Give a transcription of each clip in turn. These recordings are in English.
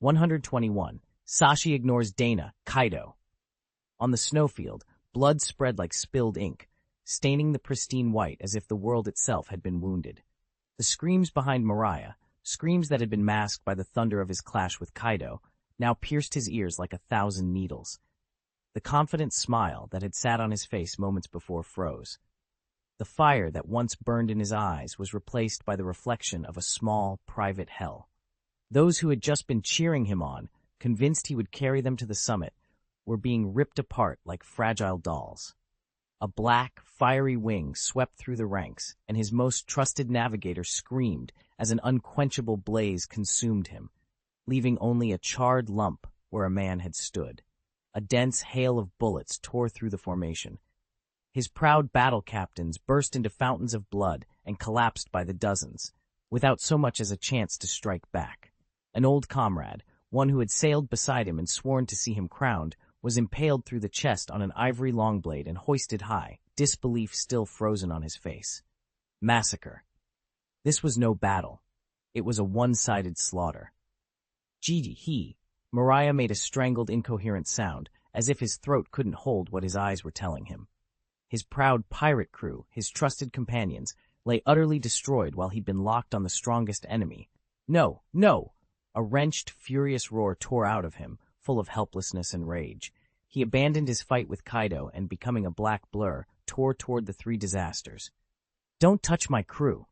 121. Sashi ignores Dana, Kaido. On the snowfield, blood spread like spilled ink, staining the pristine white as if the world itself had been wounded. The screams behind Mariah, screams that had been masked by the thunder of his clash with Kaido, now pierced his ears like 1,000 needles. The confident smile that had sat on his face moments before froze. The fire that once burned in his eyes was replaced by the reflection of a small, private hell. Those who had just been cheering him on, convinced he would carry them to the summit, were being ripped apart like fragile dolls. A black, fiery wing swept through the ranks, and his most trusted navigator screamed as an unquenchable blaze consumed him, leaving only a charred lump where a man had stood. A dense hail of bullets tore through the formation. His proud battle captains burst into fountains of blood and collapsed by the dozens, without so much as a chance to strike back. An old comrade, one who had sailed beside him and sworn to see him crowned, was impaled through the chest on an ivory longblade and hoisted high, disbelief still frozen on his face. Massacre. This was no battle. It was a one-sided slaughter. He. Mariah made a strangled, incoherent sound, as if his throat couldn't hold what his eyes were telling him. His proud pirate crew, his trusted companions, lay utterly destroyed while he'd been locked on the strongest enemy. No, no! A wrenched, furious roar tore out of him, full of helplessness and rage. He abandoned his fight with Kaido and, becoming a black blur, tore toward the three disasters. Don't touch my crew!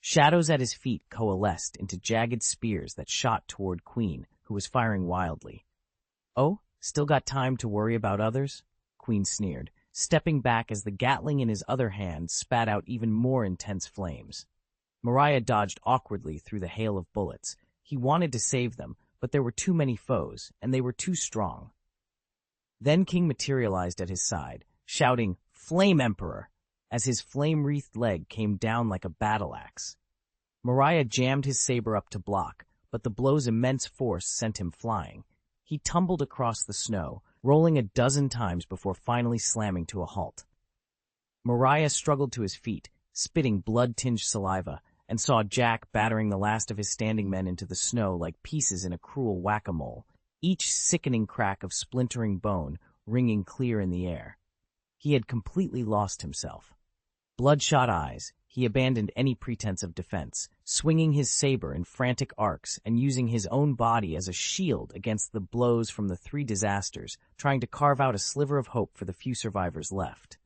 Shadows at his feet coalesced into jagged spears that shot toward Queen, who was firing wildly. Oh, still got time to worry about others? Queen sneered, stepping back as the Gatling in his other hand spat out even more intense flames. Mariah dodged awkwardly through the hail of bullets. He wanted to save them, but there were too many foes, and they were too strong. Then King materialized at his side, shouting, "Flame Emperor!" as his flame-wreathed leg came down like a battle-axe. Mariah jammed his saber up to block, but the blow's immense force sent him flying. He tumbled across the snow, rolling a dozen times before finally slamming to a halt. Mariah struggled to his feet, spitting blood-tinged saliva, and saw Jack battering the last of his standing men into the snow like pieces in a cruel whack-a-mole, each sickening crack of splintering bone ringing clear in the air. He had completely lost himself. Bloodshot eyes, he abandoned any pretense of defense, swinging his saber in frantic arcs and using his own body as a shield against the blows from the three disasters, trying to carve out a sliver of hope for the few survivors left.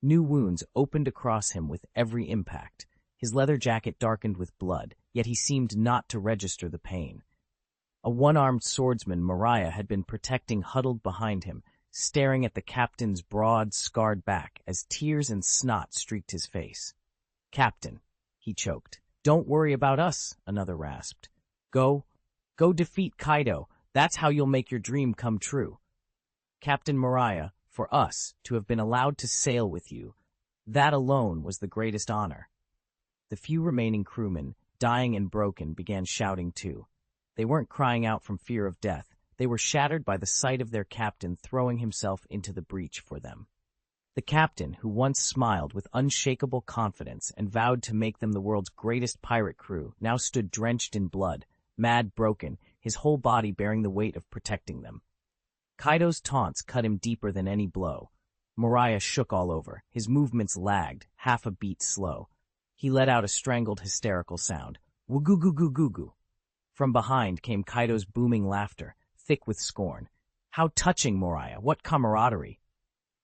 New wounds opened across him with every impact. His leather jacket darkened with blood, yet he seemed not to register the pain. A one-armed swordsman Mariah had been protecting huddled behind him, staring at the captain's broad, scarred back as tears and snot streaked his face. "Captain," he choked. "Don't worry about us," another rasped. Go defeat Kaido. That's how you'll make your dream come true." "Captain Mariah, for us to have been allowed to sail with you, that alone was the greatest honor." The few remaining crewmen, dying and broken, began shouting too. They weren't crying out from fear of death. They were shattered by the sight of their captain throwing himself into the breach for them. The captain, who once smiled with unshakable confidence and vowed to make them the world's greatest pirate crew, now stood drenched in blood, mad, broken, his whole body bearing the weight of protecting them. Kaido's taunts cut him deeper than any blow. Mariah shook all over. His movements lagged, half a beat slow. He let out a strangled, hysterical sound. Woo-goo-goo-goo-goo-goo. From behind came Kaido's booming laughter, thick with scorn. "How touching, Mariah! What camaraderie!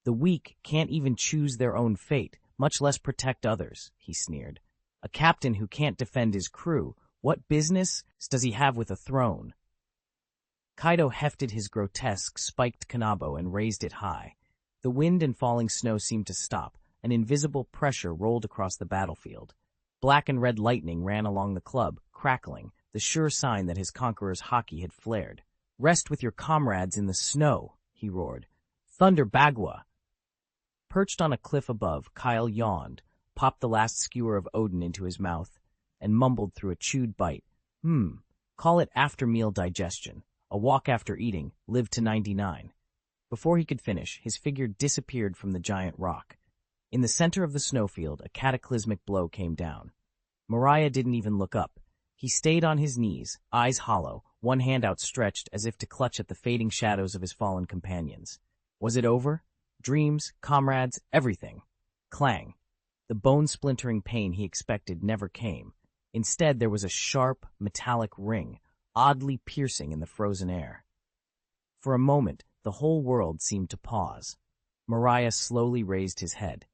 The weak can't even choose their own fate, much less protect others," he sneered. "A captain who can't defend his crew, what business does he have with a throne?" Kaido hefted his grotesque, spiked kanabo and raised it high. The wind and falling snow seemed to stop. An invisible pressure rolled across the battlefield. Black and red lightning ran along the club, crackling, the sure sign that his conqueror's haki had flared. "Rest with your comrades in the snow," he roared. "Thunder Bagua!" Perched on a cliff above, Kyle yawned, popped the last skewer of Odin into his mouth, and mumbled through a chewed bite. Call it after-meal digestion. A walk after eating, live to 99. Before he could finish, his figure disappeared from the giant rock. In the center of the snowfield, a cataclysmic blow came down. Mariah didn't even look up. He stayed on his knees, eyes hollow, one hand outstretched as if to clutch at the fading shadows of his fallen companions. Was it over? Dreams, comrades, everything. Clang. The bone-splintering pain he expected never came. Instead, there was a sharp, metallic ring, oddly piercing in the frozen air. For a moment, the whole world seemed to pause. Mariah slowly raised his head.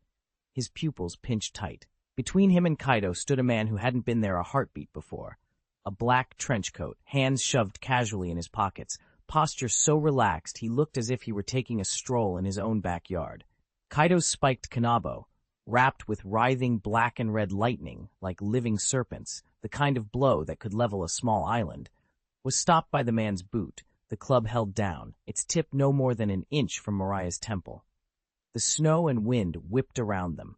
His pupils pinched tight. Between him and Kaido stood a man who hadn't been there a heartbeat before. A black trench coat, hands shoved casually in his pockets, posture so relaxed he looked as if he were taking a stroll in his own backyard. Kaido's spiked kanabo, wrapped with writhing black and red lightning like living serpents, the kind of blow that could level a small island, was stopped by the man's boot, the club held down, its tip no more than an inch from Mariah's temple. The snow and wind whipped around them.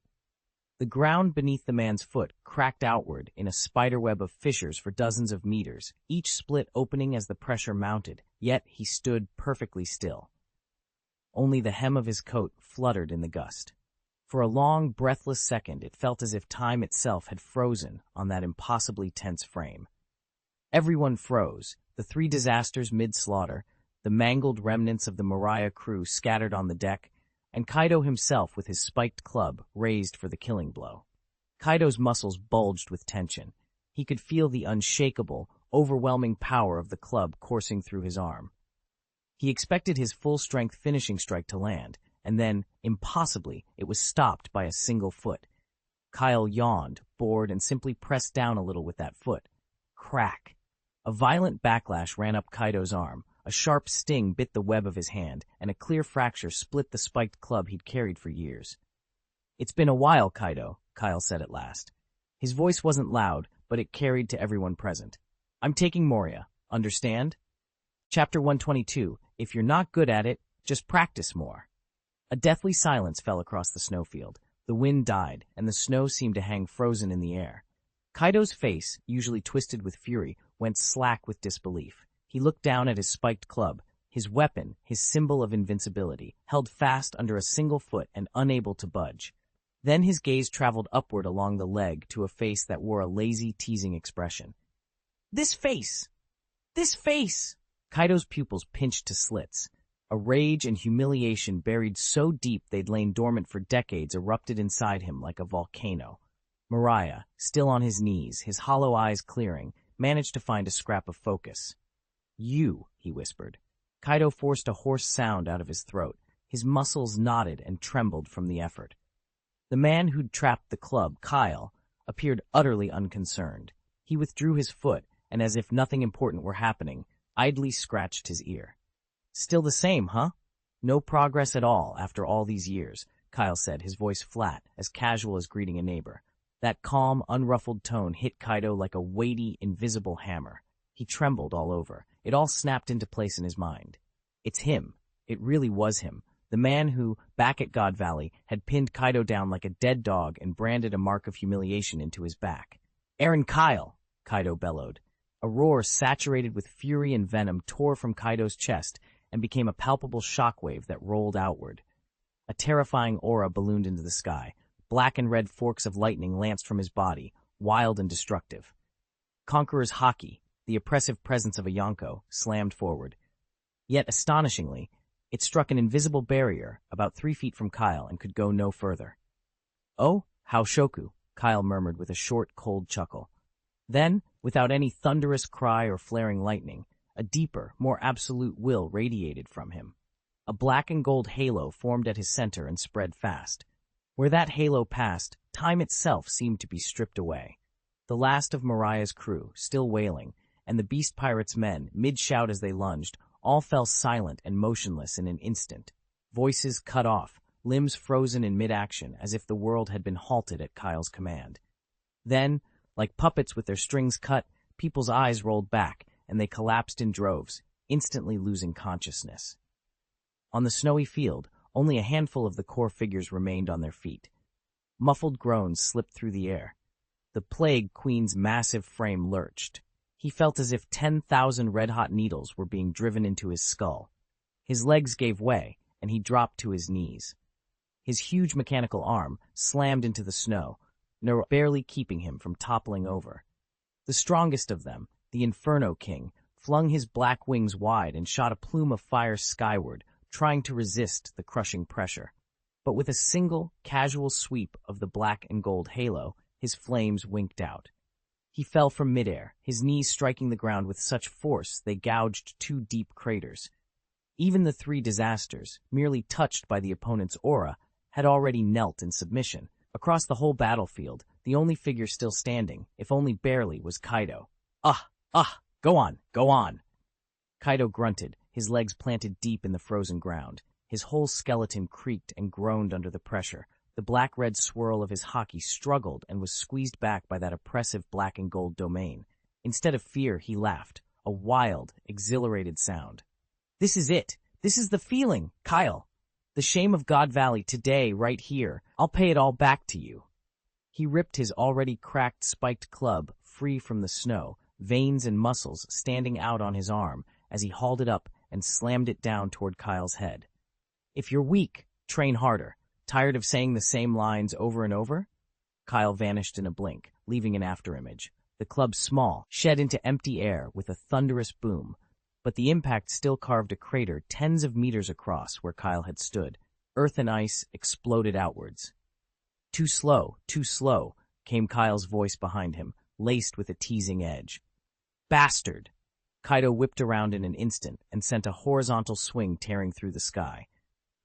The ground beneath the man's foot cracked outward in a spiderweb of fissures for dozens of meters, each split opening as the pressure mounted, yet he stood perfectly still. Only the hem of his coat fluttered in the gust. For a long, breathless second, it felt as if time itself had frozen on that impossibly tense frame. Everyone froze, the three disasters mid-slaughter, the mangled remnants of the Mariah crew scattered on the deck, and Kaido himself with his spiked club raised for the killing blow. Kaido's muscles bulged with tension. He could feel the unshakable, overwhelming power of the club coursing through his arm. He expected his full-strength finishing strike to land, and then, impossibly, it was stopped by a single foot. Kyle yawned, bored, and simply pressed down a little with that foot. Crack! A violent backlash ran up Kaido's arm. A sharp sting bit the web of his hand, and a clear fracture split the spiked club he'd carried for years. "It's been a while, Kaido," Kyle said at last. His voice wasn't loud, but it carried to everyone present. "I'm taking Moria. Understand?" Chapter 122. If you're not good at it, just practice more. A deathly silence fell across the snowfield. The wind died, and the snow seemed to hang frozen in the air. Kaido's face, usually twisted with fury, went slack with disbelief. He looked down at his spiked club, his weapon, his symbol of invincibility, held fast under a single foot and unable to budge. Then his gaze traveled upward along the leg to a face that wore a lazy, teasing expression. This face! This face! Kaido's pupils pinched to slits. A rage and humiliation buried so deep they'd lain dormant for decades erupted inside him like a volcano. Mariah, still on his knees, his hollow eyes clearing, managed to find a scrap of focus. "You," he whispered. Kaido forced a hoarse sound out of his throat. His muscles knotted and trembled from the effort. The man who'd trapped the club, Kyle, appeared utterly unconcerned. He withdrew his foot, and as if nothing important were happening, idly scratched his ear. "Still the same, huh? No progress at all after all these years," Kyle said, his voice flat, as casual as greeting a neighbor. That calm, unruffled tone hit Kaido like a weighty, invisible hammer. He trembled all over. It all snapped into place in his mind. It's him. It really was him. The man who, back at God Valley, had pinned Kaido down like a dead dog and branded a mark of humiliation into his back. "Aaron Kyle!" Kaido bellowed. A roar saturated with fury and venom tore from Kaido's chest and became a palpable shockwave that rolled outward. A terrifying aura ballooned into the sky. Black and red forks of lightning lanced from his body, wild and destructive. Conqueror's haki, the oppressive presence of a Yonko, slammed forward. Yet, astonishingly, it struck an invisible barrier about 3 feet from Kyle and could go no further. "Oh, how shoku," Kyle murmured with a short, cold chuckle. Then, without any thunderous cry or flaring lightning, a deeper, more absolute will radiated from him. A black and gold halo formed at his center and spread fast. Where that halo passed, time itself seemed to be stripped away. The last of Mariah's crew, still wailing, and the Beast Pirates' men, mid-shout as they lunged, all fell silent and motionless in an instant. Voices cut off, limbs frozen in mid-action as if the world had been halted at Kyle's command. Then, like puppets with their strings cut, people's eyes rolled back, and they collapsed in droves, instantly losing consciousness. On the snowy field, only a handful of the core figures remained on their feet. Muffled groans slipped through the air. The Plague Queen's massive frame lurched. He felt as if 10,000 red-hot needles were being driven into his skull. His legs gave way, and he dropped to his knees. His huge mechanical arm slammed into the snow, barely keeping him from toppling over. The strongest of them, the Inferno King, flung his black wings wide and shot a plume of fire skyward, trying to resist the crushing pressure. But with a single, casual sweep of the black and gold halo, his flames winked out. He fell from midair, his knees striking the ground with such force they gouged 2 deep craters. Even the 3 disasters, merely touched by the opponent's aura, had already knelt in submission. Across the whole battlefield, the only figure still standing, if only barely, was Kaido. Go on, go on! Kaido grunted, his legs planted deep in the frozen ground. His whole skeleton creaked and groaned under the pressure. The black-red swirl of his haki struggled and was squeezed back by that oppressive black and gold domain. Instead of fear, he laughed, a wild, exhilarated sound. This is it. This is the feeling, Kyle. The shame of God Valley today, right here. I'll pay it all back to you. He ripped his already cracked spiked club free from the snow, veins and muscles standing out on his arm as he hauled it up and slammed it down toward Kyle's head. If you're weak, train harder. Tired of saying the same lines over and over? Kyle vanished in a blink, leaving an afterimage. The club small, shed into empty air with a thunderous boom, but the impact still carved a crater tens of meters across where Kyle had stood. Earth and ice exploded outwards. Too slow, came Kyle's voice behind him, laced with a teasing edge. Bastard! Kaido whipped around in an instant and sent a horizontal swing tearing through the sky.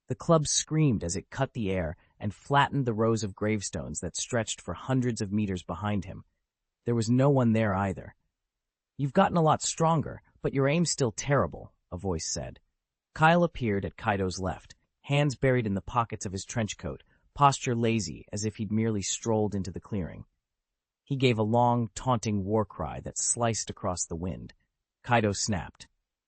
The club screamed as it cut the air and flattened the rows of gravestones that stretched for hundreds of meters behind him. There was no one there either. You've gotten a lot stronger, but your aim's still terrible, a voice said. Kyle appeared at Kaido's left, hands buried in the pockets of his trench coat, posture lazy as if he'd merely strolled into the clearing. He gave a long, taunting war cry that sliced across the wind. Kaido snapped.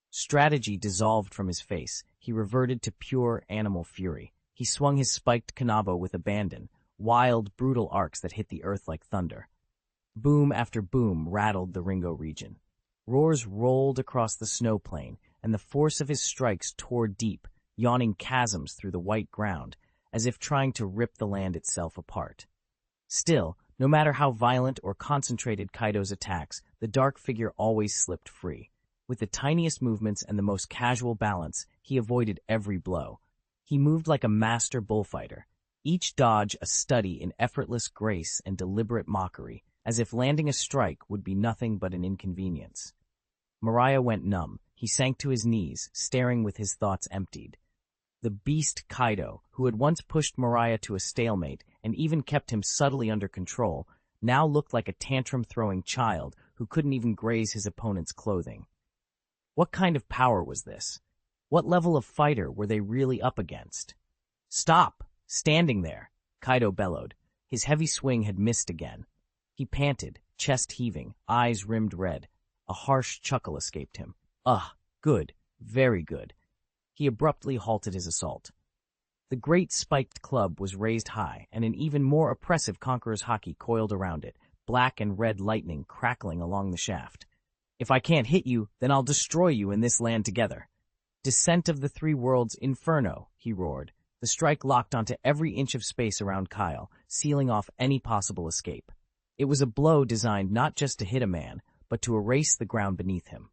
Strategy dissolved from his face. He reverted to pure animal fury. He swung his spiked kanabo with abandon, wild, brutal arcs that hit the earth like thunder. Boom after boom rattled the Ringo region. Roars rolled across the snow plain, and the force of his strikes tore deep, yawning chasms through the white ground, as if trying to rip the land itself apart. Still, no matter how violent or concentrated Kaido's attacks, the dark figure always slipped free. With the tiniest movements and the most casual balance, he avoided every blow. He moved like a master bullfighter, each dodge a study in effortless grace and deliberate mockery, as if landing a strike would be nothing but an inconvenience. Mariah went numb. He sank to his knees, staring with his thoughts emptied. The beast Kaido, who had once pushed Mariah to a stalemate and even kept him subtly under control, now looked like a tantrum-throwing child who couldn't even graze his opponent's clothing. What kind of power was this? What level of fighter were they really up against? Stop! Standing there! Kaido bellowed. His heavy swing had missed again. He panted, chest heaving, eyes rimmed red. A harsh chuckle escaped him. Good, very good. He abruptly halted his assault. The great spiked club was raised high, and an even more oppressive conqueror's haki coiled around it, black and red lightning crackling along the shaft. If I can't hit you, then I'll destroy you in this land together. Descent of the Three Worlds Inferno, he roared. The strike locked onto every inch of space around Kyle, sealing off any possible escape. It was a blow designed not just to hit a man, but to erase the ground beneath him.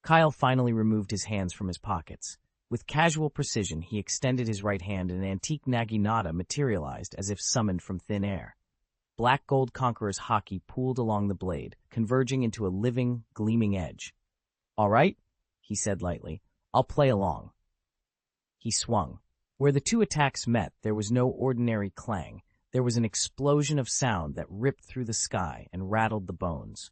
Kyle finally removed his hands from his pockets. With casual precision, he extended his right hand and an antique naginata materialized as if summoned from thin air. Black Gold Conqueror's haki pooled along the blade, converging into a living, gleaming edge. All right, he said lightly. I'll play along. He swung. Where the two attacks met, there was no ordinary clang. There was an explosion of sound that ripped through the sky and rattled the bones.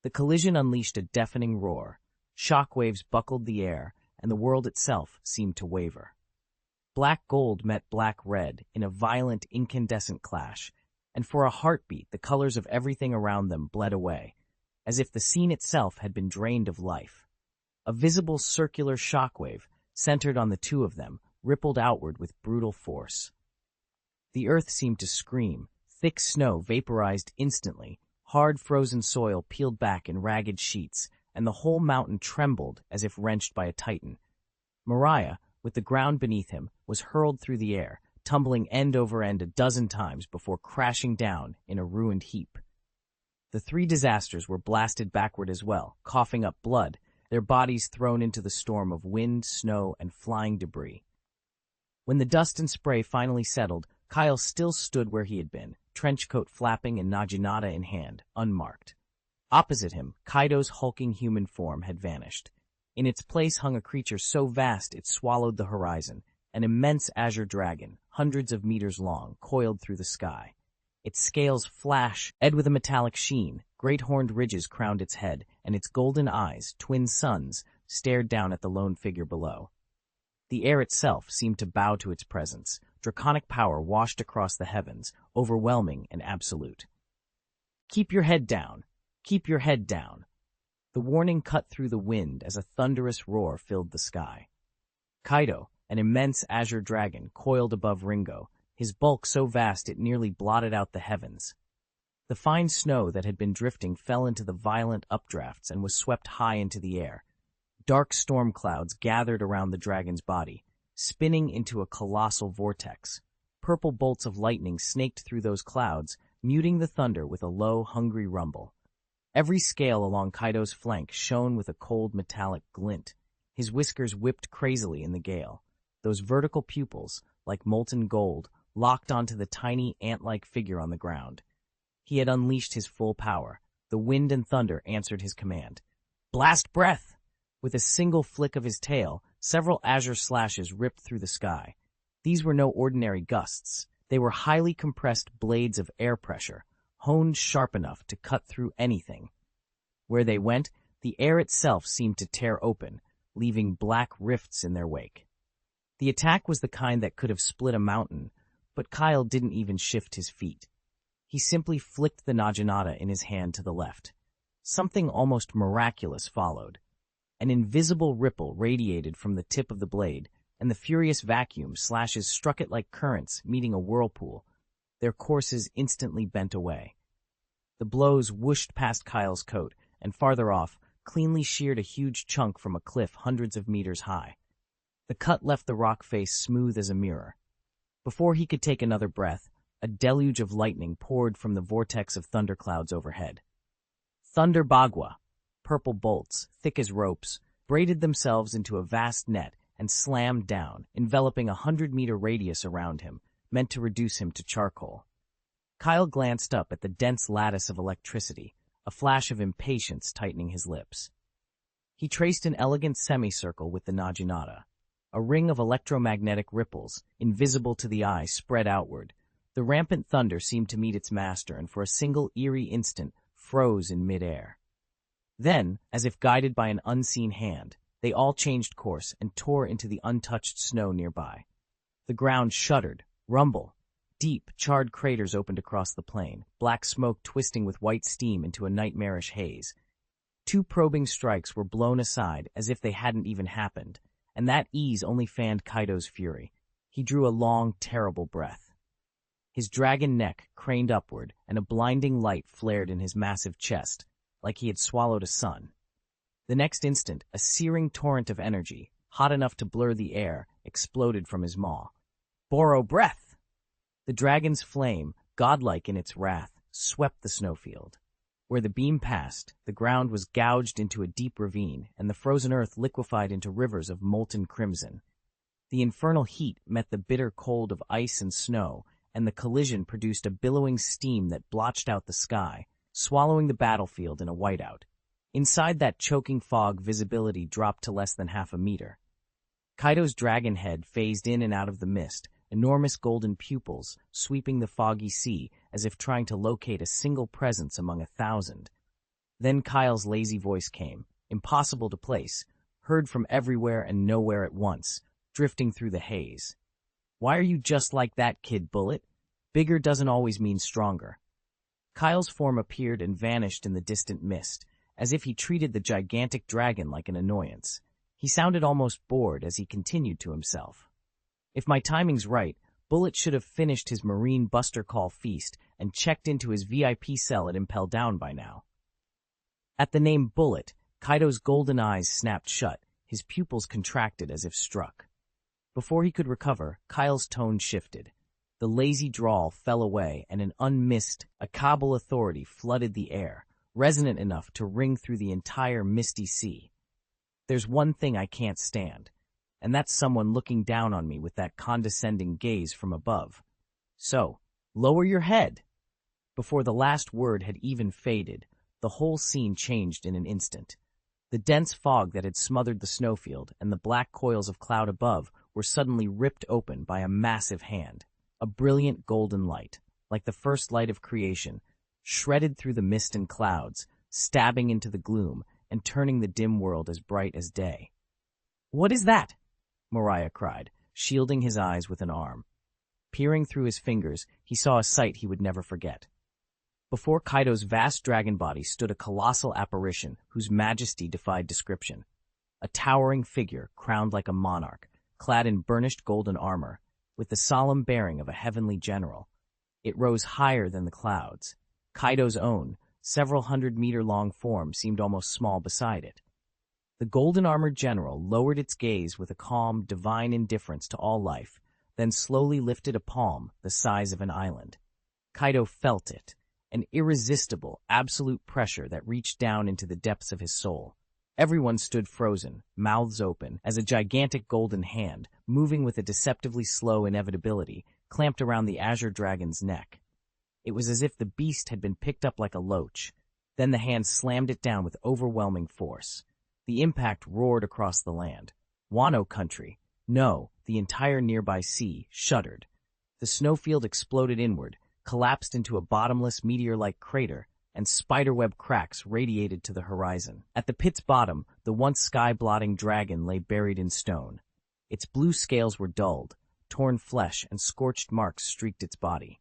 The collision unleashed a deafening roar. Shockwaves buckled the air, and the world itself seemed to waver. Black gold met black red in a violent, incandescent clash, and for a heartbeat the colors of everything around them bled away, as if the scene itself had been drained of life. A visible circular shockwave, centered on the two of them, rippled outward with brutal force. The earth seemed to scream. Thick snow vaporized instantly, hard frozen soil peeled back in ragged sheets, and the whole mountain trembled as if wrenched by a titan. Mariah, with the ground beneath him, was hurled through the air, tumbling end over end a dozen times before crashing down in a ruined heap. The three disasters were blasted backward as well, coughing up blood, their bodies thrown into the storm of wind, snow, and flying debris. When the dust and spray finally settled, Kyle still stood where he had been, trenchcoat flapping and naginata in hand, unmarked. Opposite him, Kaido's hulking human form had vanished. In its place hung a creature so vast it swallowed the horizon, an immense azure dragon, hundreds of meters long, coiled through the sky. Its scales flashed, edged with a metallic sheen, great horned ridges crowned its head, and its golden eyes, twin suns, stared down at the lone figure below. The air itself seemed to bow to its presence. Draconic power washed across the heavens, overwhelming and absolute. "Keep your head down! Keep your head down!" The warning cut through the wind as a thunderous roar filled the sky. Kaido, an immense azure dragon, coiled above Ringo, his bulk so vast it nearly blotted out the heavens. The fine snow that had been drifting fell into the violent updrafts and was swept high into the air. Dark storm clouds gathered around the dragon's body, spinning into a colossal vortex. Purple bolts of lightning snaked through those clouds, muting the thunder with a low, hungry rumble. Every scale along Kaido's flank shone with a cold metallic glint. His whiskers whipped crazily in the gale. Those vertical pupils, like molten gold, locked onto the tiny ant-like figure on the ground. He had unleashed his full power. The wind and thunder answered his command. "Blast breath!" With a single flick of his tail, several azure slashes ripped through the sky. These were no ordinary gusts. They were highly compressed blades of air pressure, honed sharp enough to cut through anything. Where they went, the air itself seemed to tear open, leaving black rifts in their wake. The attack was the kind that could have split a mountain, but Kyle didn't even shift his feet. He simply flicked the naginata in his hand to the left. Something almost miraculous followed. An invisible ripple radiated from the tip of the blade, and the furious vacuum slashes struck it like currents meeting a whirlpool. Their courses instantly bent away. The blows whooshed past Kyle's coat, and farther off, cleanly sheared a huge chunk from a cliff hundreds of meters high. The cut left the rock face smooth as a mirror. Before he could take another breath, a deluge of lightning poured from the vortex of thunderclouds overhead. Thunder Bagua, purple bolts, thick as ropes, braided themselves into a vast net and slammed down, enveloping a 100-meter radius around him, meant to reduce him to charcoal. Kyle glanced up at the dense lattice of electricity, a flash of impatience tightening his lips. He traced an elegant semicircle with the naginata. A ring of electromagnetic ripples, invisible to the eye, spread outward. The rampant thunder seemed to meet its master and for a single eerie instant froze in midair. Then, as if guided by an unseen hand, they all changed course and tore into the untouched snow nearby. The ground shuddered, rumbled. Deep, charred craters opened across the plain, black smoke twisting with white steam into a nightmarish haze. 2 probing strikes were blown aside as if they hadn't even happened, and that ease only fanned Kaido's fury. He drew a long, terrible breath. His dragon neck craned upward, and a blinding light flared in his massive chest, like he had swallowed a sun. The next instant, a searing torrent of energy, hot enough to blur the air, exploded from his maw. "Borrow breath!" The dragon's flame, godlike in its wrath, swept the snowfield. Where the beam passed, the ground was gouged into a deep ravine, and the frozen earth liquefied into rivers of molten crimson. The infernal heat met the bitter cold of ice and snow, and the collision produced a billowing steam that blotched out the sky, swallowing the battlefield in a whiteout. Inside that choking fog, visibility dropped to less than half a meter. Kaido's dragon head phased in and out of the mist, enormous golden pupils sweeping the foggy sea as if trying to locate a single presence among 1,000. Then Kyle's lazy voice came, impossible to place, heard from everywhere and nowhere at once, drifting through the haze. "Why are you just like that, Kid Bullet? Bigger doesn't always mean stronger." Kyle's form appeared and vanished in the distant mist, as if he treated the gigantic dragon like an annoyance. He sounded almost bored as he continued to himself. "If my timing's right, Bullet should have finished his Marine Buster Call feast and checked into his VIP cell at Impel Down by now." At the name Bullet, Kaido's golden eyes snapped shut, his pupils contracted as if struck. Before he could recover, Kyle's tone shifted. The lazy drawl fell away and an unmissed, Akabal authority flooded the air. resonant enough to ring through the entire misty sea. There's one thing I can't stand, and that's someone looking down on me with that condescending gaze from above. So, lower your head! Before the last word had even faded, the whole scene changed in an instant. The dense fog that had smothered the snowfield and the black coils of cloud above were suddenly ripped open by a massive hand. A brilliant golden light, like the first light of creation, shredded through the mist and clouds, stabbing into the gloom and turning the dim world as bright as day. "What is that?" Moriah cried, shielding his eyes with an arm. Peering through his fingers, he saw a sight he would never forget. Before Kaido's vast dragon body stood a colossal apparition whose majesty defied description. A towering figure, crowned like a monarch, clad in burnished golden armor, with the solemn bearing of a heavenly general. It rose higher than the clouds. Kaido's own, several hundred-meter-long form seemed almost small beside it. The golden-armored general lowered its gaze with a calm, divine indifference to all life, then slowly lifted a palm the size of an island. Kaido felt it, an irresistible, absolute pressure that reached down into the depths of his soul. Everyone stood frozen, mouths open, as a gigantic golden hand, moving with a deceptively slow inevitability, clamped around the azure dragon's neck. It was as if the beast had been picked up like a loach. Then the hand slammed it down with overwhelming force. The impact roared across the land. Wano country, no, the entire nearby sea, shuddered. The snowfield exploded inward, collapsed into a bottomless meteor-like crater, and spiderweb cracks radiated to the horizon. At the pit's bottom, the once sky-blotting dragon lay buried in stone. Its blue scales were dulled, torn flesh and scorched marks streaked its body.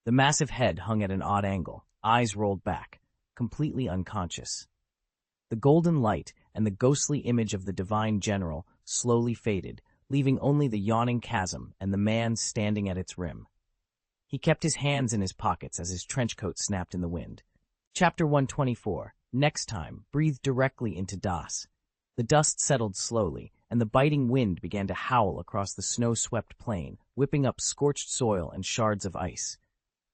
The massive head hung at an odd angle, eyes rolled back, completely unconscious. The golden light and the ghostly image of the divine general slowly faded, leaving only the yawning chasm and the man standing at its rim. He kept his hands in his pockets as his trench coat snapped in the wind. Chapter 124. Next time, breathe directly into Das. The dust settled slowly, and the biting wind began to howl across the snow-swept plain, whipping up scorched soil and shards of ice.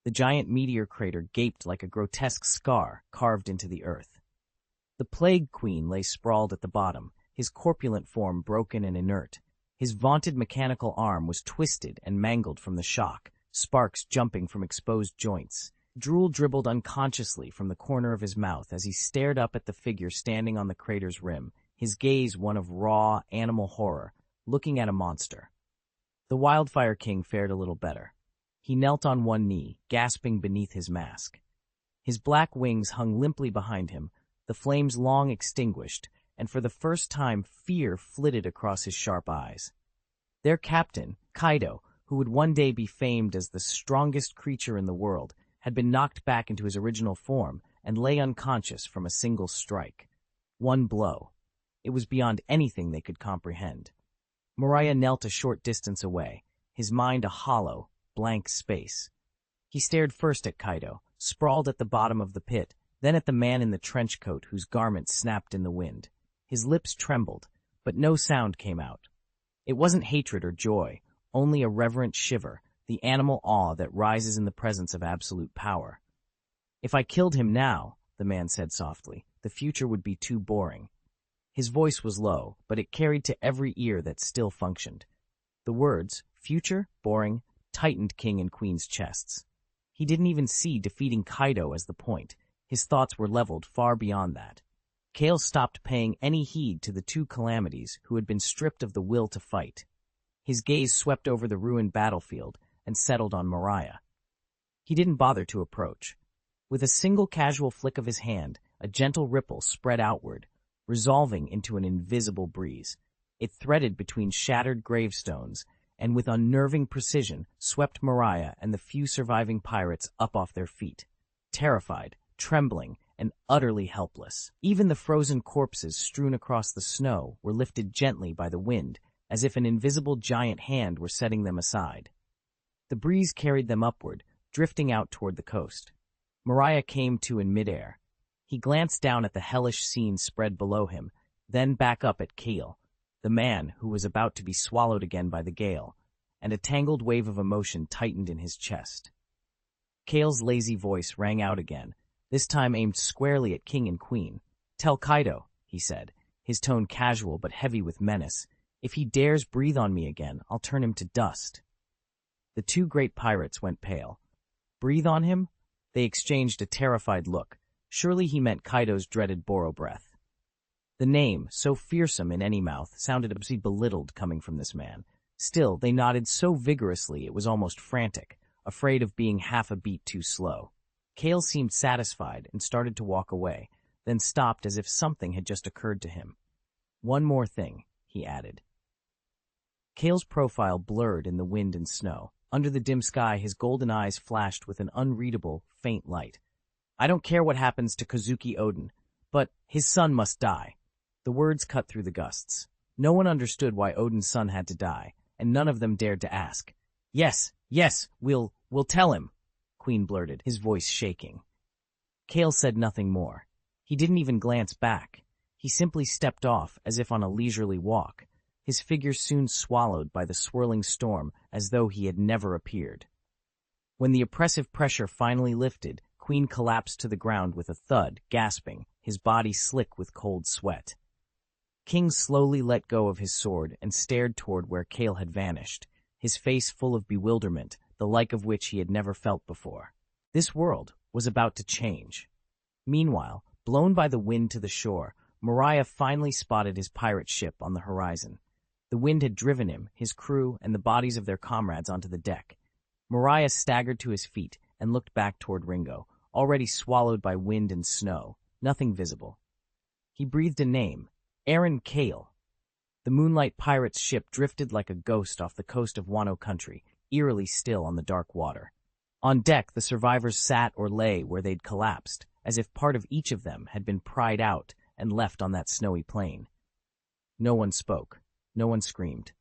The giant meteor crater gaped like a grotesque scar carved into the earth. The Plague Queen lay sprawled at the bottom, his corpulent form broken and inert. His vaunted mechanical arm was twisted and mangled from the shock, sparks jumping from exposed joints. Drool dribbled unconsciously from the corner of his mouth as he stared up at the figure standing on the crater's rim, his gaze one of raw, animal horror, looking at a monster. The Wildfire King fared a little better. He knelt on one knee, gasping beneath his mask. His black wings hung limply behind him, the flames long extinguished, and for the first time fear flitted across his sharp eyes. Their captain, Kaido, who would one day be famed as the strongest creature in the world, had been knocked back into his original form and lay unconscious from a single strike. One blow. It was beyond anything they could comprehend. Moriah knelt a short distance away, his mind a hollow, blank space. He stared first at Kaido, sprawled at the bottom of the pit, then at the man in the trench coat whose garments snapped in the wind. His lips trembled, but no sound came out. It wasn't hatred or joy, only a reverent shiver, the animal awe that rises in the presence of absolute power. "If I killed him now," the man said softly, "the future would be too boring." His voice was low, but it carried to every ear that still functioned. The words, future, boring, tightened King and Queen's chests. He didn't even see defeating Kaido as the point. His thoughts were leveled far beyond that. Kale stopped paying any heed to the two calamities who had been stripped of the will to fight. His gaze swept over the ruined battlefield and settled on Moriah. He didn't bother to approach. With a single casual flick of his hand, a gentle ripple spread outward, resolving into an invisible breeze. It threaded between shattered gravestones and with unnerving precision swept Moriah and the few surviving pirates up off their feet, terrified, trembling, and utterly helpless. Even the frozen corpses strewn across the snow were lifted gently by the wind, as if an invisible giant hand were setting them aside. The breeze carried them upward, drifting out toward the coast. Moriah came to in midair. He glanced down at the hellish scene spread below him, then back up at Kale, the man who was about to be swallowed again by the gale, and a tangled wave of emotion tightened in his chest. Kale's lazy voice rang out again, this time aimed squarely at King and Queen. "Tell Kaido," he said, his tone casual but heavy with menace. "If he dares breathe on me again, I'll turn him to dust." The two great pirates went pale. Breathe on him? They exchanged a terrified look. Surely he meant Kaido's dreaded Boro breath. The name, so fearsome in any mouth, sounded absolutely belittled coming from this man. Still, they nodded so vigorously it was almost frantic, afraid of being half a beat too slow. Kale seemed satisfied and started to walk away, then stopped as if something had just occurred to him. "One more thing," he added. Kale's profile blurred in the wind and snow. Under the dim sky, his golden eyes flashed with an unreadable, faint light. "I don't care what happens to Kozuki Oden, but his son must die." The words cut through the gusts. No one understood why Oden's son had to die, and none of them dared to ask. Yes, we'll tell him," Queen blurted, his voice shaking. Kale said nothing more. He didn't even glance back. He simply stepped off as if on a leisurely walk, his figure soon swallowed by the swirling storm as though he had never appeared. When the oppressive pressure finally lifted, Queen collapsed to the ground with a thud, gasping, his body slick with cold sweat. King slowly let go of his sword and stared toward where Kale had vanished, his face full of bewilderment, the like of which he had never felt before. This world was about to change. Meanwhile, blown by the wind to the shore, Mariah finally spotted his pirate ship on the horizon. The wind had driven him, his crew, and the bodies of their comrades onto the deck. Mariah staggered to his feet and looked back toward Ringo, already swallowed by wind and snow, nothing visible. He breathed a name, Aaron Kale. The Moonlight Pirate's ship drifted like a ghost off the coast of Wano country, eerily still on the dark water. On deck, the survivors sat or lay where they'd collapsed, as if part of each of them had been pried out and left on that snowy plain. No one spoke. No one screamed.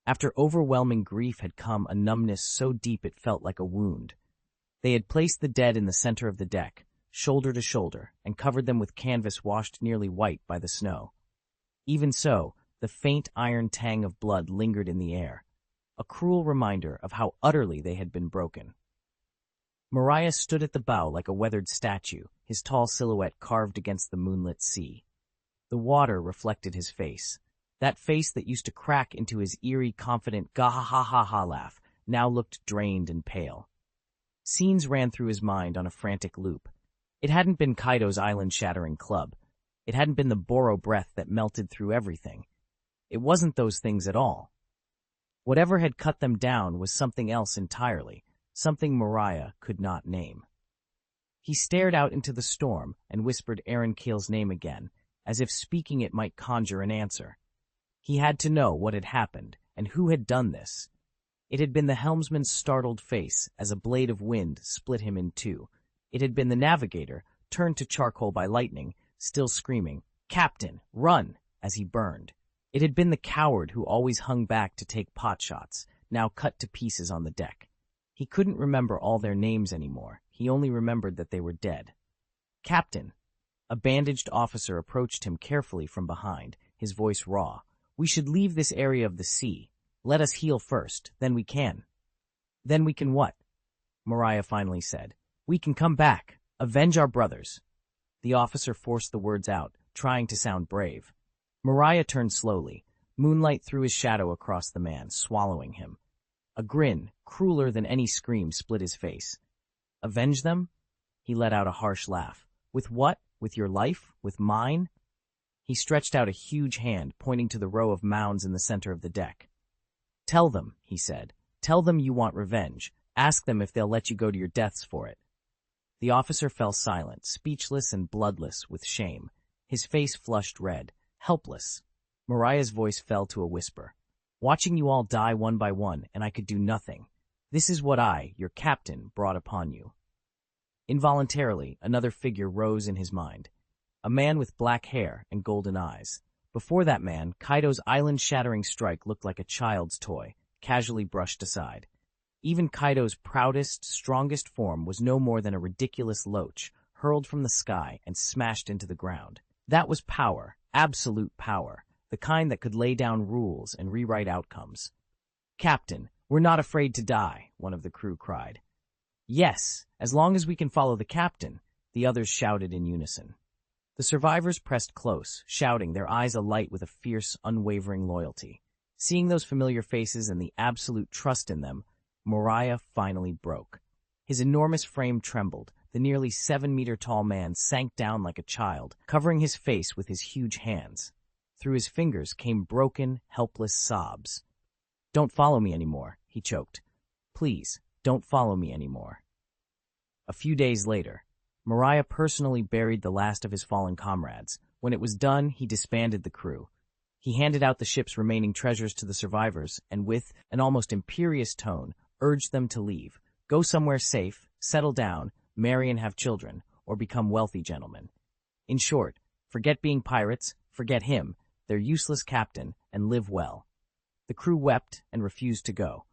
After overwhelming grief had come a numbness so deep it felt like a wound. They had placed the dead in the center of the deck, shoulder to shoulder, and covered them with canvas washed nearly white by the snow. Even so, the faint iron tang of blood lingered in the air, a cruel reminder of how utterly they had been broken. Mariah stood at the bow like a weathered statue, his tall silhouette carved against the moonlit sea. The water reflected his face. That face that used to crack into his eerie, confident ga-ha-ha-ha-ha laugh now looked drained and pale. Scenes ran through his mind on a frantic loop. It hadn't been Kaido's island-shattering club. It hadn't been the Boro breath that melted through everything. It wasn't those things at all. Whatever had cut them down was something else entirely, something Mariah could not name. He stared out into the storm and whispered Aaron Kale's name again, as if speaking it might conjure an answer. He had to know what had happened and who had done this. It had been the helmsman's startled face as a blade of wind split him in two. It had been the navigator, turned to charcoal by lightning, still screaming, "Captain, run!" as he burned. It had been the coward who always hung back to take potshots, now cut to pieces on the deck. He couldn't remember all their names anymore. He only remembered that they were dead. "Captain!" A bandaged officer approached him carefully from behind, his voice raw. "We should leave this area of the sea. Let us heal first, then we can." "Then we can what?" Mariah finally said. "We can come back, avenge our brothers." The officer forced the words out, trying to sound brave. Mariah turned slowly. Moonlight threw his shadow across the man, swallowing him. A grin, crueler than any scream, split his face. "Avenge them?" He let out a harsh laugh. "With what? With your life? With mine?" He stretched out a huge hand, pointing to the row of mounds in the center of the deck. "Tell them," he said. "Tell them you want revenge. Ask them if they'll let you go to your deaths for it." The officer fell silent, speechless and bloodless with shame. His face flushed red, helpless. Mariah's voice fell to a whisper. "Watching you all die one by one, and I could do nothing. This is what I, your captain, brought upon you." Involuntarily, another figure rose in his mind. A man with black hair and golden eyes. Before that man, Kaido's island-shattering strike looked like a child's toy, casually brushed aside. Even Kaido's proudest, strongest form was no more than a ridiculous loach, hurled from the sky and smashed into the ground. That was power, absolute power, the kind that could lay down rules and rewrite outcomes. "Captain, we're not afraid to die," one of the crew cried. "Yes, as long as we can follow the captain. the others shouted in unison. The survivors pressed close, shouting, their eyes alight with a fierce, unwavering loyalty. Seeing those familiar faces and the absolute trust in them, Moriah finally broke. His enormous frame trembled. The nearly 7-meter-tall man sank down like a child, covering his face with his huge hands. Through his fingers came broken, helpless sobs. "Don't follow me anymore," he choked. "Please, don't follow me anymore." A few days later, Moriah personally buried the last of his fallen comrades. When it was done, he disbanded the crew. He handed out the ship's remaining treasures to the survivors and, with an almost imperious tone, urged them to leave, go somewhere safe, settle down, marry and have children, or become wealthy gentlemen. In short, forget being pirates, forget him, their useless captain, and live well. The crew wept and refused to go.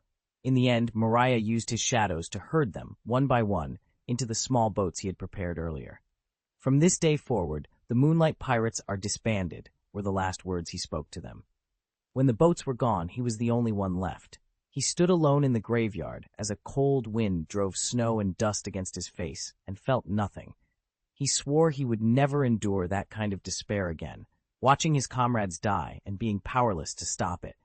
In the end, Moriah used his shadows to herd them, one by one, into the small boats he had prepared earlier. "From this day forward, the Moonlight Pirates are disbanded," were the last words he spoke to them. When the boats were gone, he was the only one left. He stood alone in the graveyard as a cold wind drove snow and dust against his face and felt nothing. He swore he would never endure that kind of despair again, watching his comrades die and being powerless to stop it.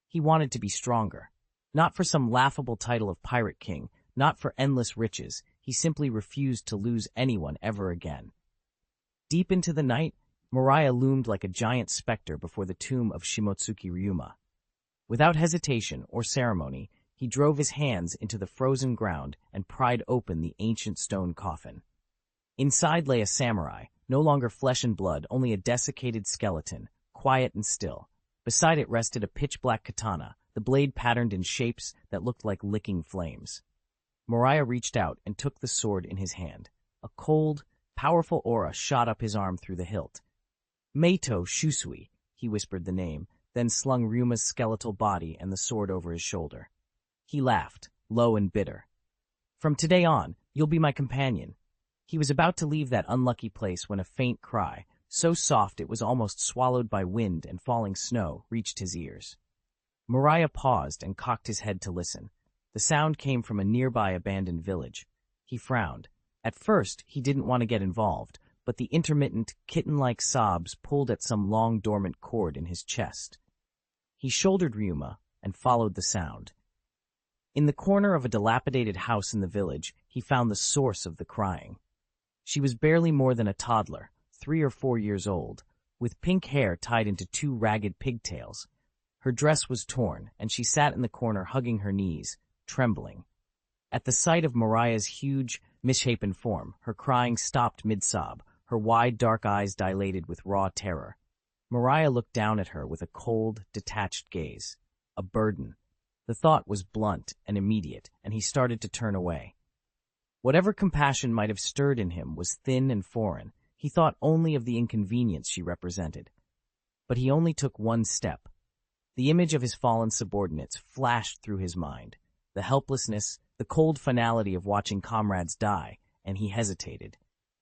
He wanted to be stronger. Not for some laughable title of Pirate King, not for endless riches, he simply refused to lose anyone ever again. Deep into the night, Moriah loomed like a giant specter before the tomb of Shimotsuki Ryuma. Without hesitation or ceremony, he drove his hands into the frozen ground and pried open the ancient stone coffin. Inside lay a samurai, no longer flesh and blood, only a desiccated skeleton, quiet and still. Beside it rested a pitch-black katana, the blade patterned in shapes that looked like licking flames. Moriah reached out and took the sword in his hand. A cold, powerful aura shot up his arm through the hilt. "Meito Shusui," he whispered the name, then slung Ryuma's skeletal body and the sword over his shoulder. He laughed, low and bitter. "From today on, you'll be my companion." He was about to leave that unlucky place when a faint cry, so soft it was almost swallowed by wind and falling snow, reached his ears. Moriah paused and cocked his head to listen. The sound came from a nearby abandoned village. He frowned. At first, he didn't want to get involved, but the intermittent, kitten-like sobs pulled at some long dormant chord in his chest. He shouldered Ryuma and followed the sound. In the corner of a dilapidated house in the village, he found the source of the crying. She was barely more than a toddler, 3 or 4 years old, with pink hair tied into 2 ragged pigtails. Her dress was torn, and she sat in the corner hugging her knees, trembling. At the sight of Moriah's huge, misshapen form, her crying stopped mid-sob, her wide, dark eyes dilated with raw terror. Moriah looked down at her with a cold, detached gaze. A burden. The thought was blunt and immediate, and he started to turn away. Whatever compassion might have stirred in him was thin and foreign. He thought only of the inconvenience she represented. But he only took one step. The image of his fallen subordinates flashed through his mind. The helplessness, the cold finality of watching comrades die, and he hesitated.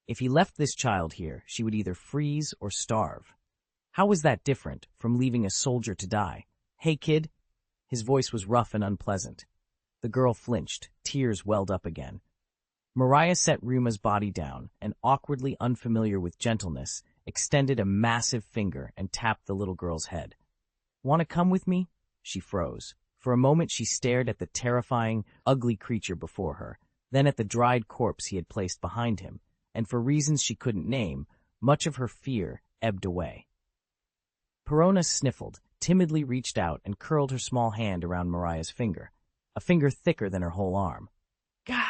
If he left this child here, she would either freeze or starve. How was that different from leaving a soldier to die? "Hey, kid." His voice was rough and unpleasant. The girl flinched. Tears welled up again. Moriah set Ryuma's body down and, awkwardly unfamiliar with gentleness, extended a massive finger and tapped the little girl's head. "Want to come with me?" She froze. For a moment she stared at the terrifying, ugly creature before her, then at the dried corpse he had placed behind him, and for reasons she couldn't name, much of her fear ebbed away. Perona sniffled, timidly reached out and curled her small hand around Moriah's finger, a finger thicker than her whole arm. "Gah!"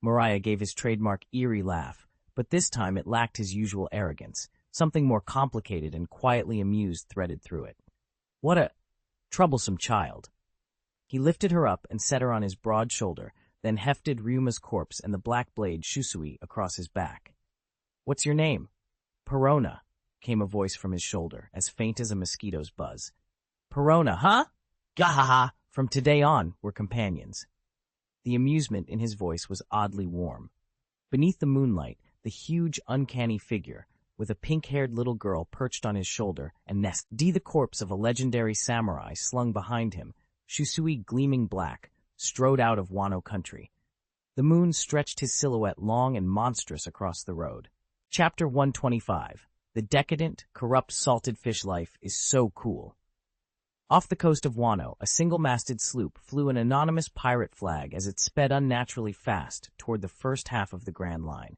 Moriah gave his trademark eerie laugh, but this time it lacked his usual arrogance. Something more complicated and quietly amused threaded through it. "What a troublesome child." He lifted her up and set her on his broad shoulder, then hefted Ryuma's corpse and the black blade Shusui across his back. "What's your name?" "Perona," came a voice from his shoulder, as faint as a mosquito's buzz. "Perona, huh? Gahaha! From today on, we're companions." The amusement in his voice was oddly warm. Beneath the moonlight, the huge, uncanny figure, with a pink-haired little girl perched on his shoulder and the corpse of a legendary samurai slung behind him, Shusui gleaming black, strode out of Wano country. The moon stretched his silhouette long and monstrous across the road. Chapter 125. The decadent, corrupt salted fish life is so cool. Off the coast of Wano, a single-masted sloop flew an anonymous pirate flag as it sped unnaturally fast toward the first half of the Grand Line.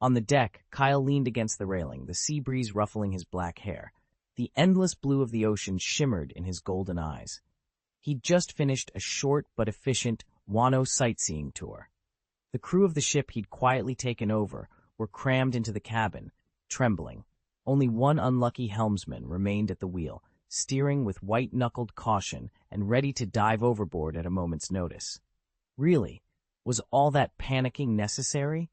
On the deck, Kyle leaned against the railing, the sea breeze ruffling his black hair. The endless blue of the ocean shimmered in his golden eyes. He'd just finished a short but efficient Wano sightseeing tour. The crew of the ship he'd quietly taken over were crammed into the cabin, trembling. Only one unlucky helmsman remained at the wheel, steering with white-knuckled caution and ready to dive overboard at a moment's notice. Really, was all that panicking necessary?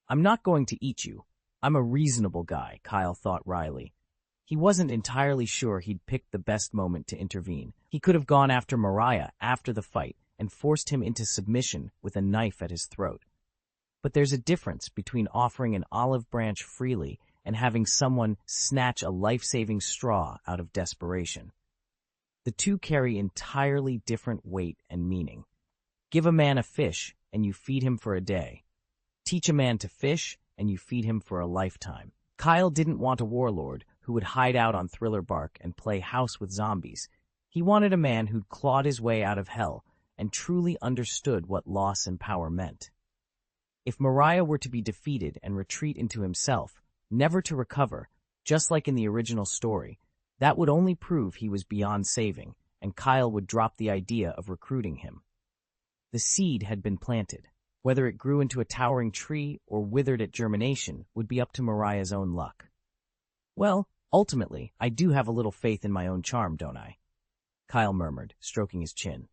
I'm not going to eat you. I'm a reasonable guy, Kyle thought wryly. He wasn't entirely sure he'd picked the best moment to intervene. He could have gone after Mariah after the fight and forced him into submission with a knife at his throat. But there's a difference between offering an olive branch freely and having someone snatch a life-saving straw out of desperation. The two carry entirely different weight and meaning. Give a man a fish, and you feed him for a day. Teach a man to fish, and you feed him for a lifetime. Kyle didn't want a warlord who would hide out on Thriller Bark and play house with zombies. He wanted a man who'd clawed his way out of hell and truly understood what loss and power meant. If Mariah were to be defeated and retreat into himself, never to recover, just like in the original story, that would only prove he was beyond saving, and Kyle would drop the idea of recruiting him. The seed had been planted. Whether it grew into a towering tree or withered at germination would be up to Mariah's own luck. Well, ultimately, I do have a little faith in my own charm, don't I? Kyle murmured, stroking his chin.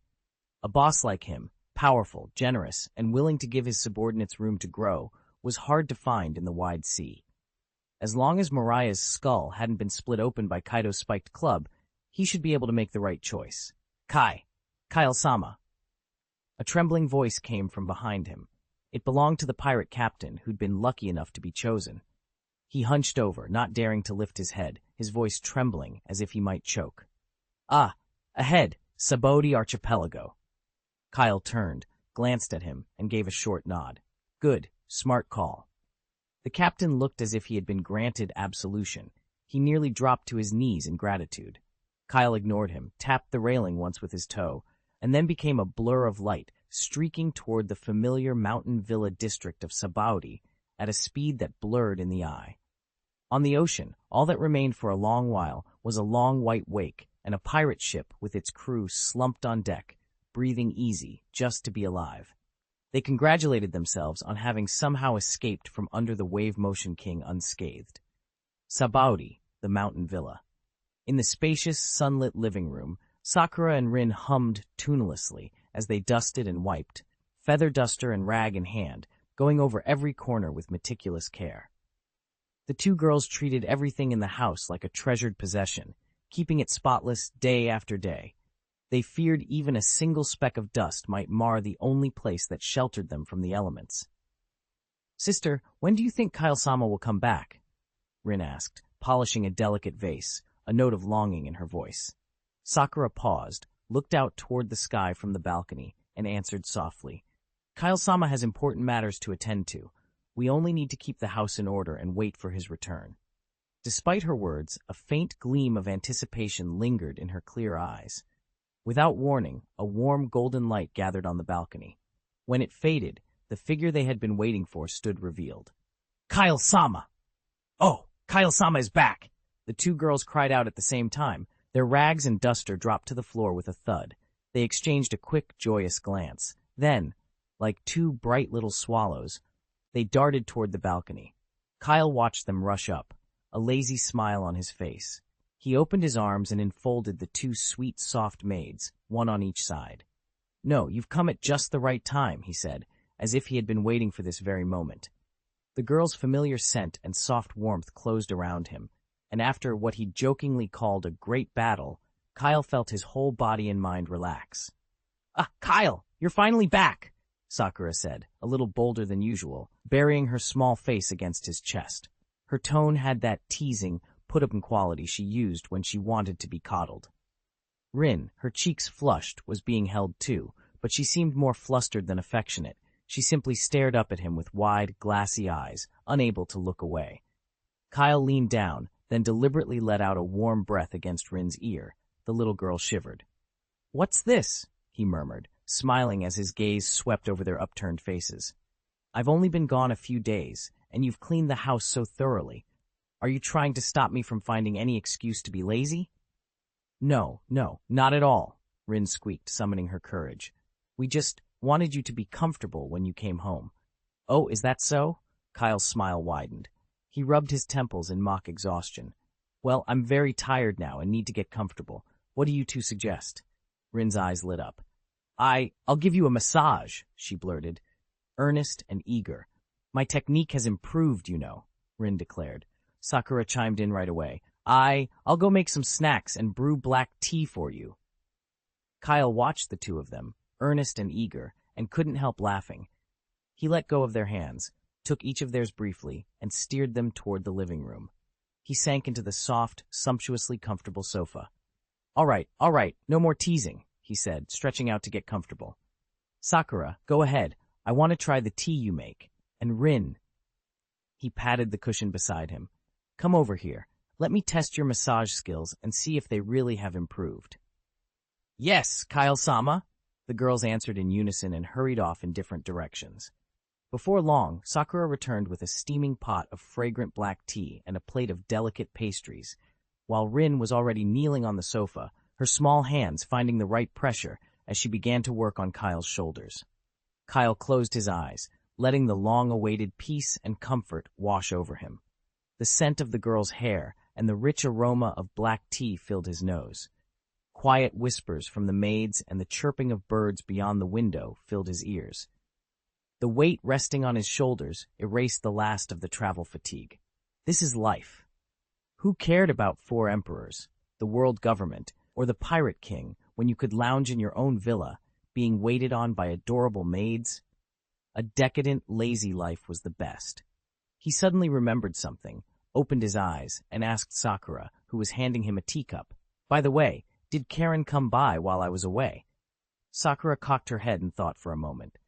A boss like him, powerful, generous, and willing to give his subordinates room to grow, was hard to find in the wide sea. As long as Mariah's skull hadn't been split open by Kaido's spiked club, he should be able to make the right choice. Kyle-sama. A trembling voice came from behind him. It belonged to the pirate captain who'd been lucky enough to be chosen. He hunched over, not daring to lift his head, his voice trembling as if he might choke. Ah, ahead, Sabaody Archipelago. Kyle turned, glanced at him, and gave a short nod. Good, smart call. The captain looked as if he had been granted absolution. He nearly dropped to his knees in gratitude. Kyle ignored him, tapped the railing once with his toe, and then became a blur of light, streaking toward the familiar mountain villa district of Sabaody at a speed that blurred in the eye. On the ocean, all that remained for a long while was a long white wake and a pirate ship with its crew slumped on deck, breathing easy just to be alive. They congratulated themselves on having somehow escaped from under the Wave Motion King unscathed. Sabaody, the mountain villa. In the spacious, sunlit living room, Sakura and Rin hummed tunelessly as they dusted and wiped, feather duster and rag in hand, going over every corner with meticulous care. The two girls treated everything in the house like a treasured possession, keeping it spotless day after day. They feared even a single speck of dust might mar the only place that sheltered them from the elements. Sister, when do you think Kyle-sama will come back? Rin asked, polishing a delicate vase, a note of longing in her voice. Sakura paused, looked out toward the sky from the balcony, and answered softly. Kyle-sama has important matters to attend to. We only need to keep the house in order and wait for his return. Despite her words, a faint gleam of anticipation lingered in her clear eyes. Without warning, a warm golden light gathered on the balcony. When it faded, the figure they had been waiting for stood revealed. Kyle-sama! Oh, Kyle-sama is back! The two girls cried out at the same time. Their rags and duster dropped to the floor with a thud. They exchanged a quick, joyous glance. Then, like two bright little swallows, they darted toward the balcony. Kyle watched them rush up, a lazy smile on his face. He opened his arms and enfolded the two sweet, soft maids, one on each side. No, you've come at just the right time, he said, as if he had been waiting for this very moment. The girl's familiar scent and soft warmth closed around him, and after what he jokingly called a great battle, Kyle felt his whole body and mind relax. Ah, Kyle, you're finally back, Sakura said, a little bolder than usual, burying her small face against his chest. Her tone had that teasing, put-up quality she used when she wanted to be coddled. Rin, her cheeks flushed, was being held too, but she seemed more flustered than affectionate. She simply stared up at him with wide, glassy eyes, unable to look away. Kyle leaned down, then deliberately let out a warm breath against Rin's ear. The little girl shivered. "What's this?" he murmured, smiling as his gaze swept over their upturned faces. "I've only been gone a few days, and you've cleaned the house so thoroughly. Are you trying to stop me from finding any excuse to be lazy?" No, not at all," Rin squeaked, summoning her courage. "We just wanted you to be comfortable when you came home." "Oh, is that so?" Kyle's smile widened. He rubbed his temples in mock exhaustion. "Well, I'm very tired now and need to get comfortable. What do you two suggest?" Rin's eyes lit up. I'll give you a massage," she blurted, earnest and eager. "My technique has improved, you know," Rin declared. Sakura chimed in right away. I'll go make some snacks and brew black tea for you." Kyle watched the two of them, earnest and eager, and couldn't help laughing. He let go of their hands, took each of theirs briefly, and steered them toward the living room. He sank into the soft, sumptuously comfortable sofa. All right, no more teasing," he said, stretching out to get comfortable. "Sakura, go ahead. I want to try the tea you make. And Rin." He patted the cushion beside him. "Come over here. Let me test your massage skills and see if they really have improved." "Yes, Kyle-sama," the girls answered in unison and hurried off in different directions. Before long, Sakura returned with a steaming pot of fragrant black tea and a plate of delicate pastries, while Rin was already kneeling on the sofa, her small hands finding the right pressure as she began to work on Kyle's shoulders. Kyle closed his eyes, letting the long-awaited peace and comfort wash over him. The scent of the girl's hair and the rich aroma of black tea filled his nose. Quiet whispers from the maids and the chirping of birds beyond the window filled his ears. The weight resting on his shoulders erased the last of the travel fatigue. This is life. Who cared about 4 emperors, the world government, or the pirate king when you could lounge in your own villa, being waited on by adorable maids? A decadent, lazy life was the best. He suddenly remembered something, opened his eyes, and asked Sakura, who was handing him a teacup, "By the way, did Karen come by while I was away?" Sakura cocked her head and thought for a moment.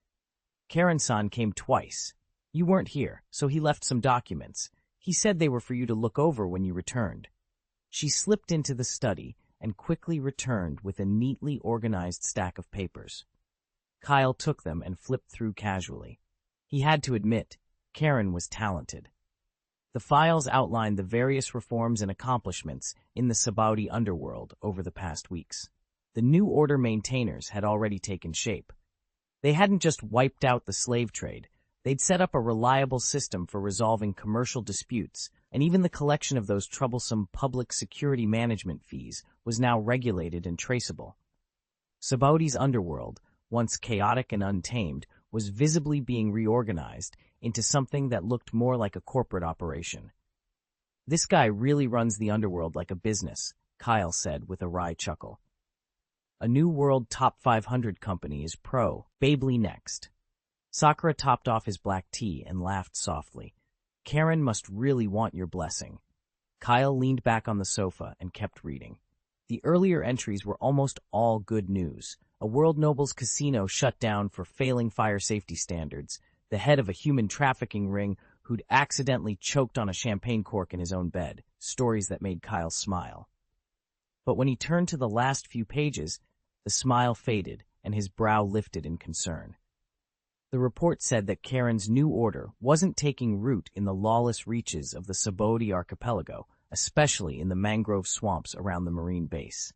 "Karen-san came twice. You weren't here, so he left some documents. He said they were for you to look over when you returned." She slipped into the study and quickly returned with a neatly organized stack of papers. Kyle took them and flipped through casually. He had to admit, Karen was talented. The files outlined the various reforms and accomplishments in the Sabaudi underworld over the past weeks. The New Order maintainers had already taken shape. They hadn't just wiped out the slave trade, they'd set up a reliable system for resolving commercial disputes, and even the collection of those troublesome public security management fees was now regulated and traceable. Sabaudi's underworld, once chaotic and untamed, was visibly being reorganized into something that looked more like a corporate operation. "This guy really runs the underworld like a business," Kyle said with a wry chuckle. "A new world top 500 company is probably next." Sakura topped off his black tea and laughed softly. "Karen must really want your blessing." Kyle leaned back on the sofa and kept reading. The earlier entries were almost all good news. A World Nobles casino shut down for failing fire safety standards, the head of a human trafficking ring who'd accidentally choked on a champagne cork in his own bed, stories that made Kyle smile. But when he turned to the last few pages, the smile faded and his brow lifted in concern. The report said that Karen's new order wasn't taking root in the lawless reaches of the Sabaudi archipelago, especially in the mangrove swamps around the marine base.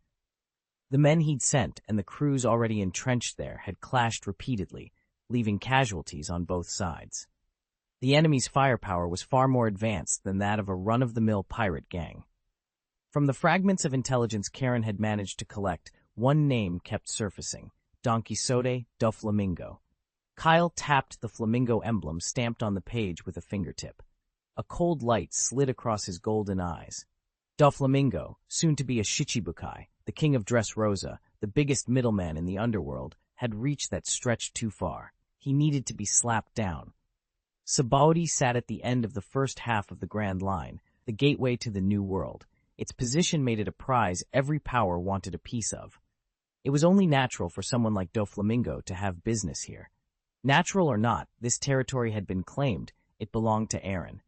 The men he'd sent and the crews already entrenched there had clashed repeatedly, leaving casualties on both sides. The enemy's firepower was far more advanced than that of a run-of-the-mill pirate gang. From the fragments of intelligence Karen had managed to collect, one name kept surfacing: Don Quixote do Flamingo. Kyle tapped the flamingo emblem stamped on the page with a fingertip. A cold light slid across his golden eyes. Doflamingo, soon to be a Shichibukai, the king of Dressrosa, the biggest middleman in the underworld, had reached that stretch too far. He needed to be slapped down. Sabaudi sat at the end of the first half of the Grand Line, the gateway to the New World. Its position made it a prize every power wanted a piece of. It was only natural for someone like Doflamingo to have business here. Natural or not, this territory had been claimed. It belonged to Aaron.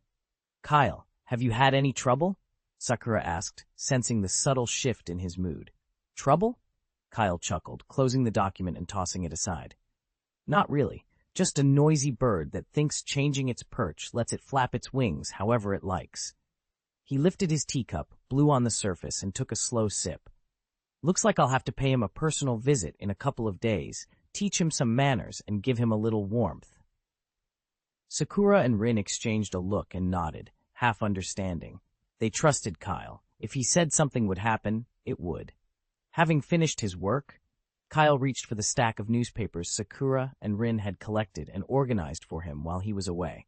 "Kyle, have you had any trouble?" Sakura asked, sensing the subtle shift in his mood. "Trouble?" Kyle chuckled, closing the document and tossing it aside. "Not really. Just a noisy bird that thinks changing its perch lets it flap its wings however it likes." He lifted his teacup, blew on the surface, and took a slow sip. "Looks like I'll have to pay him a personal visit in a couple of days, teach him some manners, and give him a little warmth." Sakura and Rin exchanged a look and nodded, half understanding. They trusted Kyle. If he said something would happen, it would. Having finished his work, Kyle reached for the stack of newspapers Sakura and Rin had collected and organized for him while he was away.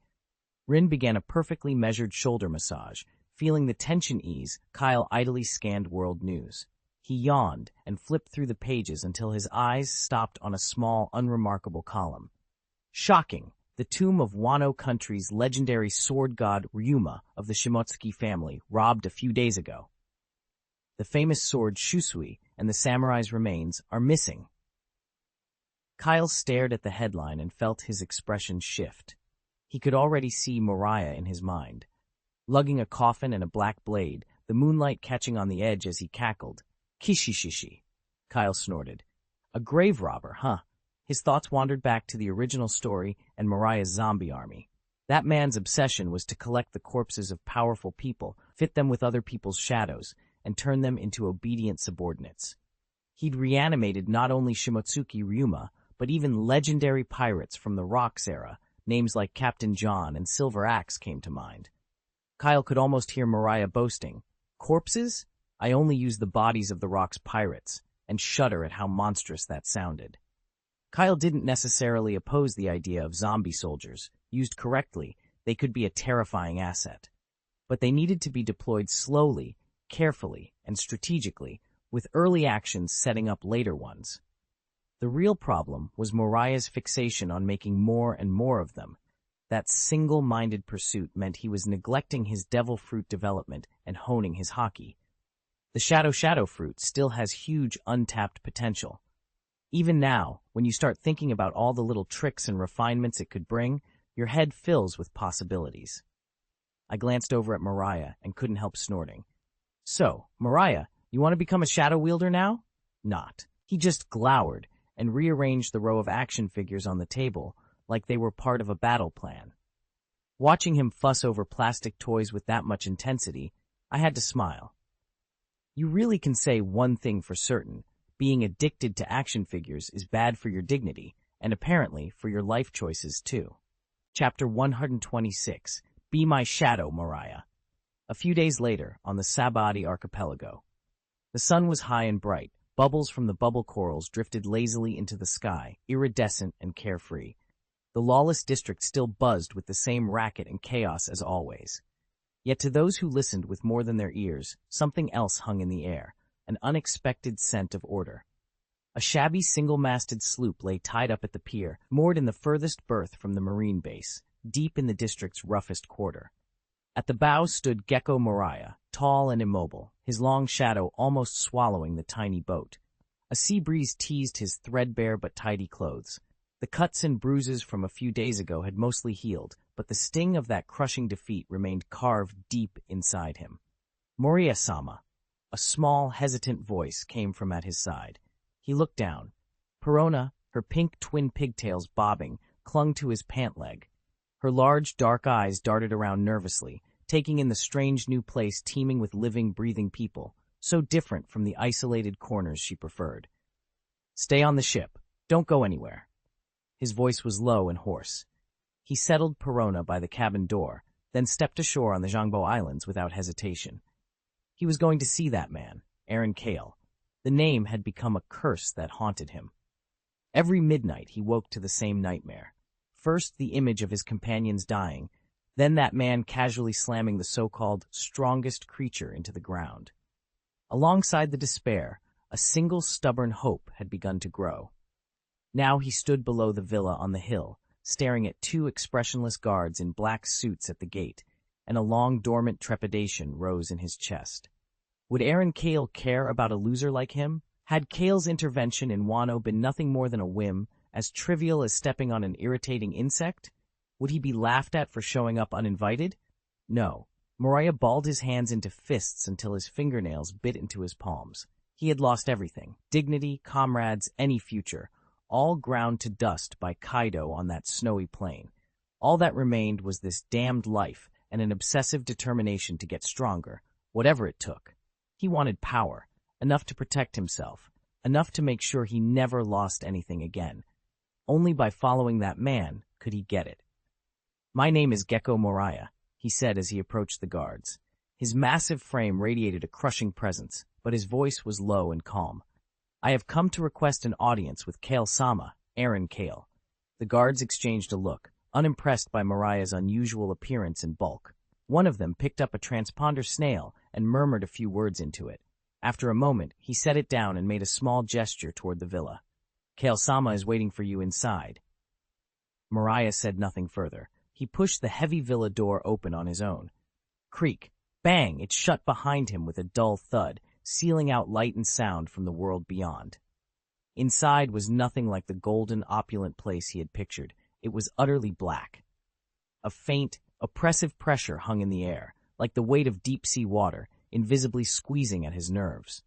Rin began a perfectly measured shoulder massage. Feeling the tension ease, Kyle idly scanned world news. He yawned and flipped through the pages until his eyes stopped on a small, unremarkable column. Shocking! The tomb of Wano country's legendary sword god Ryuma of the Shimotsuki family robbed a few days ago. The famous sword Shusui and the samurai's remains are missing. Kyle stared at the headline and felt his expression shift. He could already see Mariah in his mind. Lugging a coffin and a black blade, the moonlight catching on the edge as he cackled. "Kishishishi," Kyle snorted. "A grave robber, huh?" His thoughts wandered back to the original story and Mariah's zombie army. That man's obsession was to collect the corpses of powerful people, fit them with other people's shadows, and turn them into obedient subordinates. He'd reanimated not only Shimotsuki Ryuma, but even legendary pirates from the Rocks era. Names like Captain John and Silver Axe came to mind. Kyle could almost hear Mariah boasting, "Corpses? I only use the bodies of the Rock's pirates," and shudder at how monstrous that sounded. Kyle didn't necessarily oppose the idea of zombie soldiers. Used correctly, they could be a terrifying asset. But they needed to be deployed slowly, carefully, and strategically, with early actions setting up later ones. The real problem was Mariah's fixation on making more and more of them. That single-minded pursuit meant he was neglecting his devil fruit development and honing his haki. The shadow fruit still has huge untapped potential. Even now, when you start thinking about all the little tricks and refinements it could bring, your head fills with possibilities. I glanced over at Mariah and couldn't help snorting. "So, Mariah, you want to become a shadow wielder now?" "Not." He just glowered and rearranged the row of action figures on the table like they were part of a battle plan. Watching him fuss over plastic toys with that much intensity, I had to smile. You really can say one thing for certain. Being addicted to action figures is bad for your dignity, and apparently for your life choices too. Chapter 126. Be My Shadow, Mariah. A few days later, on the Sabadi archipelago. The sun was high and bright. Bubbles from the bubble corals drifted lazily into the sky, iridescent and carefree. The lawless district still buzzed with the same racket and chaos as always. Yet to those who listened with more than their ears, something else hung in the air. An unexpected scent of order. A shabby single-masted sloop lay tied up at the pier, moored in the furthest berth from the marine base, deep in the district's roughest quarter. At the bow stood Gecko Mariah, tall and immobile, his long shadow almost swallowing the tiny boat. A sea breeze teased his threadbare but tidy clothes. The cuts and bruises from a few days ago had mostly healed, but the sting of that crushing defeat remained carved deep inside him. "Moriya-sama." A small, hesitant voice came from at his side. He looked down. Perona, her pink twin pigtails bobbing, clung to his pant leg. Her large, dark eyes darted around nervously, taking in the strange new place teeming with living, breathing people, so different from the isolated corners she preferred. "Stay on the ship. Don't go anywhere." His voice was low and hoarse. He settled Perona by the cabin door, then stepped ashore on the Zhangbo Islands without hesitation. He was going to see that man, Aaron Kale. The name had become a curse that haunted him. Every midnight he woke to the same nightmare. First the image of his companions dying, then that man casually slamming the so-called strongest creature into the ground. Alongside the despair, a single stubborn hope had begun to grow. Now he stood below the villa on the hill, staring at two expressionless guards in black suits at the gate, and a long dormant trepidation rose in his chest. Would Aaron Kale care about a loser like him? Had Kale's intervention in Wano been nothing more than a whim, as trivial as stepping on an irritating insect? Would he be laughed at for showing up uninvited? No. Moriah balled his hands into fists until his fingernails bit into his palms. He had lost everything. Dignity, comrades, any future. All ground to dust by Kaido on that snowy plain. All that remained was this damned life and an obsessive determination to get stronger, whatever it took. He wanted power, enough to protect himself, enough to make sure he never lost anything again. Only by following that man could he get it. "My name is Gecko Moriah," he said as he approached the guards. His massive frame radiated a crushing presence, but his voice was low and calm. "I have come to request an audience with Kale-sama, Aaron Kale." The guards exchanged a look, unimpressed by Moriah's unusual appearance and bulk. One of them picked up a transponder snail and murmured a few words into it. After a moment, he set it down and made a small gesture toward the villa. "Kale-sama is waiting for you inside." Moriah said nothing further. He pushed the heavy villa door open on his own. Creak, bang, it shut behind him with a dull thud, sealing out light and sound from the world beyond. Inside was nothing like the golden, opulent place he had pictured. It was utterly black. A faint, oppressive pressure hung in the air, like the weight of deep-sea water, invisibly squeezing at his nerves.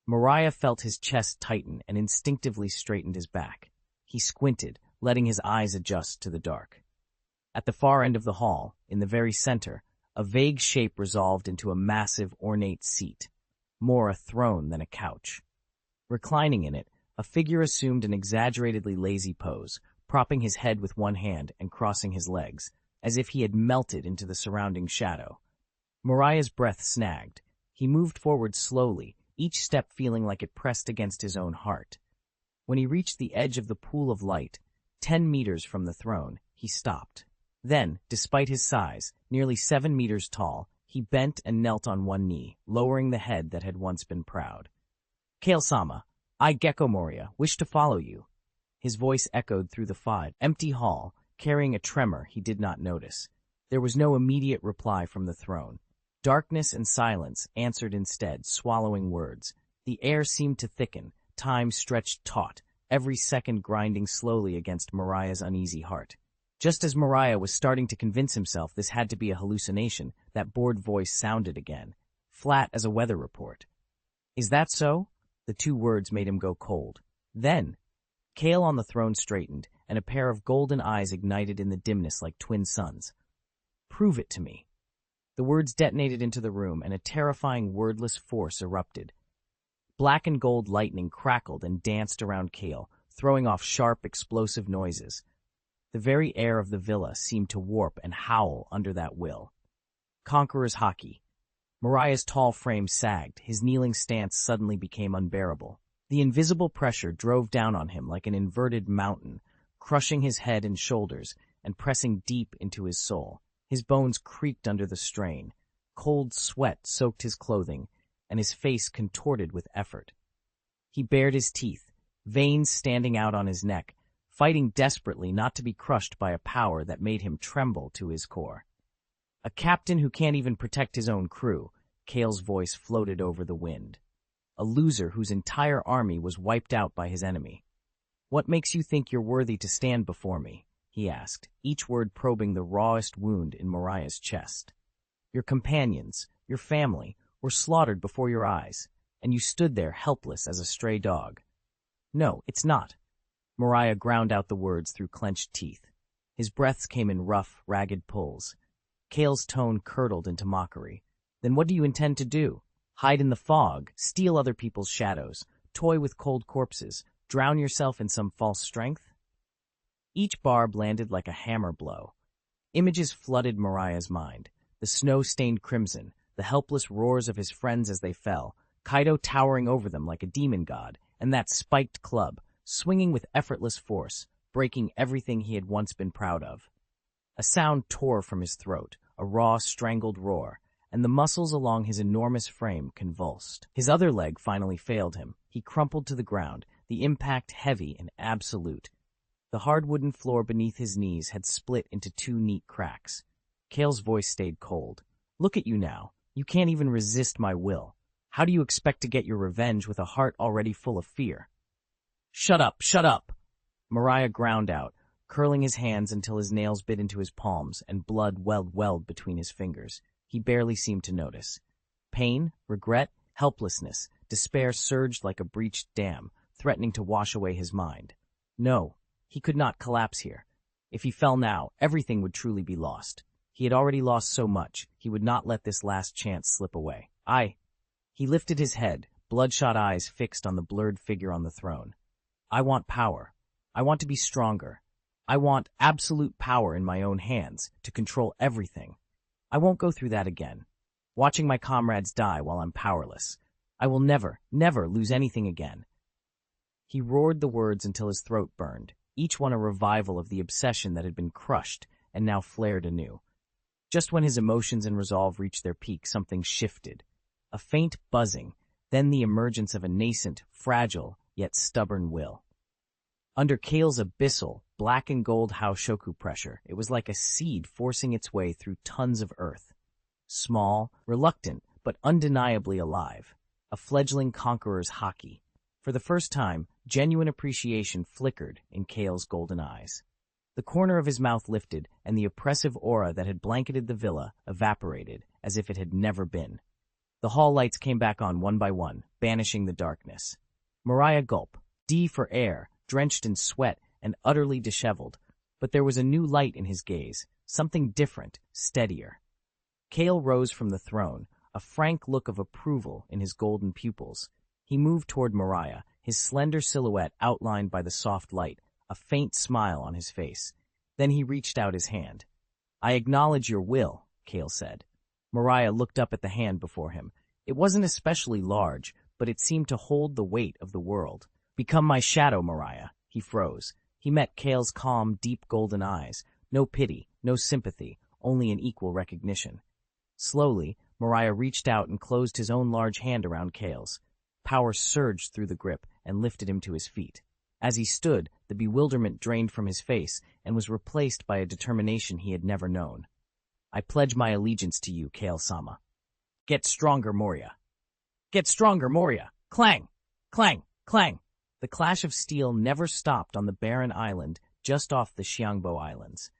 Moriah felt his chest tighten and instinctively straightened his back. He squinted, letting his eyes adjust to the dark. At the far end of the hall, in the very center, a vague shape resolved into a massive, ornate seat, more a throne than a couch. Reclining in it, a figure assumed an exaggeratedly lazy pose, propping his head with one hand and crossing his legs, as if he had melted into the surrounding shadow. Moriah's breath snagged. He moved forward slowly, each step feeling like it pressed against his own heart. When he reached the edge of the pool of light, 10 meters from the throne, he stopped. Then, despite his size, nearly 7 meters tall, he bent and knelt on one knee, lowering the head that had once been proud. "Kale-sama, I, Gecko Moriah, wish to follow you." His voice echoed through the empty hall, carrying a tremor he did not notice. There was no immediate reply from the throne. Darkness and silence answered instead, swallowing words. The air seemed to thicken, time stretched taut, every second grinding slowly against Moriah's uneasy heart. Just as Moriah was starting to convince himself this had to be a hallucination, that bored voice sounded again, flat as a weather report. "Is that so?" The 2 words made him go cold. Then, Kale on the throne straightened, and a pair of golden eyes ignited in the dimness like twin suns. "Prove it to me." The words detonated into the room, and a terrifying wordless force erupted. Black and gold lightning crackled and danced around Kale, throwing off sharp, explosive noises. The very air of the villa seemed to warp and howl under that will. Conqueror's haki. Moriah's tall frame sagged, his kneeling stance suddenly became unbearable. The invisible pressure drove down on him like an inverted mountain, crushing his head and shoulders and pressing deep into his soul. His bones creaked under the strain. Cold sweat soaked his clothing, and his face contorted with effort. He bared his teeth, veins standing out on his neck, fighting desperately not to be crushed by a power that made him tremble to his core. "A captain who can't even protect his own crew," Kale's voice floated over the wind. "A loser whose entire army was wiped out by his enemy. What makes you think you're worthy to stand before me?" he asked, each word probing the rawest wound in Moriah's chest. "Your companions, your family, were slaughtered before your eyes, and you stood there helpless as a stray dog." "No, it's not." Moriah ground out the words through clenched teeth. His breaths came in rough, ragged pulls. Kale's tone curdled into mockery. "Then what do you intend to do? Hide in the fog, steal other people's shadows, toy with cold corpses, drown yourself in some false strength?" Each barb landed like a hammer blow. Images flooded Moriah's mind. The snow-stained crimson, the helpless roars of his friends as they fell, Kaido towering over them like a demon god, and that spiked club, swinging with effortless force, breaking everything he had once been proud of. A sound tore from his throat, a raw, strangled roar, and the muscles along his enormous frame convulsed. His other leg finally failed him. He crumpled to the ground, the impact heavy and absolute. The hard wooden floor beneath his knees had split into 2 neat cracks. Kale's voice stayed cold. "Look at you now. You can't even resist my will. How do you expect to get your revenge with a heart already full of fear?" "Shut up! Shut up!" Mariah ground out, curling his hands until his nails bit into his palms and blood welled between his fingers. He barely seemed to notice. Pain, regret, helplessness, despair surged like a breached dam, threatening to wash away his mind. No, he could not collapse here. If he fell now, everything would truly be lost. He had already lost so much, he would not let this last chance slip away. He lifted his head, bloodshot eyes fixed on the blurred figure on the throne. I want power. I want to be stronger. I want absolute power in my own hands, to control everything. I won't go through that again. Watching my comrades die while I'm powerless. I will never, never lose anything again. He roared the words until his throat burned, each one a revival of the obsession that had been crushed and now flared anew. Just when his emotions and resolve reached their peak, something shifted. A faint buzzing, then the emergence of a nascent, fragile, yet stubborn will. Under Kale's abyssal, black and gold Haoshoku pressure, it was like a seed forcing its way through tons of earth. Small, reluctant, but undeniably alive. A fledgling conqueror's haki. For the first time, genuine appreciation flickered in Kale's golden eyes. The corner of his mouth lifted, and the oppressive aura that had blanketed the villa evaporated as if it had never been. The hall lights came back on one by one, banishing the darkness. Mariah gulped, D for air, drenched in sweat and utterly disheveled, but there was a new light in his gaze, something different, steadier. Kale rose from the throne, a frank look of approval in his golden pupils. He moved toward Mariah, his slender silhouette outlined by the soft light, a faint smile on his face. Then he reached out his hand. I acknowledge your will, Kale said. Mariah looked up at the hand before him. It wasn't especially large, but it seemed to hold the weight of the world. Become my shadow, Mariah. He froze. He met Kale's calm, deep golden eyes. No pity, no sympathy, only an equal recognition. Slowly, Mariah reached out and closed his own large hand around Kale's. Power surged through the grip and lifted him to his feet. As he stood, the bewilderment drained from his face and was replaced by a determination he had never known. I pledge my allegiance to you, Kale-sama. Get stronger, Moria. Get stronger, Moria. Clang! Clang! Clang! The clash of steel never stopped on the barren island just off the Xiangbo Islands.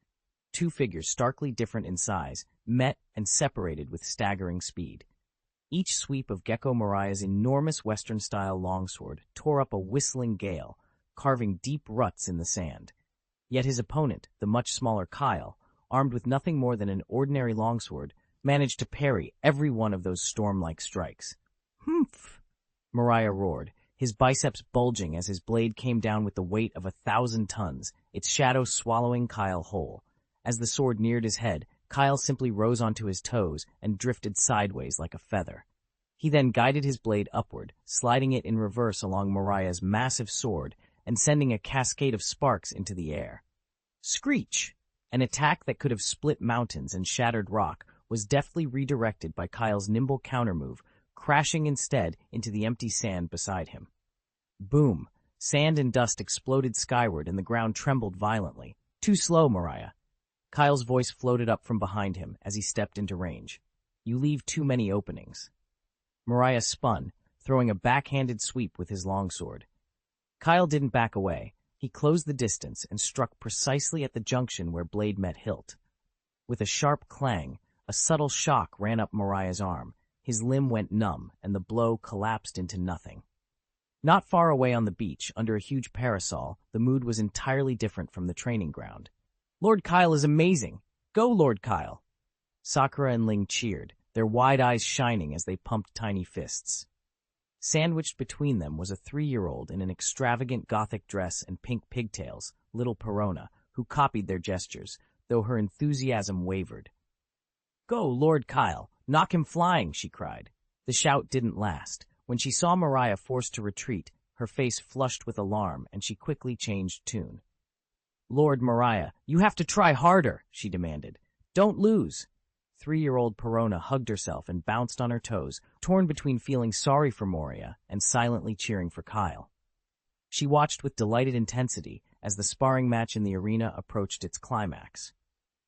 Two figures starkly different in size met and separated with staggering speed. Each sweep of Gecko Mariah's enormous Western-style longsword tore up a whistling gale, carving deep ruts in the sand. Yet his opponent, the much smaller Kyle, armed with nothing more than an ordinary longsword, managed to parry every one of those storm-like strikes. Humph! Mariah roared, his biceps bulging as his blade came down with the weight of 1,000 tons, its shadow swallowing Kyle whole. As the sword neared his head, Kyle simply rose onto his toes and drifted sideways like a feather. He then guided his blade upward, sliding it in reverse along Mariah's massive sword and sending a cascade of sparks into the air. Screech! An attack that could have split mountains and shattered rock was deftly redirected by Kyle's nimble countermove, crashing instead into the empty sand beside him. Boom! Sand and dust exploded skyward and the ground trembled violently. Too slow, Mariah. Kyle's voice floated up from behind him as he stepped into range. You leave too many openings. Mariah spun, throwing a backhanded sweep with his longsword. Kyle didn't back away. He closed the distance and struck precisely at the junction where blade met hilt. With a sharp clang, a subtle shock ran up Mariah's arm. His limb went numb, and the blow collapsed into nothing. Not far away on the beach, under a huge parasol, the mood was entirely different from the training ground. Lord Kyle is amazing! Go, Lord Kyle! Sakura and Ling cheered, their wide eyes shining as they pumped tiny fists. Sandwiched between them was a 3-year-old in an extravagant gothic dress and pink pigtails, little Perona, who copied their gestures, though her enthusiasm wavered. Go, Lord Kyle! Knock him flying! She cried. The shout didn't last. When she saw Mariah forced to retreat, her face flushed with alarm, and she quickly changed tune. Lord Mariah, you have to try harder, she demanded. Don't lose. 3-year-old Perona hugged herself and bounced on her toes, torn between feeling sorry for Moria and silently cheering for Kyle. She watched with delighted intensity as the sparring match in the arena approached its climax.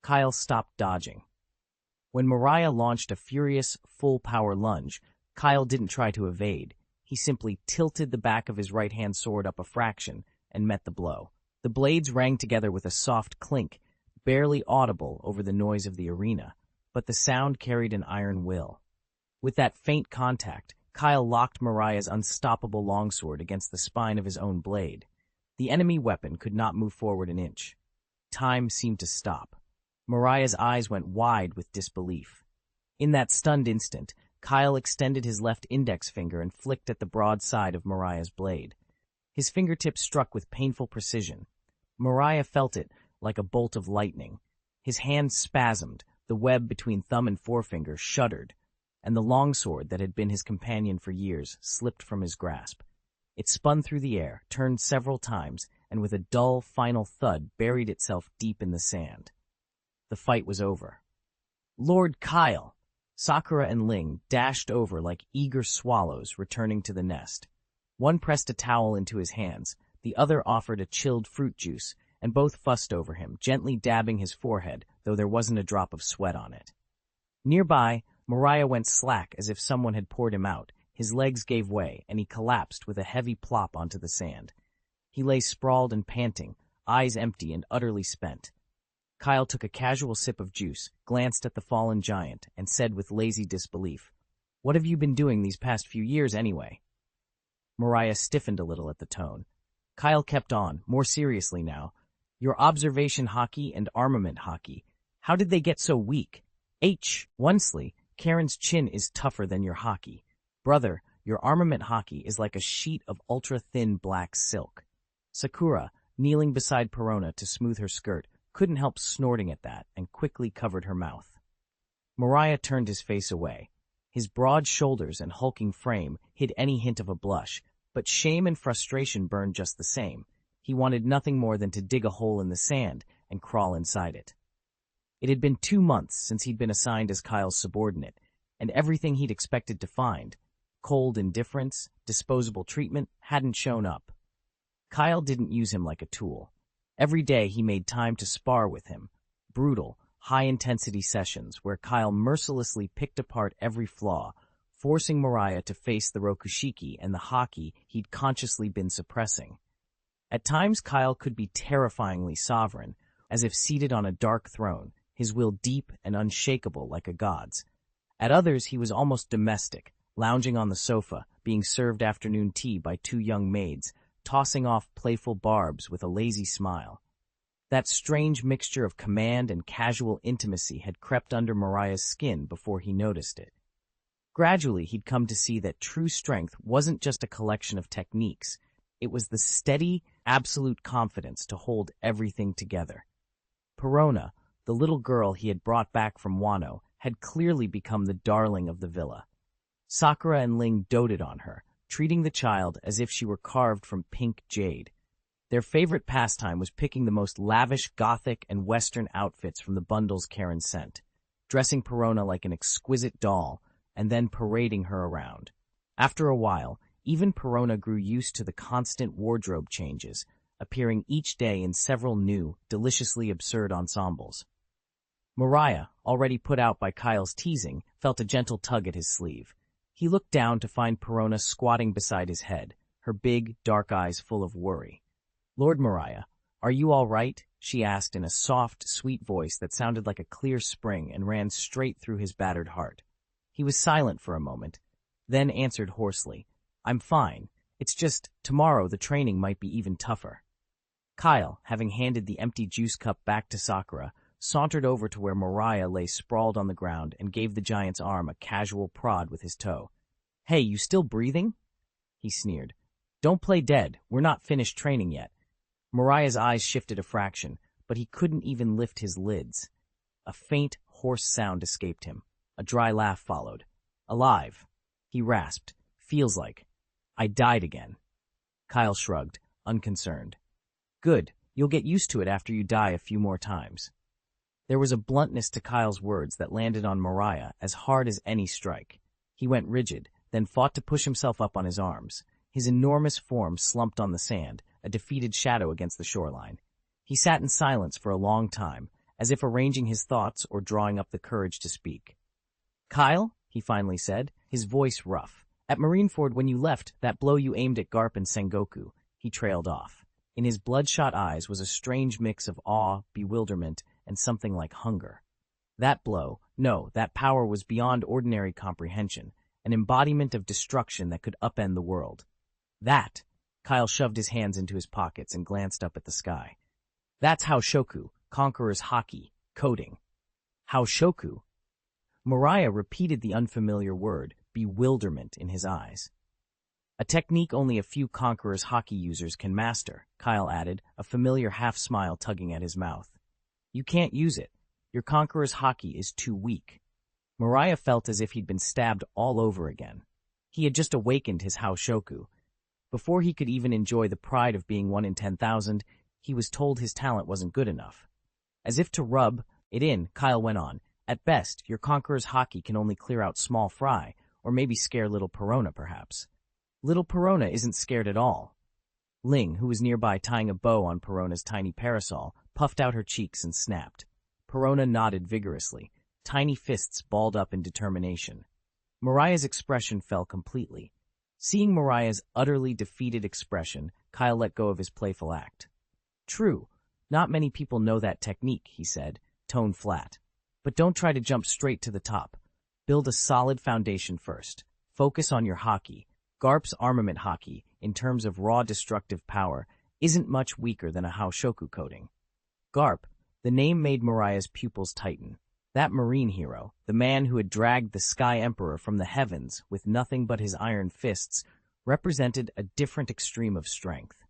Kyle stopped dodging. When Mariah launched a furious, full-power lunge, Kyle didn't try to evade. He simply tilted the back of his right-hand sword up a fraction and met the blow. The blades rang together with a soft clink, barely audible over the noise of the arena, but the sound carried an iron will. With that faint contact, Kyle locked Mariah's unstoppable longsword against the spine of his own blade. The enemy weapon could not move forward an inch. Time seemed to stop. Mariah's eyes went wide with disbelief. In that stunned instant, Kyle extended his left index finger and flicked at the broad side of Mariah's blade. His fingertips struck with painful precision. Mariah felt it like a bolt of lightning. His hand spasmed, the web between thumb and forefinger shuddered, and the longsword that had been his companion for years slipped from his grasp. It spun through the air, turned several times, and with a dull, final thud buried itself deep in the sand. The fight was over. Lord Kyle! Sakura and Ling dashed over like eager swallows returning to the nest. One pressed a towel into his hands, the other offered a chilled fruit juice, and both fussed over him, gently dabbing his forehead, though there wasn't a drop of sweat on it. Nearby, Mariah went slack as if someone had poured him out. His legs gave way, and he collapsed with a heavy plop onto the sand. He lay sprawled and panting, eyes empty and utterly spent. Kyle took a casual sip of juice, glanced at the fallen giant, and said with lazy disbelief, "What have you been doing these past few years anyway?" Mariah stiffened a little at the tone. Kyle kept on, more seriously now. "Your observation hockey and armament hockey. How did they get so weak? Onsley, Karen's chin is tougher than your hockey. Brother, your armament hockey is like a sheet of ultra-thin black silk." Sakura, kneeling beside Perona to smooth her skirt, couldn't help snorting at that and quickly covered her mouth. Mariah turned his face away. His broad shoulders and hulking frame hid any hint of a blush, but shame and frustration burned just the same. He wanted nothing more than to dig a hole in the sand and crawl inside it. It had been 2 months since he'd been assigned as Kyle's subordinate, and everything he'd expected to find, cold indifference, disposable treatment, hadn't shown up. Kyle didn't use him like a tool. Every day he made time to spar with him, brutal, high-intensity sessions where Kyle mercilessly picked apart every flaw, forcing Mariah to face the rokushiki and the haki he'd consciously been suppressing. At times Kyle could be terrifyingly sovereign, as if seated on a dark throne, his will deep and unshakable like a god's. At others he was almost domestic, lounging on the sofa, being served afternoon tea by 2 young maids, tossing off playful barbs with a lazy smile. That strange mixture of command and casual intimacy had crept under Mariah's skin before he noticed it. Gradually he'd come to see that true strength wasn't just a collection of techniques. It was the steady, absolute confidence to hold everything together. Perona, the little girl he had brought back from Wano, had clearly become the darling of the villa. Sakura and Ling doted on her, treating the child as if she were carved from pink jade. Their favorite pastime was picking the most lavish Gothic and Western outfits from the bundles Karen sent, dressing Perona like an exquisite doll, and then parading her around. After a while, even Perona grew used to the constant wardrobe changes, appearing each day in several new, deliciously absurd ensembles. Mariah, already put out by Kyle's teasing, felt a gentle tug at his sleeve. He looked down to find Perona squatting beside his head, her big, dark eyes full of worry. "Lord Mariah, are you all right?" she asked in a soft, sweet voice that sounded like a clear spring and ran straight through his battered heart. He was silent for a moment, then answered hoarsely, "I'm fine. It's just, tomorrow the training might be even tougher." Kyle, having handed the empty juice cup back to Sakura, sauntered over to where Mariah lay sprawled on the ground and gave the giant's arm a casual prod with his toe. "Hey, you still breathing?" he sneered. "Don't play dead. We're not finished training yet." Mariah's eyes shifted a fraction, but he couldn't even lift his lids. A faint, hoarse sound escaped him. A dry laugh followed. "Alive," he rasped. "Feels like. I died again." Kyle shrugged, unconcerned. "Good. You'll get used to it after you die a few more times." There was a bluntness to Kyle's words that landed on Mariah as hard as any strike. He went rigid, then fought to push himself up on his arms. His enormous form slumped on the sand, a defeated shadow against the shoreline. He sat in silence for a long time, as if arranging his thoughts or drawing up the courage to speak. "Kyle," he finally said, his voice rough. "At Marineford when you left, that blow you aimed at Garp and Sengoku," he trailed off. In his bloodshot eyes was a strange mix of awe, bewilderment, and something like hunger. That blow, no, that power was beyond ordinary comprehension, an embodiment of destruction that could upend the world. That! Kyle shoved his hands into his pockets and glanced up at the sky. That's Haoshoku, Conqueror's Haki, coding. Haoshoku? Mariah repeated the unfamiliar word, bewilderment in his eyes. A technique only a few Conqueror's Haki users can master, Kyle added, a familiar half-smile tugging at his mouth. You can't use it. Your Conqueror's Haki is too weak. Mariah felt as if he'd been stabbed all over again. He had just awakened his Haoshoku. Before he could even enjoy the pride of being 1 in 10,000, he was told his talent wasn't good enough. As if to rub it in, Kyle went on, At best, your Conqueror's Haki can only clear out small fry, or maybe scare little Perona, perhaps. Little Perona isn't scared at all. Ling, who was nearby tying a bow on Perona's tiny parasol, puffed out her cheeks and snapped. Perona nodded vigorously, tiny fists balled up in determination. Mariah's expression fell completely. Seeing Mariah's utterly defeated expression, Kyle let go of his playful act. True, not many people know that technique, he said, tone flat. But don't try to jump straight to the top. Build a solid foundation first. Focus on your Haki. Garp's armament Haki, in terms of raw destructive power, isn't much weaker than a Haoshoku coating. Garp, the name made Mariah's pupils tighten. That marine hero, the man who had dragged the Sky Emperor from the heavens with nothing but his iron fists, represented a different extreme of strength.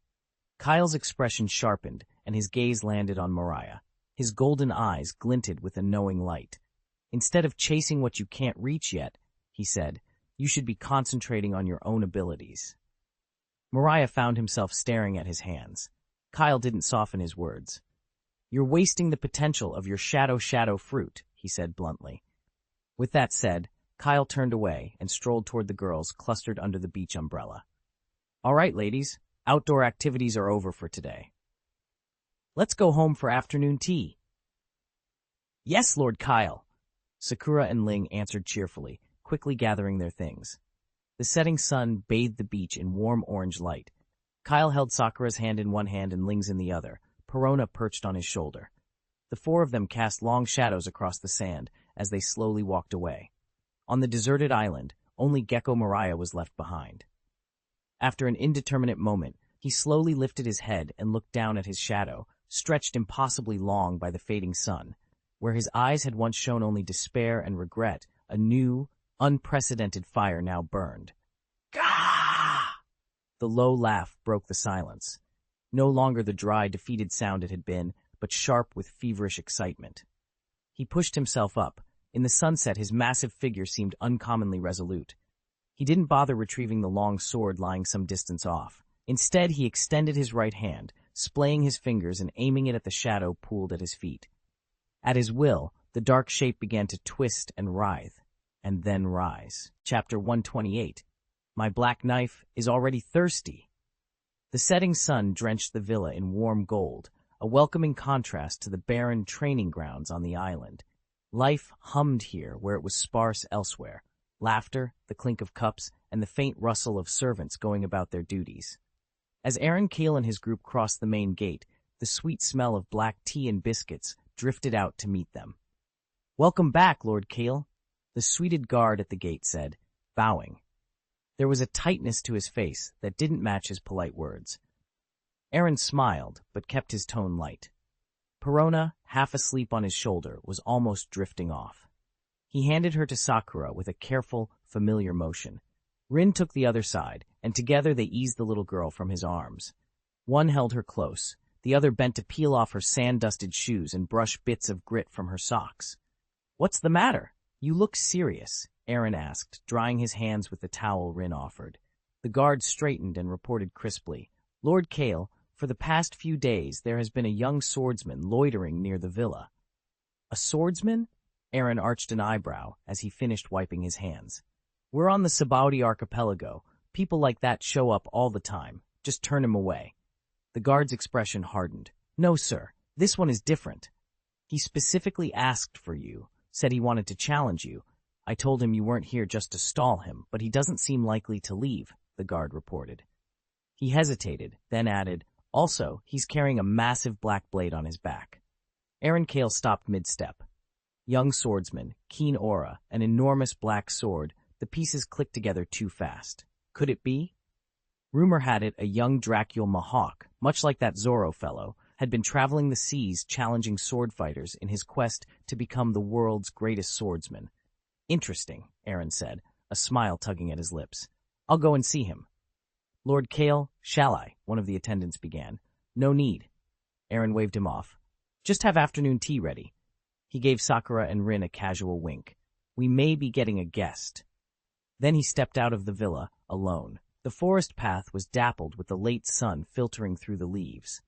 Kyle's expression sharpened, and his gaze landed on Mariah. His golden eyes glinted with a knowing light. Instead of chasing what you can't reach yet, he said, you should be concentrating on your own abilities. Mariah found himself staring at his hands. Kyle didn't soften his words. You're wasting the potential of your shadow fruit, he said bluntly. With that said, Kyle turned away and strolled toward the girls clustered under the beach umbrella. All right, ladies, outdoor activities are over for today. Let's go home for afternoon tea. Yes, Lord Kyle, Sakura and Ling answered cheerfully, quickly gathering their things. The setting sun bathed the beach in warm orange light. Kyle held Sakura's hand in one hand and Ling's in the other, Perona perched on his shoulder. The four of them cast long shadows across the sand as they slowly walked away. On the deserted island, only Gecko Mariah was left behind. After an indeterminate moment, he slowly lifted his head and looked down at his shadow, stretched impossibly long by the fading sun. Where his eyes had once shown only despair and regret, a new, unprecedented fire now burned. Gah! The low laugh broke the silence. No longer the dry, defeated sound it had been, but sharp with feverish excitement. He pushed himself up. In the sunset, his massive figure seemed uncommonly resolute. He didn't bother retrieving the long sword lying some distance off. Instead, he extended his right hand, splaying his fingers and aiming it at the shadow pooled at his feet. At his will, the dark shape began to twist and writhe, and then rise. Chapter 128. My black knife is already thirsty. The setting sun drenched the villa in warm gold, a welcoming contrast to the barren training grounds on the island. Life hummed here where it was sparse elsewhere. Laughter, the clink of cups, and the faint rustle of servants going about their duties. As Aaron Kale and his group crossed the main gate, the sweet smell of black tea and biscuits drifted out to meet them. Welcome back, Lord Kale, the suited guard at the gate said, bowing. There was a tightness to his face that didn't match his polite words. Aaron smiled, but kept his tone light. Perona, half asleep on his shoulder, was almost drifting off. He handed her to Sakura with a careful, familiar motion. Rin took the other side, and together they eased the little girl from his arms. One held her close, the other bent to peel off her sand-dusted shoes and brush bits of grit from her socks. What's the matter? You look serious, Aaron asked, drying his hands with the towel Rin offered. The guard straightened and reported crisply, Lord Kale, for the past few days there has been a young swordsman loitering near the villa. A swordsman? Aaron arched an eyebrow as he finished wiping his hands. We're on the Sabaudi archipelago. People like that show up all the time. Just turn him away. The guard's expression hardened. No, sir. This one is different. He specifically asked for you, said he wanted to challenge you. I told him you weren't here just to stall him, but he doesn't seem likely to leave, the guard reported. He hesitated, then added, Also, he's carrying a massive black blade on his back. Aaron Cale stopped mid-step. Young swordsman, keen aura, an enormous black sword, the pieces clicked together too fast. Could it be? Rumor had it a young Dracul Mahawk, much like that Zorro fellow, had been traveling the seas challenging sword fighters in his quest to become the world's greatest swordsman. Interesting, Aaron said, a smile tugging at his lips. I'll go and see him. Lord Cale, shall I? One of the attendants began. No need. Aaron waved him off. Just have afternoon tea ready. He gave Sakura and Rin a casual wink. We may be getting a guest. Then he stepped out of the villa, alone. The forest path was dappled with the late sun filtering through the leaves.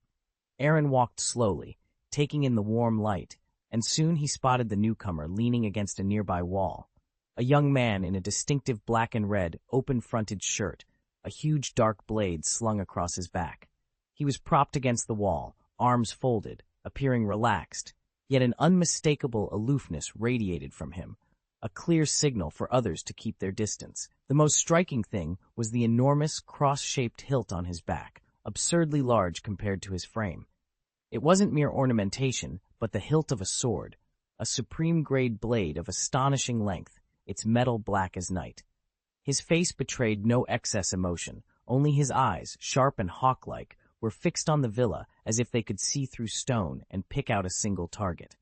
Aaron walked slowly, taking in the warm light, and soon he spotted the newcomer leaning against a nearby wall. A young man in a distinctive black and red, open-fronted shirt, a huge dark blade slung across his back. He was propped against the wall, arms folded, appearing relaxed, yet an unmistakable aloofness radiated from him, a clear signal for others to keep their distance. The most striking thing was the enormous cross-shaped hilt on his back, absurdly large compared to his frame. It wasn't mere ornamentation, but the hilt of a sword, a supreme-grade blade of astonishing length, its metal black as night. His face betrayed no excess emotion, only his eyes, sharp and hawk-like, were fixed on the villa as if they could see through stone and pick out a single target.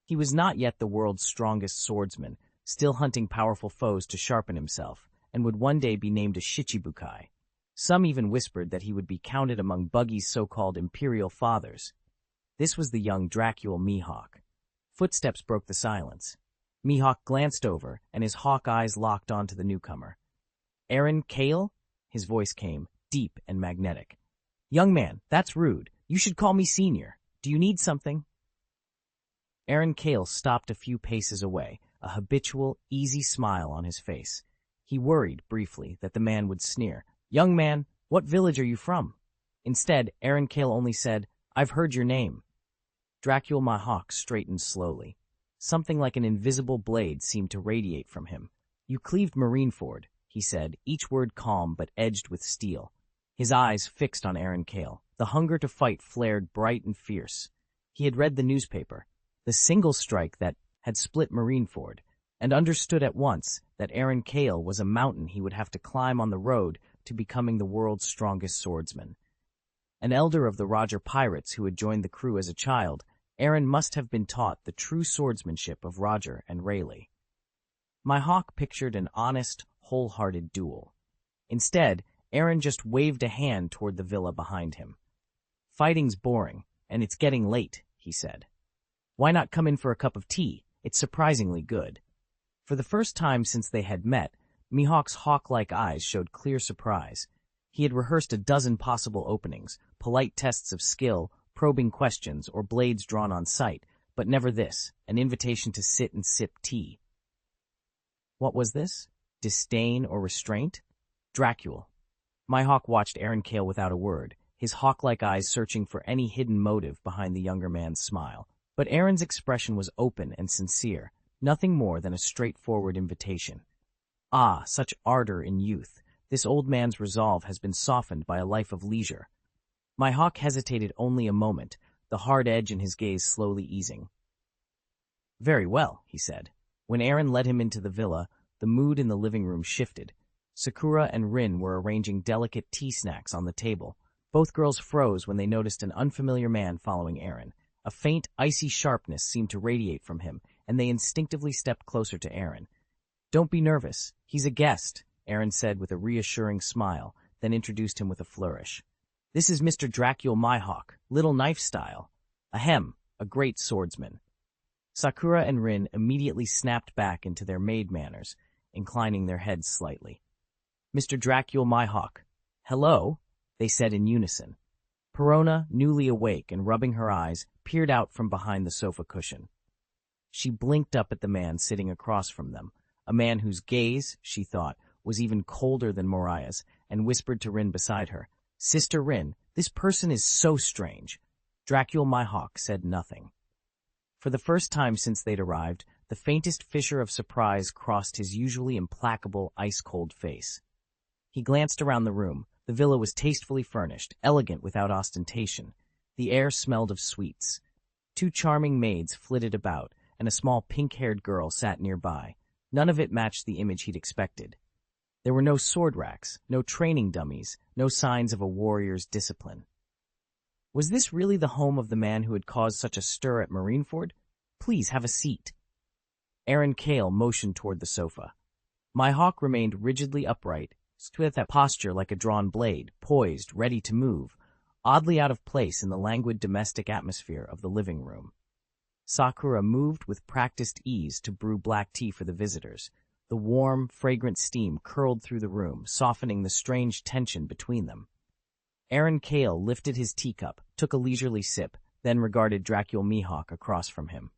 He was not yet the world's strongest swordsman, still hunting powerful foes to sharpen himself, and would one day be named a Shichibukai. Some even whispered that he would be counted among Buggy's so-called imperial fathers. This was the young Dracul Mihawk. Footsteps broke the silence. Mihawk glanced over, and his hawk eyes locked onto the newcomer. Aaron Cale? His voice came, deep and magnetic. Young man, that's rude. You should call me senior. Do you need something? Aaron Cale stopped a few paces away, a habitual, easy smile on his face. He worried, briefly, that the man would sneer. Young man, what village are you from? Instead, Aaron Cale only said, I've heard your name. Dracul Mihawk straightened slowly. Something like an invisible blade seemed to radiate from him. You cleaved Marineford, he said, each word calm but edged with steel. His eyes fixed on Aaron Cale. The hunger to fight flared bright and fierce. He had read the newspaper, the single strike that had split Marineford, and understood at once that Aaron Cale was a mountain he would have to climb on the road to becoming the world's strongest swordsman. An elder of the Roger pirates who had joined the crew as a child, Aaron must have been taught the true swordsmanship of Roger and Rayleigh. Mihawk pictured an honest, wholehearted duel. Instead, Aaron just waved a hand toward the villa behind him. Fighting's boring, and it's getting late, he said. Why not come in for a cup of tea? It's surprisingly good. For the first time since they had met, Mihawk's hawk-like eyes showed clear surprise. He had rehearsed a dozen possible openings, polite tests of skill, probing questions, or blades drawn on sight, but never this, an invitation to sit and sip tea. What was this? Disdain or restraint? Dracul. Mihawk watched Aaron Cale without a word, his hawk-like eyes searching for any hidden motive behind the younger man's smile. But Aaron's expression was open and sincere, nothing more than a straightforward invitation. Ah, such ardor in youth. This old man's resolve has been softened by a life of leisure. Mihawk hesitated only a moment, the hard edge in his gaze slowly easing. Very well, he said. When Aaron led him into the villa, the mood in the living room shifted. Sakura and Rin were arranging delicate tea snacks on the table. Both girls froze when they noticed an unfamiliar man following Aaron. A faint, icy sharpness seemed to radiate from him, and they instinctively stepped closer to Aaron. Don't be nervous. He's a guest, Aaron said with a reassuring smile, then introduced him with a flourish. This is Mr. Dracul Mihawk, Little Knife style. Ahem, a great swordsman. Sakura and Rin immediately snapped back into their maid manners, inclining their heads slightly. Mr. Dracul Mihawk. Hello, they said in unison. Perona, newly awake and rubbing her eyes, peered out from behind the sofa cushion. She blinked up at the man sitting across from them, a man whose gaze, she thought, was even colder than Mariah's, and whispered to Rin beside her, Sister Rin, this person is so strange. Dracul Mihawk said nothing. For the first time since they'd arrived, the faintest fissure of surprise crossed his usually implacable, ice-cold face. He glanced around the room, The villa was tastefully furnished, elegant without ostentation. The air smelled of sweets. 2 charming maids flitted about, and a small pink-haired girl sat nearby. None of it matched the image he'd expected. There were no sword racks, no training dummies, no signs of a warrior's discipline. Was this really the home of the man who had caused such a stir at Marineford? Please have a seat. Aaron Cale motioned toward the sofa. My hawk remained rigidly upright, with that posture like a drawn blade, poised, ready to move, oddly out of place in the languid domestic atmosphere of the living room. Sakura moved with practiced ease to brew black tea for the visitors. The warm, fragrant steam curled through the room, softening the strange tension between them. Aaron Cale lifted his teacup, took a leisurely sip, then regarded Dracule Mihawk across from him.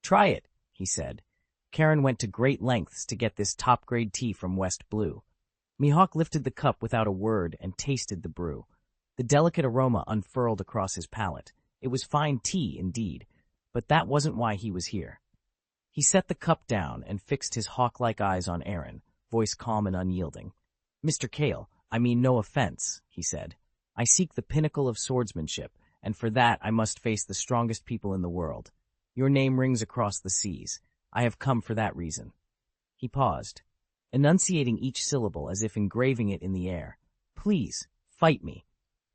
"Try it," he said. Karen went to great lengths to get this top-grade tea from West Blue. Mihawk lifted the cup without a word and tasted the brew. The delicate aroma unfurled across his palate. It was fine tea, indeed, but that wasn't why he was here. He set the cup down and fixed his hawk-like eyes on Aaron, voice calm and unyielding. "Mr. Cale, I mean no offense," he said. "I seek the pinnacle of swordsmanship, and for that I must face the strongest people in the world. Your name rings across the seas. I have come for that reason." He paused, enunciating each syllable as if engraving it in the air. "Please, fight me."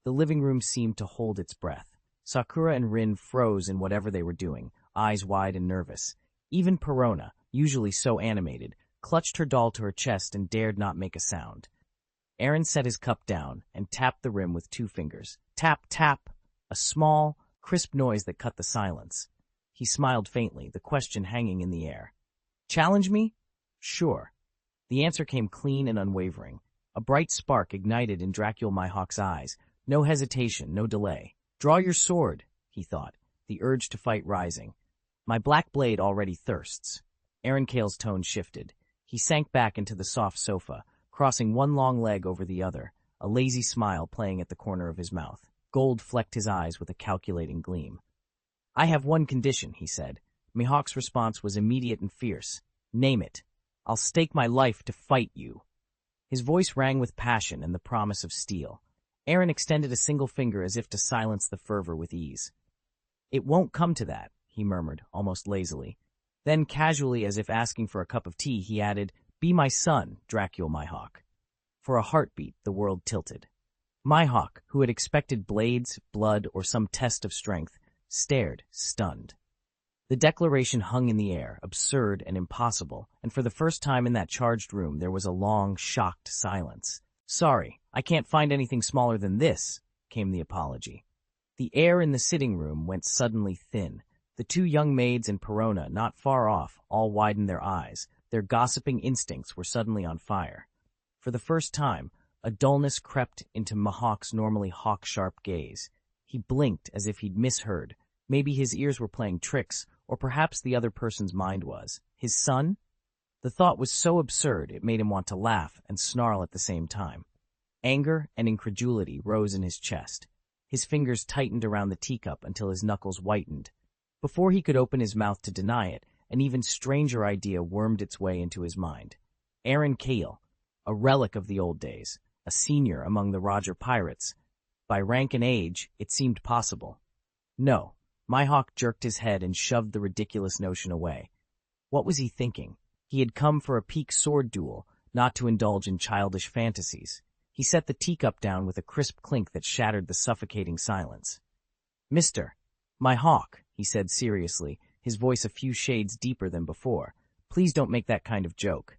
The living room seemed to hold its breath. Sakura and Rin froze in whatever they were doing, eyes wide and nervous. Even Perona, usually so animated, clutched her doll to her chest and dared not make a sound. Aaron set his cup down and tapped the rim with 2 fingers. Tap, tap, a small, crisp noise that cut the silence. He smiled faintly, the question hanging in the air. "Challenge me?" "Sure." The answer came clean and unwavering. A bright spark ignited in Dracule Mihawk's eyes. No hesitation, no delay. "Draw your sword," he thought, the urge to fight rising. "My black blade already thirsts." Aaron Cale's tone shifted. He sank back into the soft sofa, crossing one long leg over the other, a lazy smile playing at the corner of his mouth. Gold flecked his eyes with a calculating gleam. "I have one condition," he said. Mihawk's response was immediate and fierce. "Name it. I'll stake my life to fight you." His voice rang with passion and the promise of steel. Aaron extended a single finger as if to silence the fervor with ease. "It won't come to that," he murmured, almost lazily. Then, casually as if asking for a cup of tea, he added, "Be my son, Dracule Mihawk." For a heartbeat, the world tilted. Mihawk, who had expected blades, blood, or some test of strength, stared, stunned. The declaration hung in the air, absurd and impossible, and for the first time in that charged room there was a long, shocked silence. "Sorry, I can't find anything smaller than this," came the apology. The air in the sitting room went suddenly thin. The 2 young maids and Perona, not far off, all widened their eyes. Their gossiping instincts were suddenly on fire. For the first time, a dullness crept into Mihawk's normally hawk-sharp gaze. He blinked as if he'd misheard. Maybe his ears were playing tricks, or perhaps the other person's mind was. His son? The thought was so absurd it made him want to laugh and snarl at the same time. Anger and incredulity rose in his chest. His fingers tightened around the teacup until his knuckles whitened. Before he could open his mouth to deny it, an even stranger idea wormed its way into his mind. Aaron Cale, a relic of the old days, a senior among the Roger pirates. By rank and age, it seemed possible. No, Mihawk jerked his head and shoved the ridiculous notion away. What was he thinking? He had come for a peak sword duel, not to indulge in childish fantasies. He set the teacup down with a crisp clink that shattered the suffocating silence. "Mr. Mihawk," he said seriously, his voice a few shades deeper than before, "please don't make that kind of joke."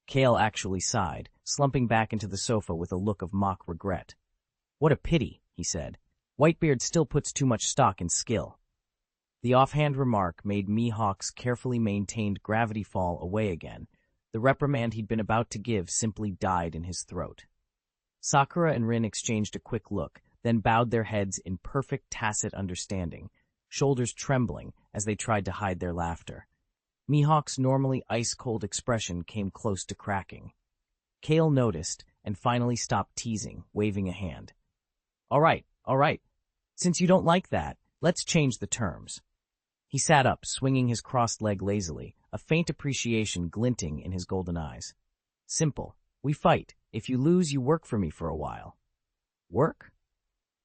Cale actually sighed, slumping back into the sofa with a look of mock regret. "What a pity," he said. "Whitebeard still puts too much stock in skill." The offhand remark made Mihawk's carefully maintained gravity fall away again. The reprimand he'd been about to give simply died in his throat. Sakura and Rin exchanged a quick look, then bowed their heads in perfect tacit understanding, shoulders trembling as they tried to hide their laughter. Mihawk's normally ice-cold expression came close to cracking. Cale noticed and finally stopped teasing, waving a hand. All right. Since you don't like that, let's change the terms." He sat up, swinging his crossed leg lazily, a faint appreciation glinting in his golden eyes. "Simple. We fight. If you lose, you work for me for a while. Work?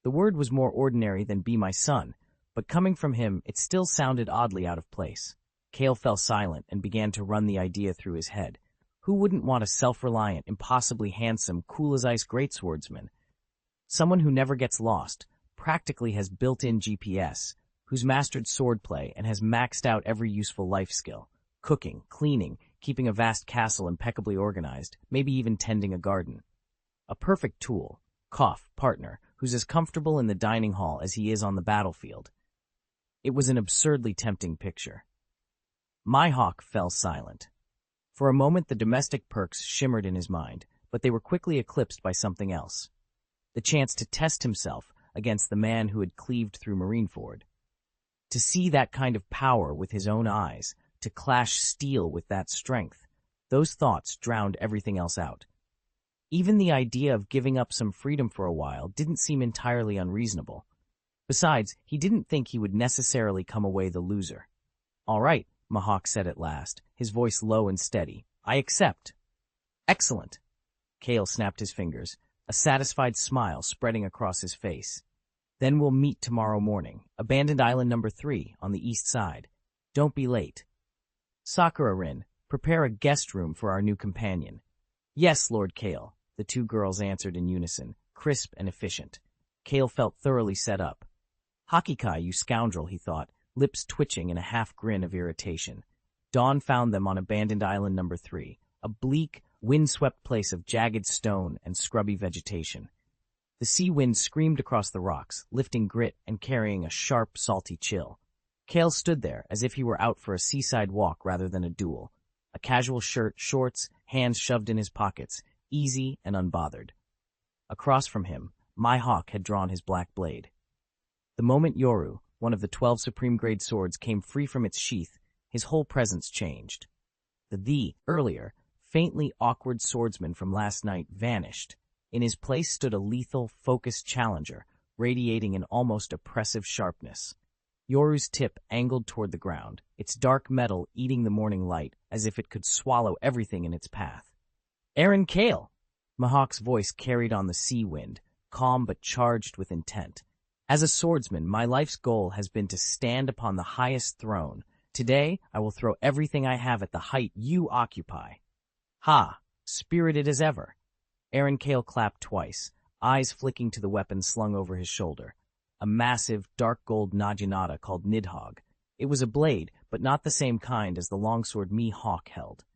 The word was more ordinary than be my son, but coming from him, it still sounded oddly out of place. Cale fell silent and began to run the idea through his head. Who wouldn't want a self-reliant, impossibly handsome, cool-as-ice greatswordsman? Someone who never gets lost, practically has built-in GPS, who's mastered swordplay and has maxed out every useful life skill. Cooking, cleaning, keeping a vast castle impeccably organized, maybe even tending a garden. A perfect tool, partner, who's as comfortable in the dining hall as he is on the battlefield. It was an absurdly tempting picture. Mihawk fell silent. For a moment the domestic perks shimmered in his mind, but they were quickly eclipsed by something else. The chance to test himself against the man who had cleaved through Marineford. To see that kind of power with his own eyes, to clash steel with that strength, those thoughts drowned everything else out. Even the idea of giving up some freedom for a while didn't seem entirely unreasonable. Besides, he didn't think he would necessarily come away the loser. "All right," Mihawk said at last, his voice low and steady. "I accept." "Excellent." Cale snapped his fingers, a satisfied smile spreading across his face. "Then we'll meet tomorrow morning, Abandoned Island number 3, on the east side. Don't be late. Sakura-rin, prepare a guest room for our new companion." "Yes, Lord Cale," the two girls answered in unison, crisp and efficient. Cale felt thoroughly set up. "Hakikai, you scoundrel," he thought, lips twitching in a half-grin of irritation. Dawn found them on Abandoned Island number 3, a bleak, wind-swept place of jagged stone and scrubby vegetation. The sea wind screamed across the rocks, lifting grit and carrying a sharp, salty chill. Cale stood there as if he were out for a seaside walk rather than a duel. A casual shirt, shorts, hands shoved in his pockets, easy and unbothered. Across from him, Mihawk had drawn his black blade. The moment Yoru, one of the 12 supreme-grade swords, came free from its sheath, his whole presence changed. The earlier, faintly awkward swordsman from last night vanished. In his place stood a lethal, focused challenger, radiating an almost oppressive sharpness. Yoru's tip angled toward the ground, its dark metal eating the morning light as if it could swallow everything in its path. "Aaron Cale!" Mihawk's voice carried on the sea wind, calm but charged with intent. "As a swordsman, my life's goal has been to stand upon the highest throne. Today, I will throw everything I have at the height you occupy." "Ha! Spirited as ever." Aaron Cale clapped twice, eyes flicking to the weapon slung over his shoulder. A massive, dark gold Naginata called Nidhogg. It was a blade, but not the same kind as the longsword Mihawk held.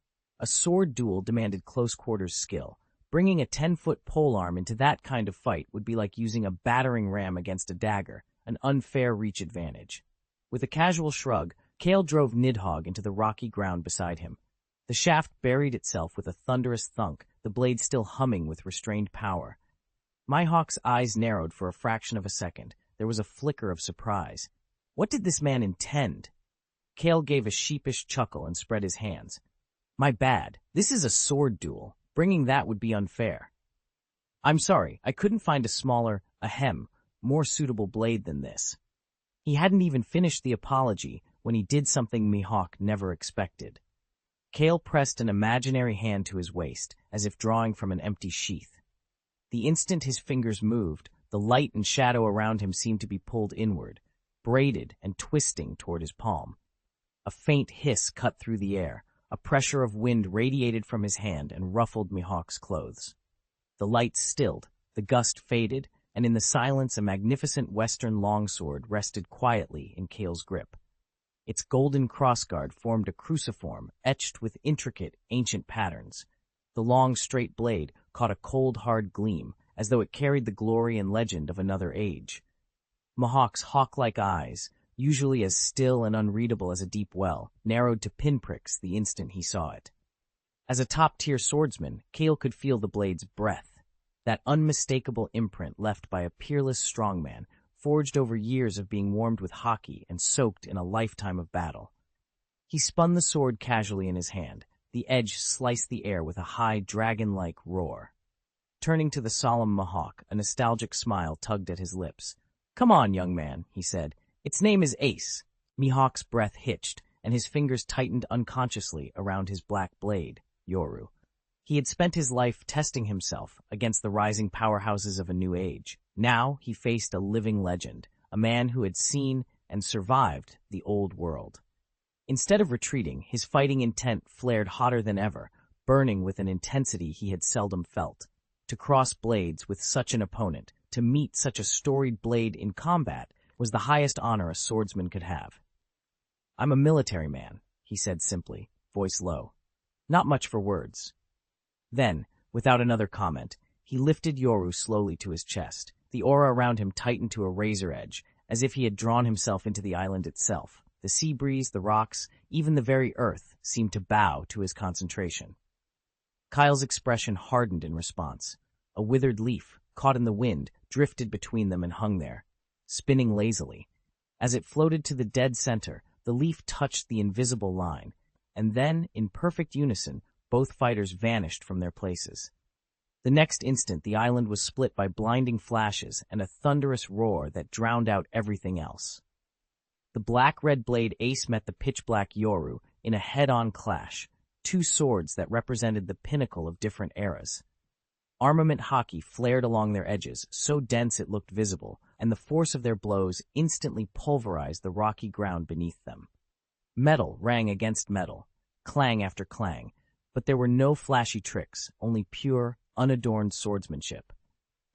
A sword duel demanded close-quarters skill. Bringing a 10-foot polearm into that kind of fight would be like using a battering ram against a dagger, an unfair reach advantage. With a casual shrug, Cale drove Nidhogg into the rocky ground beside him. The shaft buried itself with a thunderous thunk, the blade still humming with restrained power. Mihawk's eyes narrowed for a fraction of a second. There was a flicker of surprise. What did this man intend? Cale gave a sheepish chuckle and spread his hands. "My bad. This is a sword duel. Bringing that would be unfair. I'm sorry, I couldn't find a smaller, more suitable blade than this." He hadn't even finished the apology when he did something Mihawk never expected. Cale pressed an imaginary hand to his waist, as if drawing from an empty sheath. The instant his fingers moved, the light and shadow around him seemed to be pulled inward, braided and twisting toward his palm. A faint hiss cut through the air. A pressure of wind radiated from his hand and ruffled Mihawk's clothes. The light stilled, the gust faded, and in the silence a magnificent western longsword rested quietly in Cale's grip. Its golden crossguard formed a cruciform etched with intricate, ancient patterns. The long, straight blade caught a cold, hard gleam, as though it carried the glory and legend of another age. Mihawk's hawk-like eyes, usually as still and unreadable as a deep well, narrowed to pinpricks the instant he saw it. As a top-tier swordsman, Cale could feel the blade's breath, that unmistakable imprint left by a peerless strongman, forged over years of being warmed with hockey and soaked in a lifetime of battle. He spun the sword casually in his hand. The edge sliced the air with a high, dragon-like roar. Turning to the solemn Mihawk, a nostalgic smile tugged at his lips. "Come on, young man," he said. "Its name is Ace." Mihawk's breath hitched, and his fingers tightened unconsciously around his black blade, Yoru. He had spent his life testing himself against the rising powerhouses of a new age. Now he faced a living legend, a man who had seen and survived the old world. Instead of retreating, his fighting intent flared hotter than ever, burning with an intensity he had seldom felt. To cross blades with such an opponent, to meet such a storied blade in combat, was the highest honor a swordsman could have. "I'm a military man," he said simply, voice low. "Not much for words." Then, without another comment, he lifted Yoru slowly to his chest. The aura around him tightened to a razor edge, as if he had drawn himself into the island itself. The sea breeze, the rocks, even the very earth seemed to bow to his concentration. Kyle's expression hardened in response. A withered leaf, caught in the wind, drifted between them and hung there, spinning lazily. As it floated to the dead center, the leaf touched the invisible line, and then, in perfect unison, both fighters vanished from their places. The next instant, the island was split by blinding flashes and a thunderous roar that drowned out everything else. The black-red blade ace met the pitch-black Yoru in a head-on clash, two swords that represented the pinnacle of different eras. Armament hockey flared along their edges, so dense it looked visible, and the force of their blows instantly pulverized the rocky ground beneath them. Metal rang against metal, clang after clang, but there were no flashy tricks, only pure, unadorned swordsmanship.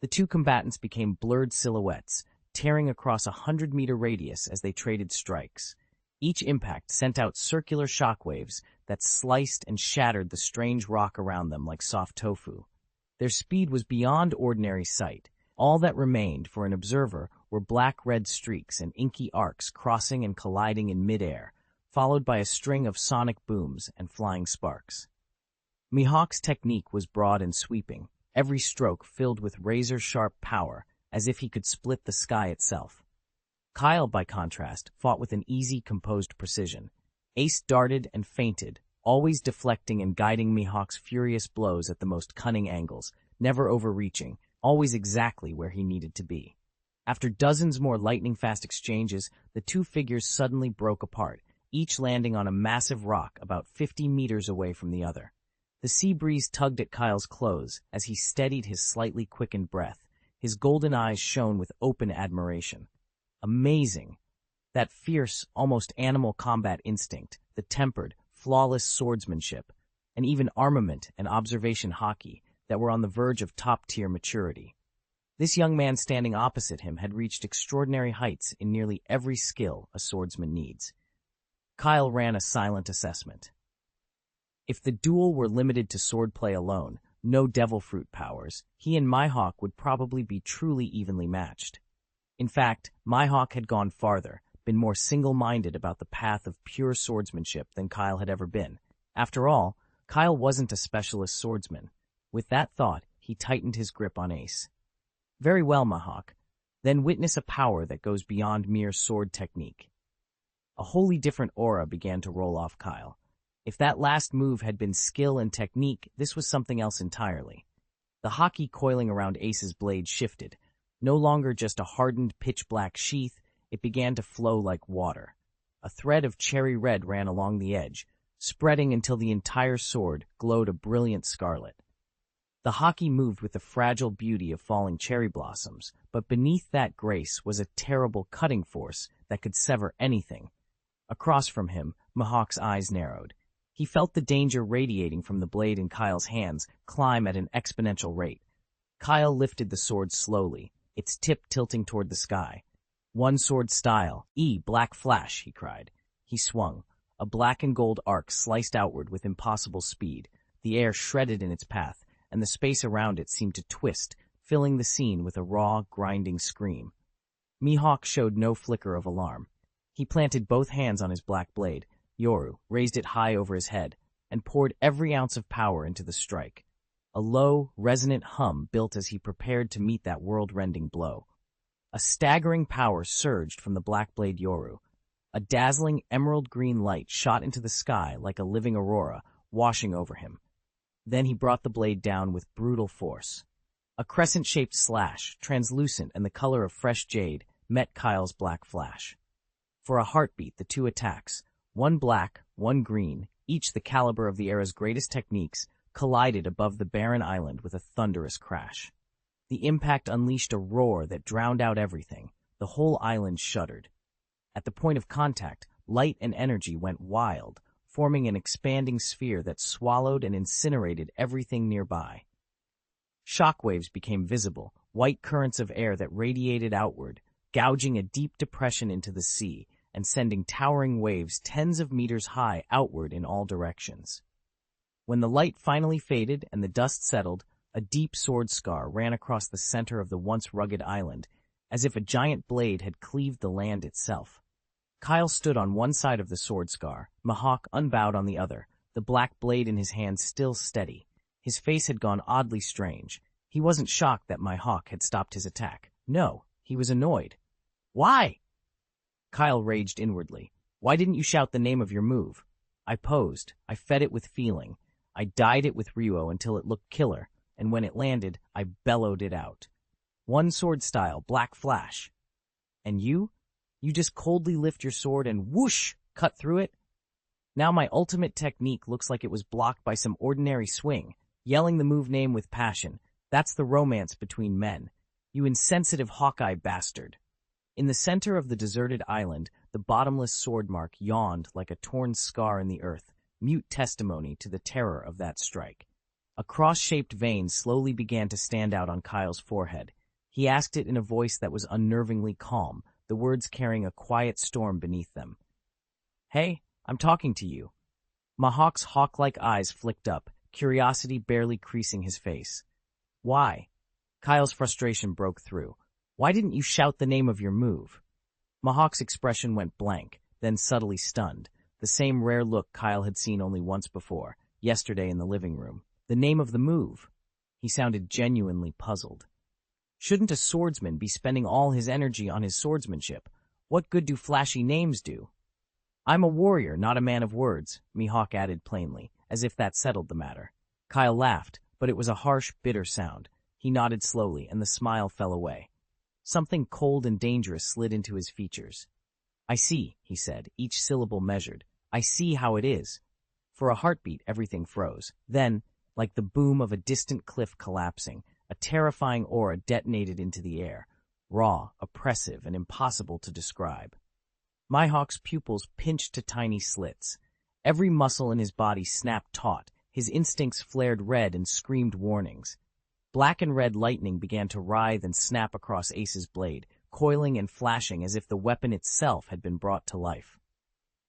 The two combatants became blurred silhouettes, tearing across a 100-meter radius as they traded strikes. Each impact sent out circular shockwaves that sliced and shattered the strange rock around them like soft tofu. Their speed was beyond ordinary sight. All that remained for an observer were black-red streaks and inky arcs crossing and colliding in midair, followed by a string of sonic booms and flying sparks. Mihawk's technique was broad and sweeping, every stroke filled with razor-sharp power, as if he could split the sky itself. Kyle, by contrast, fought with an easy, composed precision. Ace darted and feinted, always deflecting and guiding Mihawk's furious blows at the most cunning angles, never overreaching, always exactly where he needed to be. After dozens more lightning-fast exchanges, the two figures suddenly broke apart, each landing on a massive rock about 50 meters away from the other. The sea breeze tugged at Kyle's clothes as he steadied his slightly quickened breath. His golden eyes shone with open admiration. Amazing! That fierce, almost animal combat instinct, the tempered, flawless swordsmanship, and even armament and observation hockey that were on the verge of top-tier maturity. This young man standing opposite him had reached extraordinary heights in nearly every skill a swordsman needs. Kyle ran a silent assessment. If the duel were limited to swordplay alone, no devil fruit powers, he and Mihawk would probably be truly evenly matched. In fact, Mihawk had gone farther, been more single-minded about the path of pure swordsmanship than Kyle had ever been. After all, Kyle wasn't a specialist swordsman. With that thought, he tightened his grip on Ace. "Very well, Mihawk. Then witness a power that goes beyond mere sword technique." A wholly different aura began to roll off Kyle. If that last move had been skill and technique, this was something else entirely. The hockey coiling around Ace's blade shifted. No longer just a hardened pitch-black sheath, it began to flow like water. A thread of cherry red ran along the edge, spreading until the entire sword glowed a brilliant scarlet. The hockey moved with the fragile beauty of falling cherry blossoms, but beneath that grace was a terrible cutting force that could sever anything. Across from him, Mihawk's eyes narrowed. He felt the danger radiating from the blade in Kyle's hands climb at an exponential rate. Kyle lifted the sword slowly, its tip tilting toward the sky. "One sword style, black flash," he cried. He swung. A black and gold arc sliced outward with impossible speed. The air shredded in its path, and the space around it seemed to twist, filling the scene with a raw, grinding scream. Mihawk showed no flicker of alarm. He planted both hands on his black blade. Yoru raised it high over his head and poured every ounce of power into the strike. A low, resonant hum built as he prepared to meet that world-rending blow. A staggering power surged from the black blade Yoru. A dazzling emerald-green light shot into the sky like a living aurora, washing over him. Then he brought the blade down with brutal force. A crescent-shaped slash, translucent and the color of fresh jade, met Kyle's black flash. For a heartbeat, the two attacks, one black, one green, each the caliber of the era's greatest techniques, collided above the barren island with a thunderous crash. The impact unleashed a roar that drowned out everything. The whole island shuddered. At the point of contact, light and energy went wild, forming an expanding sphere that swallowed and incinerated everything nearby. Shockwaves became visible, white currents of air that radiated outward, gouging a deep depression into the sea and sending towering waves tens of meters high outward in all directions. When the light finally faded and the dust settled, a deep sword scar ran across the center of the once rugged island, as if a giant blade had cleaved the land itself. Kyle stood on one side of the sword scar, Mihawk unbowed on the other, the black blade in his hand still steady. His face had gone oddly strange. He wasn't shocked that Mihawk had stopped his attack. No, he was annoyed. Why? Kyle raged inwardly. Why didn't you shout the name of your move? I posed. I fed it with feeling. I dyed it with Ryuo until it looked killer, and when it landed, I bellowed it out. One sword style, black flash. And you? You just coldly lift your sword and whoosh, cut through it? Now my ultimate technique looks like it was blocked by some ordinary swing, yelling the move name with passion. That's the romance between men. You insensitive Hawkeye bastard. In the center of the deserted island, the bottomless sword mark yawned like a torn scar in the earth, mute testimony to the terror of that strike. A cross-shaped vein slowly began to stand out on Kyle's forehead. He asked it in a voice that was unnervingly calm, the words carrying a quiet storm beneath them. Hey, I'm talking to you. Mihawk's hawk-like eyes flicked up, curiosity barely creasing his face. Why? Kyle's frustration broke through. Why didn't you shout the name of your move? Mihawk's expression went blank, then subtly stunned, the same rare look Kyle had seen only once before, yesterday in the living room. The name of the move. He sounded genuinely puzzled. Shouldn't a swordsman be spending all his energy on his swordsmanship? What good do flashy names do? I'm a warrior, not a man of words, Mihawk added plainly, as if that settled the matter. Kyle laughed, but it was a harsh, bitter sound. He nodded slowly, and the smile fell away. Something cold and dangerous slid into his features. I see, he said, each syllable measured. I see how it is. For a heartbeat, everything froze. Then, like the boom of a distant cliff collapsing, a terrifying aura detonated into the air, raw, oppressive, and impossible to describe. Mihawk's pupils pinched to tiny slits. Every muscle in his body snapped taut, his instincts flared red and screamed warnings. Black and red lightning began to writhe and snap across Ace's blade, coiling and flashing as if the weapon itself had been brought to life.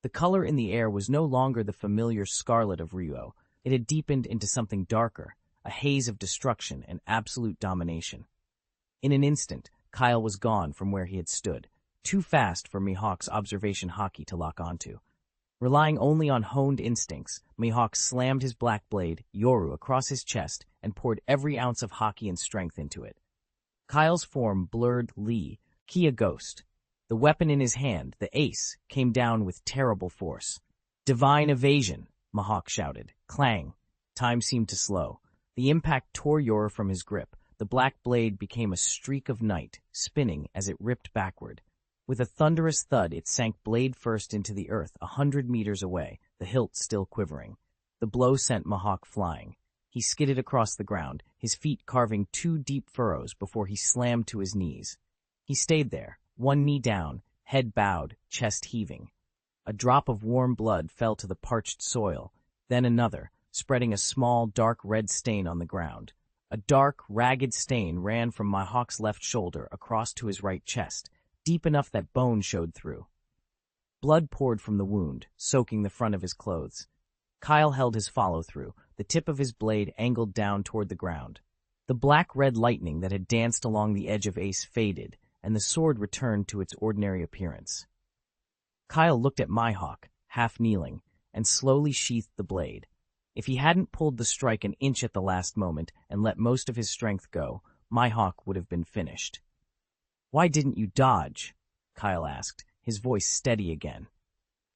The color in the air was no longer the familiar scarlet of Ryuo. It had deepened into something darker, a haze of destruction and absolute domination. In an instant, Kyle was gone from where he had stood, too fast for Mihawk's observation haki to lock onto. Relying only on honed instincts, Mihawk slammed his black blade, Yoru, across his chest and poured every ounce of haki and strength into it. Kyle's form blurred a ghost. The weapon in his hand, the ace, came down with terrible force. Divine evasion, Mihawk shouted. Clang. Time seemed to slow. The impact tore Yoru from his grip. The black blade became a streak of night, spinning as it ripped backward. With a thunderous thud, it sank blade first into the earth 100 meters away, the hilt still quivering. The blow sent Mihawk flying. He skidded across the ground, his feet carving 2 deep furrows before he slammed to his knees. He stayed there, one knee down, head bowed, chest heaving. A drop of warm blood fell to the parched soil, then another, spreading a small, dark red stain on the ground. A dark, ragged stain ran from Mihawk's left shoulder across to his right chest, deep enough that bone showed through. Blood poured from the wound, soaking the front of his clothes. Kyle held his follow-through, the tip of his blade angled down toward the ground. The black-red lightning that had danced along the edge of Ace faded, and the sword returned to its ordinary appearance. Kyle looked at Mihawk, half kneeling, and slowly sheathed the blade. If he hadn't pulled the strike an inch at the last moment and let most of his strength go, Mihawk would have been finished. Why didn't you dodge? Kyle asked, his voice steady again.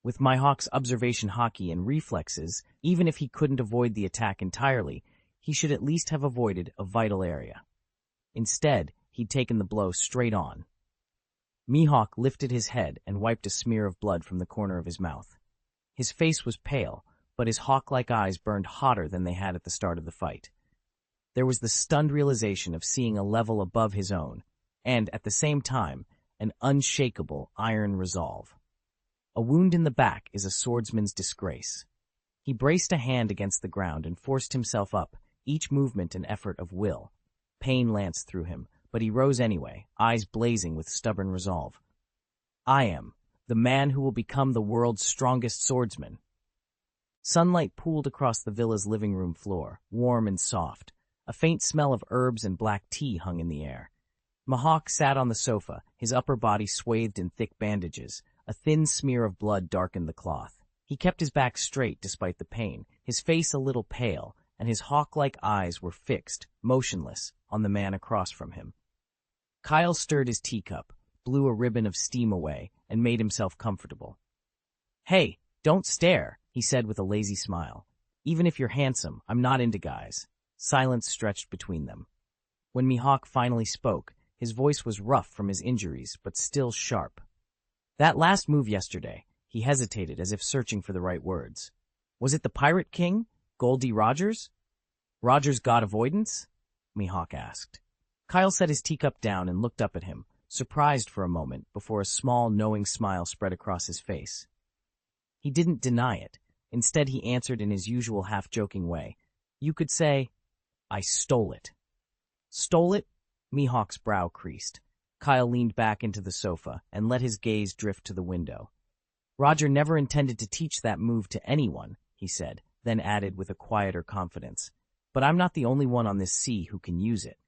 With Mihawk's observation haki and reflexes, even if he couldn't avoid the attack entirely, he should at least have avoided a vital area. Instead, he'd taken the blow straight on. Mihawk lifted his head and wiped a smear of blood from the corner of his mouth. His face was pale, but his hawk-like eyes burned hotter than they had at the start of the fight. There was the stunned realization of seeing a level above his own, and, at the same time, an unshakable iron resolve. A wound in the back is a swordsman's disgrace. He braced a hand against the ground and forced himself up, each movement an effort of will. Pain lanced through him, but he rose anyway, eyes blazing with stubborn resolve. I am the man who will become the world's strongest swordsman. Sunlight pooled across the villa's living room floor, warm and soft. A faint smell of herbs and black tea hung in the air. Mihawk sat on the sofa, his upper body swathed in thick bandages. A thin smear of blood darkened the cloth. He kept his back straight despite the pain, his face a little pale, and his hawk-like eyes were fixed, motionless, on the man across from him. Kyle stirred his teacup, blew a ribbon of steam away, and made himself comfortable. Hey, don't stare, he said with a lazy smile. Even if you're handsome, I'm not into guys. Silence stretched between them. When Mihawk finally spoke, his voice was rough from his injuries, but still sharp. That last move yesterday, he hesitated as if searching for the right words. Was it the Pirate King, Gol D Rogers? Rogers' god avoidance? Mihawk asked. Kyle set his teacup down and looked up at him, surprised for a moment before a small, knowing smile spread across his face. He didn't deny it. Instead, he answered in his usual half-joking way. You could say, I stole it. Stole it? Mihawk's brow creased. Kyle leaned back into the sofa and let his gaze drift to the window. Roger never intended to teach that move to anyone, he said, then added with a quieter confidence. But I'm not the only one on this sea who can use it.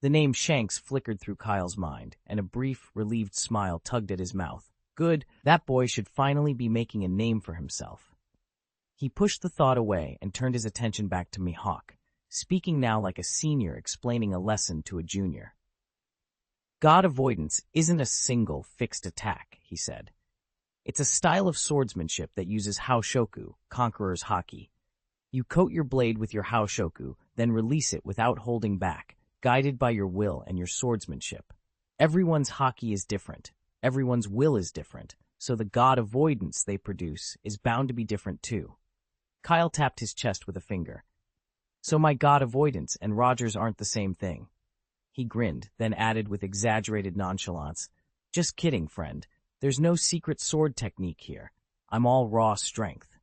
The name Shanks flickered through Kyle's mind, and a brief, relieved smile tugged at his mouth. Good, that boy should finally be making a name for himself. He pushed the thought away and turned his attention back to Mihawk, speaking now like a senior explaining a lesson to a junior. God avoidance isn't a single, fixed attack, he said. It's a style of swordsmanship that uses haoshoku, conqueror's haki. You coat your blade with your haoshoku, then release it without holding back, guided by your will and your swordsmanship. Everyone's haki is different. Everyone's will is different, so the god avoidance they produce is bound to be different too. Kyle tapped his chest with a finger. So my god avoidance and Rogers aren't the same thing. He grinned, then added with exaggerated nonchalance, Just kidding, friend. There's no secret sword technique here. I'm all raw strength.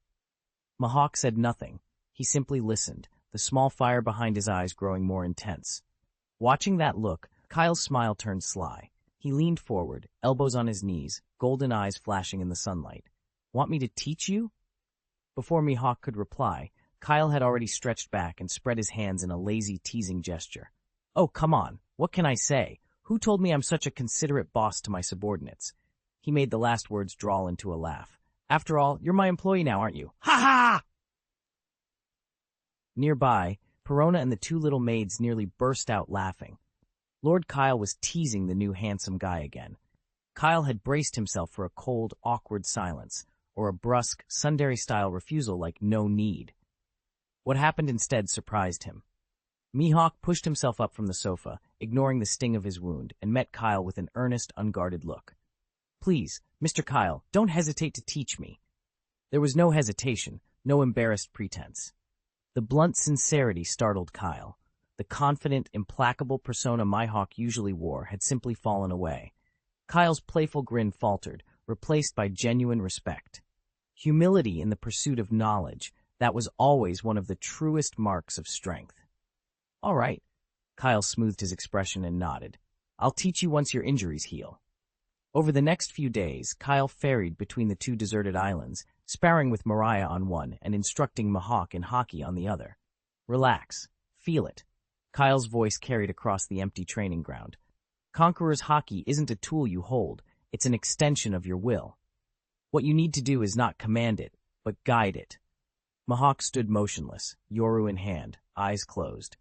Mihawk said nothing. He simply listened, the small fire behind his eyes growing more intense. Watching that look, Kyle's smile turned sly. He leaned forward, elbows on his knees, golden eyes flashing in the sunlight. Want me to teach you? Before Mihawk could reply, Kyle had already stretched back and spread his hands in a lazy, teasing gesture. Oh, come on. What can I say? Who told me I'm such a considerate boss to my subordinates? He made the last words drawl into a laugh. After all, you're my employee now, aren't you? Ha ha! Nearby, Perona and the two little maids nearly burst out laughing. Lord Kyle was teasing the new handsome guy again. Kyle had braced himself for a cold, awkward silence, or a brusque, tsundere-style refusal like no need. What happened instead surprised him. Mihawk pushed himself up from the sofa, ignoring the sting of his wound, and met Kyle with an earnest, unguarded look. Please, Mr. Kyle, don't hesitate to teach me. There was no hesitation, no embarrassed pretense. The blunt sincerity startled Kyle. The confident, implacable persona Mihawk usually wore had simply fallen away. Kyle's playful grin faltered, replaced by genuine respect. Humility in the pursuit of knowledge, that was always one of the truest marks of strength. All right. Kyle smoothed his expression and nodded. I'll teach you once your injuries heal. Over the next few days, Kyle ferried between the two deserted islands, sparring with Mariah on one and instructing Mihawk in haki on the other. Relax. Feel it. Kyle's voice carried across the empty training ground. Conqueror's haki isn't a tool you hold, it's an extension of your will. What you need to do is not command it, but guide it. Mihawk stood motionless, yoru in hand, eyes closed.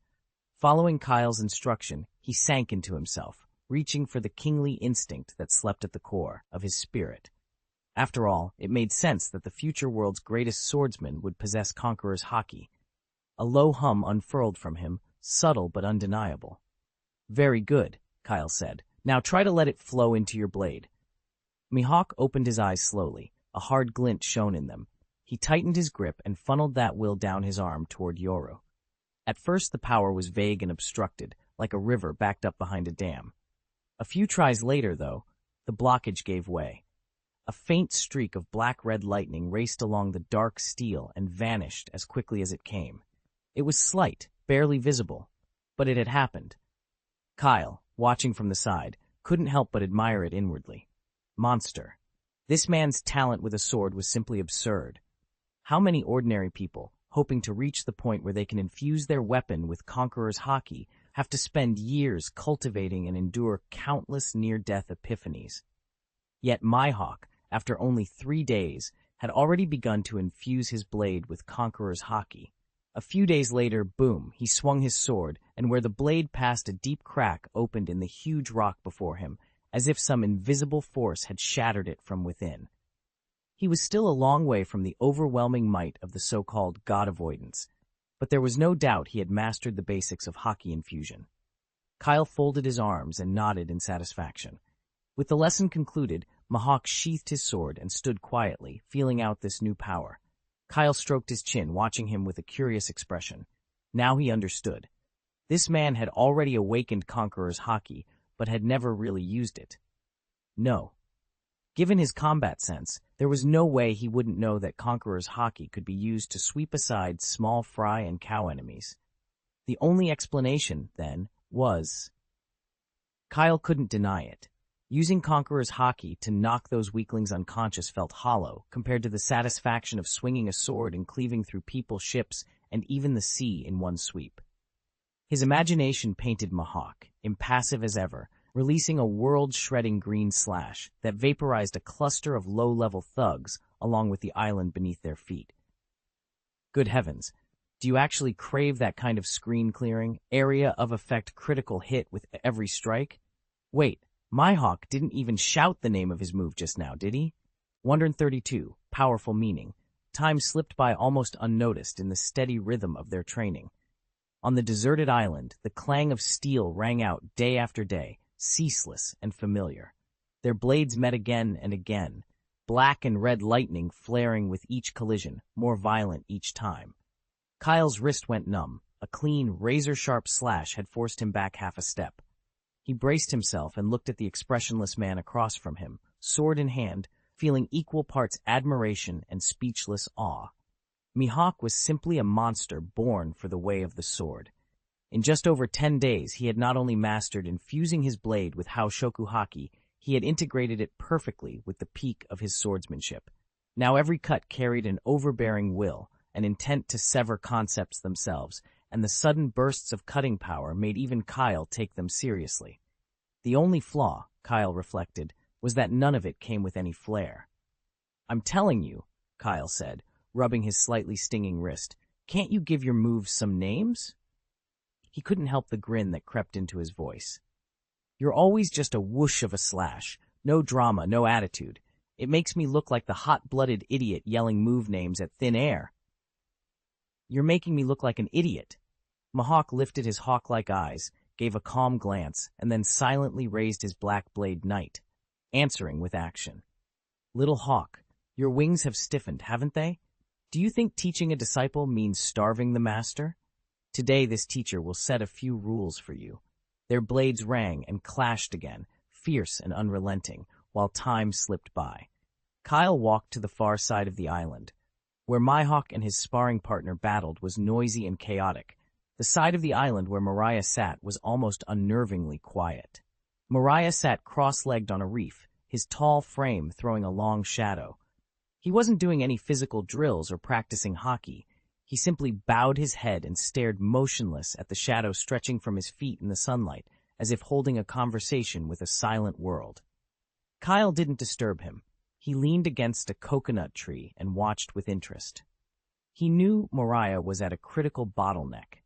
Following Kyle's instruction, he sank into himself, reaching for the kingly instinct that slept at the core of his spirit. After all, it made sense that the future world's greatest swordsman would possess Conqueror's haki. A low hum unfurled from him, subtle but undeniable. Very good, Kyle said. Now try to let it flow into your blade. Mihawk opened his eyes slowly. A hard glint shone in them. He tightened his grip and funneled that will down his arm toward Yoru. At first the power was vague and obstructed, like a river backed up behind a dam. A few tries later, though, the blockage gave way. A faint streak of black-red lightning raced along the dark steel and vanished as quickly as it came. It was slight, barely visible, but it had happened. Kyle, watching from the side, couldn't help but admire it inwardly. Monster. This man's talent with a sword was simply absurd. How many ordinary people, hoping to reach the point where they can infuse their weapon with Conqueror's Haki, have to spend years cultivating and endure countless near-death epiphanies? Yet Mihawk, after only 3 days, had already begun to infuse his blade with Conqueror's Haki. A few days later, boom, he swung his sword, and where the blade passed, a deep crack opened in the huge rock before him, as if some invisible force had shattered it from within. He was still a long way from the overwhelming might of the so-called God Avoidance, but there was no doubt he had mastered the basics of Haki infusion. Kyle folded his arms and nodded in satisfaction. With the lesson concluded, Mihawk sheathed his sword and stood quietly, feeling out this new power. Kyle stroked his chin, watching him with a curious expression. Now he understood. This man had already awakened Conqueror's Haki, but had never really used it. No. Given his combat sense, there was no way he wouldn't know that Conqueror's Haki could be used to sweep aside small fry and cow enemies. The only explanation, then, was... Kyle couldn't deny it. Using Conqueror's Haki to knock those weaklings unconscious felt hollow compared to the satisfaction of swinging a sword and cleaving through people, ships, and even the sea in one sweep. His imagination painted Mihawk, impassive as ever, releasing a world-shredding green slash that vaporized a cluster of low-level thugs along with the island beneath their feet. Good heavens, do you actually crave that kind of screen-clearing, area-of-effect critical hit with every strike? Wait, Mihawk didn't even shout the name of his move just now, did he? 132, powerful meaning. Time slipped by almost unnoticed in the steady rhythm of their training. On the deserted island, the clang of steel rang out day after day, ceaseless and familiar. Their blades met again and again, black and red lightning flaring with each collision, more violent each time. Kyle's wrist went numb. A clean, razor-sharp slash had forced him back half a step. He braced himself and looked at the expressionless man across from him, sword in hand, feeling equal parts admiration and speechless awe. Mihawk was simply a monster born for the way of the sword. In just over 10 days, he had not only mastered infusing his blade with Haoshoku Haki, he had integrated it perfectly with the peak of his swordsmanship. Now every cut carried an overbearing will, an intent to sever concepts themselves, and the sudden bursts of cutting power made even Kyle take them seriously. The only flaw, Kyle reflected, was that none of it came with any flair. "I'm telling you," Kyle said, rubbing his slightly stinging wrist, "can't you give your moves some names?" He couldn't help the grin that crept into his voice. "You're always just a whoosh of a slash. No drama, no attitude. It makes me look like the hot-blooded idiot yelling move names at thin air." "You're making me look like an idiot." Mihawk lifted his hawk-like eyes, gave a calm glance, and then silently raised his black blade knight, answering with action. "Little Hawk, your wings have stiffened, haven't they? Do you think teaching a disciple means starving the master? Today this teacher will set a few rules for you." Their blades rang and clashed again, fierce and unrelenting, while time slipped by. Kyle walked to the far side of the island. Where Mihawk and his sparring partner battled was noisy and chaotic. The side of the island where Mariah sat was almost unnervingly quiet. Mariah sat cross-legged on a reef, his tall frame throwing a long shadow. He wasn't doing any physical drills or practicing Haki. He simply bowed his head and stared motionless at the shadow stretching from his feet in the sunlight, as if holding a conversation with a silent world. Kyle didn't disturb him. He leaned against a coconut tree and watched with interest. He knew Mariah was at a critical bottleneck.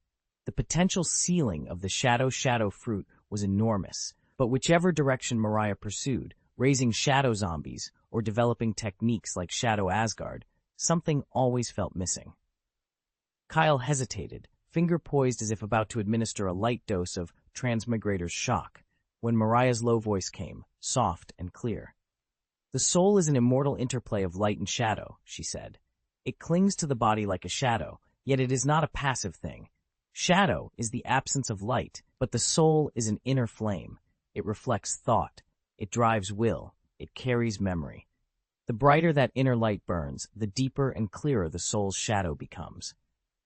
The potential ceiling of the shadow fruit was enormous, but whichever direction Mariah pursued, raising shadow zombies or developing techniques like Shadow Asgard, something always felt missing. Kyle hesitated, finger poised as if about to administer a light dose of Transmigrator's shock, when Mariah's low voice came, soft and clear. "The soul is an immortal interplay of light and shadow," she said. It clings to the body like a shadow, yet it is not a passive thing. Shadow is the absence of light, but the soul is an inner flame. It reflects thought. It drives will. It carries memory. The brighter that inner light burns, the deeper and clearer the soul's shadow becomes.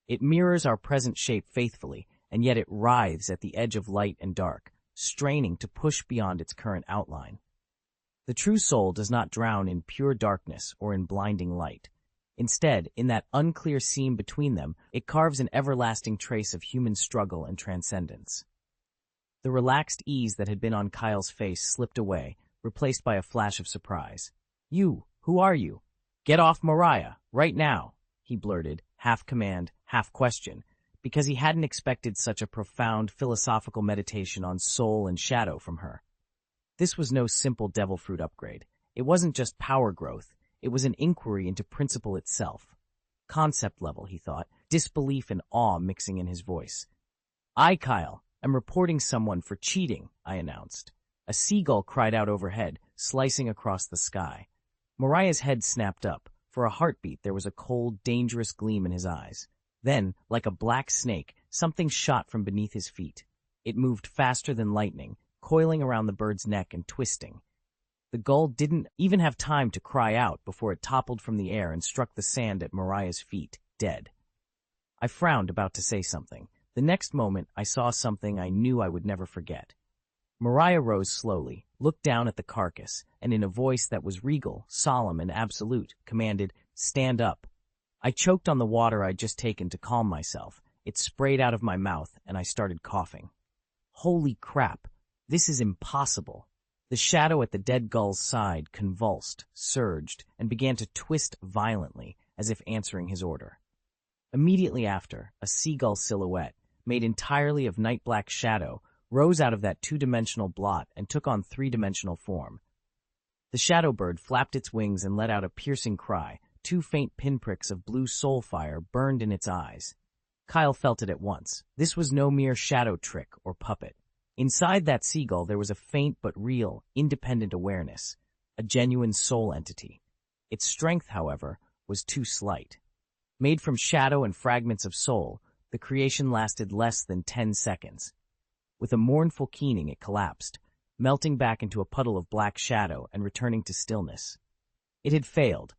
It mirrors our present shape faithfully, and yet it writhes at the edge of light and dark, straining to push beyond its current outline. The true soul does not drown in pure darkness or in blinding light. Instead, in that unclear seam between them, it carves an everlasting trace of human struggle and transcendence. The relaxed ease that had been on Kyle's face slipped away, replaced by a flash of surprise. "You, who are you? Get off Mariah, right now," he blurted, half command, half question, because he hadn't expected such a profound philosophical meditation on soul and shadow from her. This was no simple devil fruit upgrade. It wasn't just power growth. It was an inquiry into principle itself. Concept level, he thought, disbelief and awe mixing in his voice. "I, Kyle, am reporting someone for cheating," I announced. A seagull cried out overhead, slicing across the sky. Mariah's head snapped up. For a heartbeat, there was a cold, dangerous gleam in his eyes. Then, like a black snake, something shot from beneath his feet. It moved faster than lightning, coiling around the bird's neck and twisting. The gull didn't even have time to cry out before it toppled from the air and struck the sand at Mariah's feet, dead. I frowned, about to say something. The next moment, I saw something I knew I would never forget. Mariah rose slowly, looked down at the carcass, and in a voice that was regal, solemn, and absolute, commanded, "Stand up." I choked on the water I'd just taken to calm myself. It sprayed out of my mouth, and I started coughing. Holy crap, this is impossible. The shadow at the dead gull's side convulsed, surged, and began to twist violently, as if answering his order. Immediately after, a seagull silhouette, made entirely of night-black shadow, rose out of that two-dimensional blot and took on three-dimensional form. The shadow bird flapped its wings and let out a piercing cry. 2 faint pinpricks of blue soul fire burned in its eyes. Kyle felt it at once. This was no mere shadow trick or puppet. Inside that seagull there was a faint but real, independent awareness, a genuine soul entity. Its strength, however, was too slight. Made from shadow and fragments of soul, the creation lasted less than 10 seconds. With a mournful keening, it collapsed, melting back into a puddle of black shadow and returning to stillness. It had failed,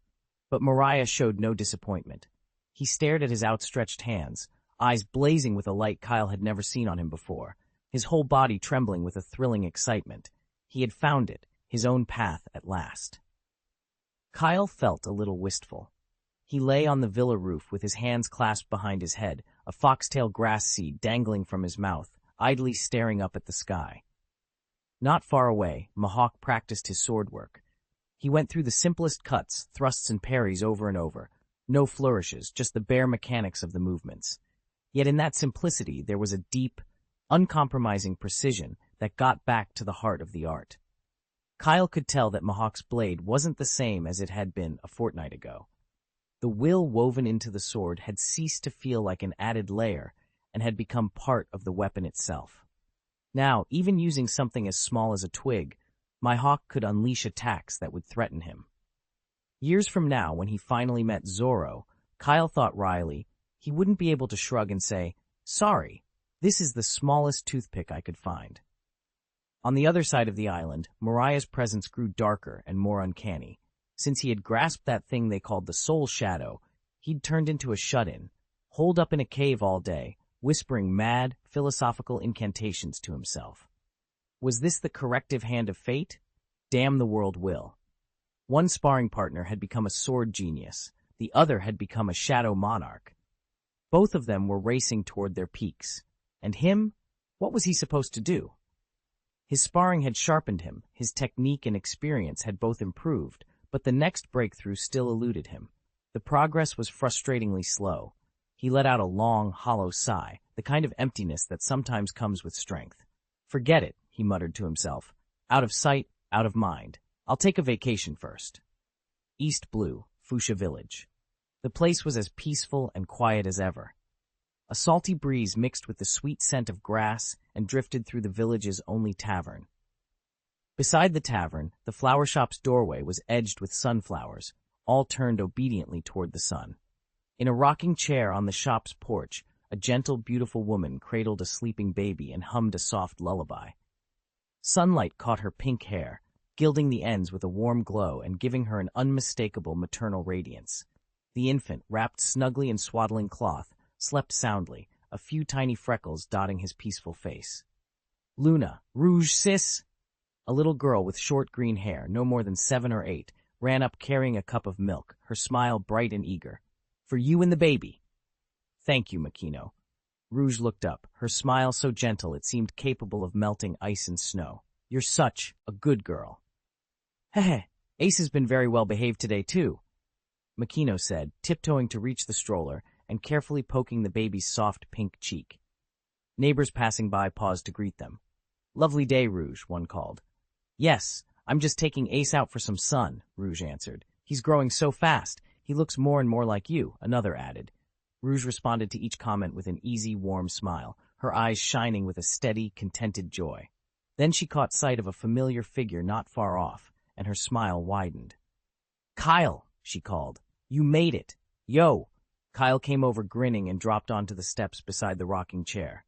but Mariah showed no disappointment. He stared at his outstretched hands, eyes blazing with a light Kyle had never seen on him before, his whole body trembling with a thrilling excitement. He had found it, his own path at last. Kyle felt a little wistful. He lay on the villa roof with his hands clasped behind his head, a foxtail grass seed dangling from his mouth, idly staring up at the sky. Not far away, Mahawk practiced his sword work. He went through the simplest cuts, thrusts and parries over and over. No flourishes, just the bare mechanics of the movements. Yet in that simplicity there was a deep, uncompromising precision that got back to the heart of the art. Kyle could tell that Mahawk's blade wasn't the same as it had been a fortnight ago. The will woven into the sword had ceased to feel like an added layer and had become part of the weapon itself. Now, even using something as small as a twig, my hawk could unleash attacks that would threaten him. Years from now, when he finally met Zoro, Kyle thought wryly, he wouldn't be able to shrug and say, "Sorry, this is the smallest toothpick I could find." On the other side of the island, Mariah's presence grew darker and more uncanny. Since he had grasped that thing they called the soul shadow, he'd turned into a shut-in, holed up in a cave all day, whispering mad, philosophical incantations to himself. Was this the corrective hand of fate? Damn the world will. One sparring partner had become a sword genius, the other had become a shadow monarch. Both of them were racing toward their peaks. And him? What was he supposed to do? His sparring had sharpened him, his technique and experience had both improved, but the next breakthrough still eluded him. The progress was frustratingly slow. He let out a long, hollow sigh, the kind of emptiness that sometimes comes with strength. "Forget it," he muttered to himself. "Out of sight, out of mind. I'll take a vacation first." East Blue, Fuchsia Village. The place was as peaceful and quiet as ever. A salty breeze mixed with the sweet scent of grass and drifted through the village's only tavern. Beside the tavern, the flower shop's doorway was edged with sunflowers, all turned obediently toward the sun. In a rocking chair on the shop's porch, a gentle, beautiful woman cradled a sleeping baby and hummed a soft lullaby. Sunlight caught her pink hair, gilding the ends with a warm glow and giving her an unmistakable maternal radiance. The infant, wrapped snugly in swaddling cloth, slept soundly, a few tiny freckles dotting his peaceful face. "Luna, rouge, sis!" A little girl with short green hair, no more than 7 or 8, ran up carrying a cup of milk, her smile bright and eager. "For you and the baby." "Thank you, Makino." Rouge looked up, her smile so gentle it seemed capable of melting ice and snow. "You're such a good girl." "Heh, Ace has been very well behaved today, too," Makino said, tiptoeing to reach the stroller and carefully poking the baby's soft pink cheek. Neighbors passing by paused to greet them. "Lovely day, Rouge," one called. "Yes, I'm just taking Ace out for some sun," Rouge answered. "He's growing so fast, he looks more and more like you," another added. Rouge responded to each comment with an easy, warm smile, her eyes shining with a steady, contented joy. Then she caught sight of a familiar figure not far off, and her smile widened. "Kyle," she called. "You made it. Yo!" Kyle came over grinning and dropped onto the steps beside the rocking chair.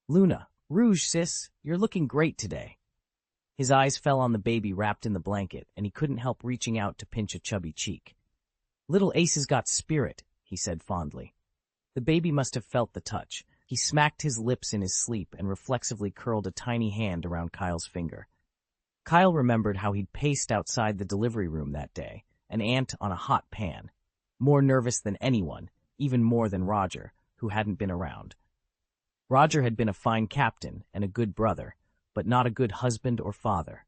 "Luna, Rouge, sis, you're looking great today." His eyes fell on the baby wrapped in the blanket, and he couldn't help reaching out to pinch a chubby cheek. "Little Ace has got spirit," he said fondly. The baby must have felt the touch. He smacked his lips in his sleep and reflexively curled a tiny hand around Kyle's finger. Kyle remembered how he'd paced outside the delivery room that day, an ant on a hot pan, more nervous than anyone, even more than Roger, who hadn't been around. Roger had been a fine captain and a good brother, but not a good husband or father.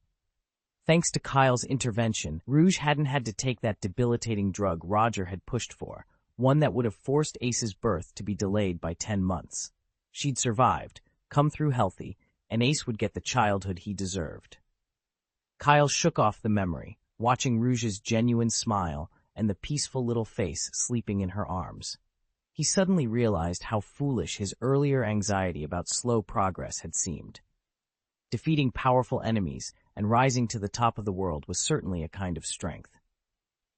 Thanks to Kyle's intervention, Rouge hadn't had to take that debilitating drug Roger had pushed for, one that would have forced Ace's birth to be delayed by 10 months. She'd survived, come through healthy, and Ace would get the childhood he deserved. Kyle shook off the memory, watching Rouge's genuine smile and the peaceful little face sleeping in her arms. He suddenly realized how foolish his earlier anxiety about slow progress had seemed. Defeating powerful enemies and rising to the top of the world was certainly a kind of strength.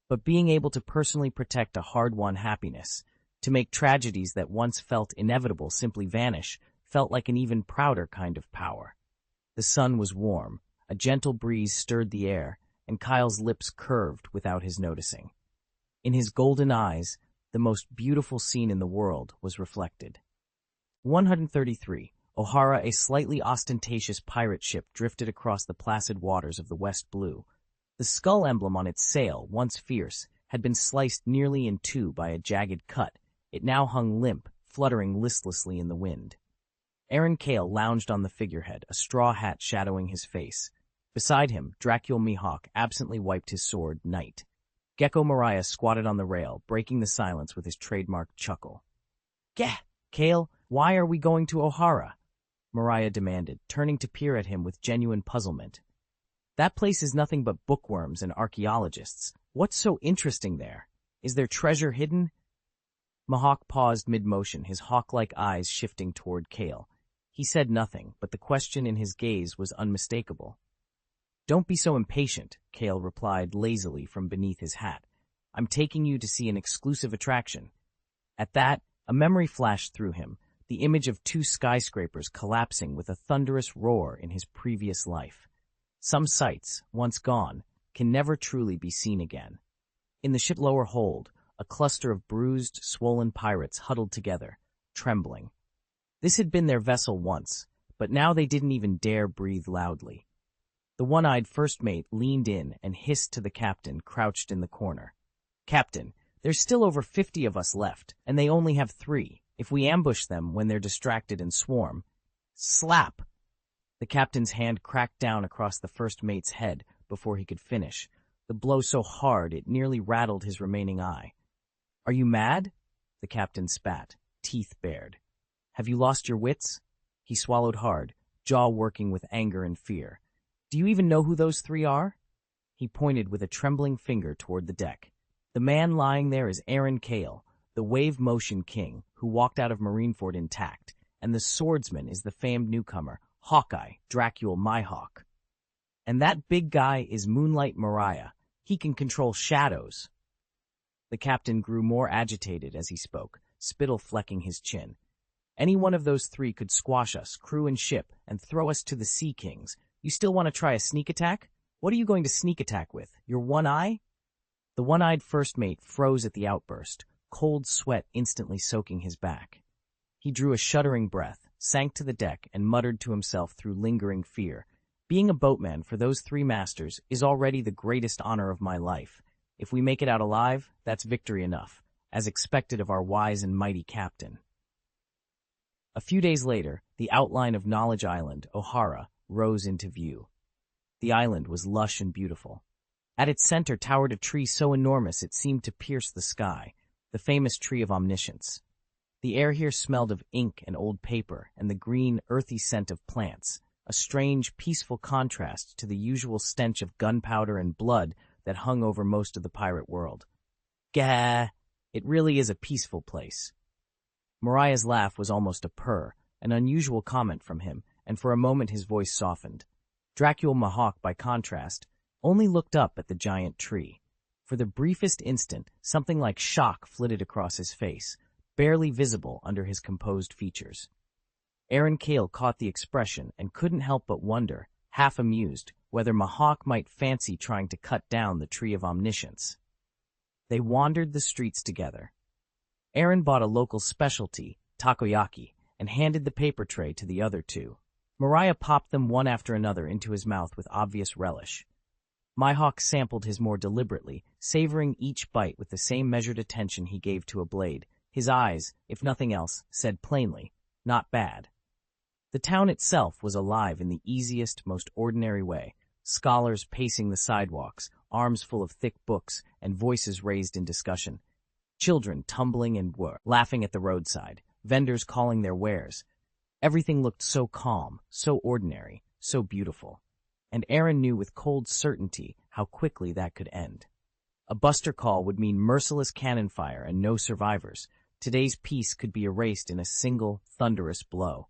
But being able to personally protect a hard-won happiness, to make tragedies that once felt inevitable simply vanish, felt like an even prouder kind of power. The sun was warm, a gentle breeze stirred the air, and Kyle's lips curved without his noticing. In his golden eyes, the most beautiful scene in the world was reflected. 133. O'Hara, a slightly ostentatious pirate ship, drifted across the placid waters of the West Blue. The skull emblem on its sail, once fierce, had been sliced nearly in two by a jagged cut. It now hung limp, fluttering listlessly in the wind. Aaron Cale lounged on the figurehead, a straw hat shadowing his face. Beside him, Dracule Mihawk absently wiped his sword, Knight. Gecko Mariah squatted on the rail, breaking the silence with his trademark chuckle. "Gah! Cale, why are we going to O'Hara?" Mariah demanded, turning to peer at him with genuine puzzlement. "That place is nothing but bookworms and archaeologists. What's so interesting there? Is there treasure hidden?" Mihawk paused mid-motion, his hawk-like eyes shifting toward Cale. He said nothing, but the question in his gaze was unmistakable. "Don't be so impatient," Cale replied lazily from beneath his hat. "I'm taking you to see an exclusive attraction." At that, a memory flashed through him, the image of 2 skyscrapers collapsing with a thunderous roar in his previous life. Some sights, once gone, can never truly be seen again. In the ship's lower hold, a cluster of bruised, swollen pirates huddled together, trembling. This had been their vessel once, but now they didn't even dare breathe loudly. The one-eyed first mate leaned in and hissed to the captain crouched in the corner. "Captain, there's still over 50 of us left, and they only have 3. If we ambush them when they're distracted and swarm—" Slap! The captain's hand cracked down across the first mate's head before he could finish, the blow so hard it nearly rattled his remaining eye. "Are you mad?" The captain spat, teeth bared. "Have you lost your wits?" He swallowed hard, jaw working with anger and fear. "Do you even know who those 3 are?" He pointed with a trembling finger toward the deck. "The man lying there is Aaron Cale, the wave motion king, who walked out of Marineford intact, and the swordsman is the famed newcomer, Hawkeye, Dracule Mihawk. And that big guy is Moonlight Mariah. He can control shadows." The captain grew more agitated as he spoke, spittle flecking his chin. Any one of those three could squash us, crew and ship, and throw us to the Sea Kings. You still want to try a sneak attack? What are you going to sneak attack with? Your one eye? The one-eyed first mate froze at the outburst, cold sweat instantly soaking his back. He drew a shuddering breath, sank to the deck, and muttered to himself through lingering fear. Being a boatman for those three masters is already the greatest honor of my life. If we make it out alive, that's victory enough, as expected of our wise and mighty captain. A few days later, the outline of Knowledge Island, O'Hara, rose into view. The island was lush and beautiful. At its center towered a tree so enormous it seemed to pierce the sky, the famous tree of omniscience. The air here smelled of ink and old paper and the green, earthy scent of plants, a strange, peaceful contrast to the usual stench of gunpowder and blood that hung over most of the pirate world. Gah! It really is a peaceful place. Mariah's laugh was almost a purr, an unusual comment from him, and for a moment his voice softened. Dracul Mahawk, by contrast, only looked up at the giant tree. For the briefest instant, something like shock flitted across his face, barely visible under his composed features. Aaron Cale caught the expression and couldn't help but wonder, half amused, whether Mahawk might fancy trying to cut down the tree of omniscience. They wandered the streets together. Aaron bought a local specialty, takoyaki, and handed the paper tray to the other two. Mariah popped them one after another into his mouth with obvious relish. Mihawk sampled his more deliberately, savoring each bite with the same measured attention he gave to a blade. His eyes, if nothing else, said plainly, "Not bad." The town itself was alive in the easiest, most ordinary way. Scholars pacing the sidewalks, arms full of thick books, and voices raised in discussion. Children tumbling and laughing at the roadside, vendors calling their wares. Everything looked so calm, so ordinary, so beautiful. And Aaron knew with cold certainty how quickly that could end. A buster call would mean merciless cannon fire and no survivors. Today's peace could be erased in a single, thunderous blow.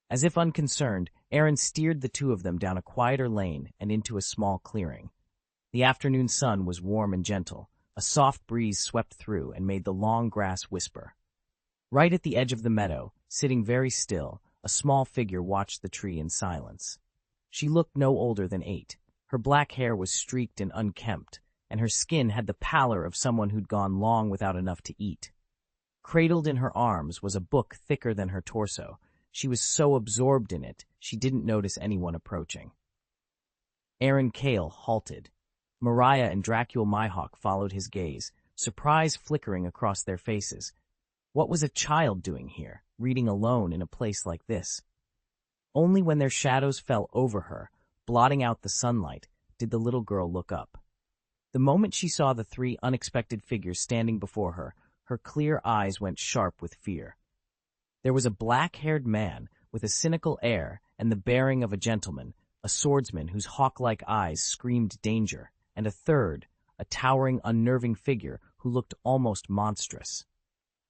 As if unconcerned, Aaron steered the two of them down a quieter lane and into a small clearing. The afternoon sun was warm and gentle. A soft breeze swept through and made the long grass whisper. Right at the edge of the meadow, sitting very still, a small figure watched the tree in silence. She looked no older than 8. Her black hair was streaked and unkempt, and her skin had the pallor of someone who'd gone long without enough to eat. Cradled in her arms was a book thicker than her torso. She was so absorbed in it, she didn't notice anyone approaching. Aaron Cale halted. Mariah and Dracul Mihawk followed his gaze, surprise flickering across their faces. What was a child doing here, reading alone in a place like this? Only when their shadows fell over her, blotting out the sunlight, did the little girl look up. The moment she saw the 3 unexpected figures standing before her, her clear eyes went sharp with fear. There was a black-haired man with a cynical air and the bearing of a gentleman, a swordsman whose hawk-like eyes screamed danger, and a third, a towering, unnerving figure who looked almost monstrous.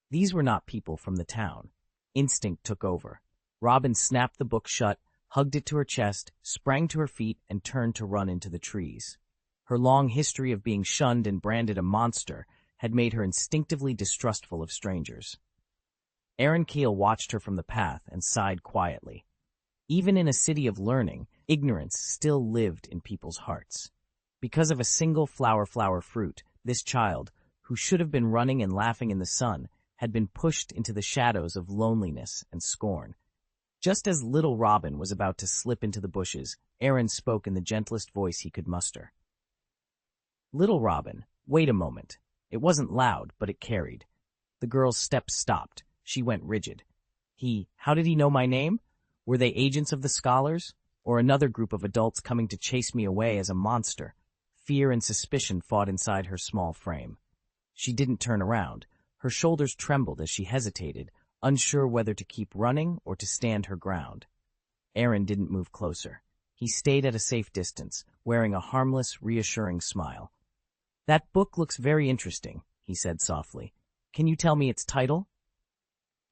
These were not people from the town. Instinct took over. Robin snapped the book shut, hugged it to her chest, sprang to her feet, and turned to run into the trees. Her long history of being shunned and branded a monster had made her instinctively distrustful of strangers. Aaron Cale watched her from the path and sighed quietly. Even in a city of learning, ignorance still lived in people's hearts. Because of a single flower fruit, this child, who should have been running and laughing in the sun, had been pushed into the shadows of loneliness and scorn. Just as little Robin was about to slip into the bushes, Aaron spoke in the gentlest voice he could muster. "Little Robin, wait a moment." It wasn't loud, but it carried. The girl's steps stopped. She went rigid. How did he know my name? Were they agents of the scholars? Or another group of adults coming to chase me away as a monster? Fear and suspicion fought inside her small frame. She didn't turn around. Her shoulders trembled as she hesitated, unsure whether to keep running or to stand her ground. Aaron didn't move closer. He stayed at a safe distance, wearing a harmless, reassuring smile. "That book looks very interesting," he said softly. "Can you tell me its title?"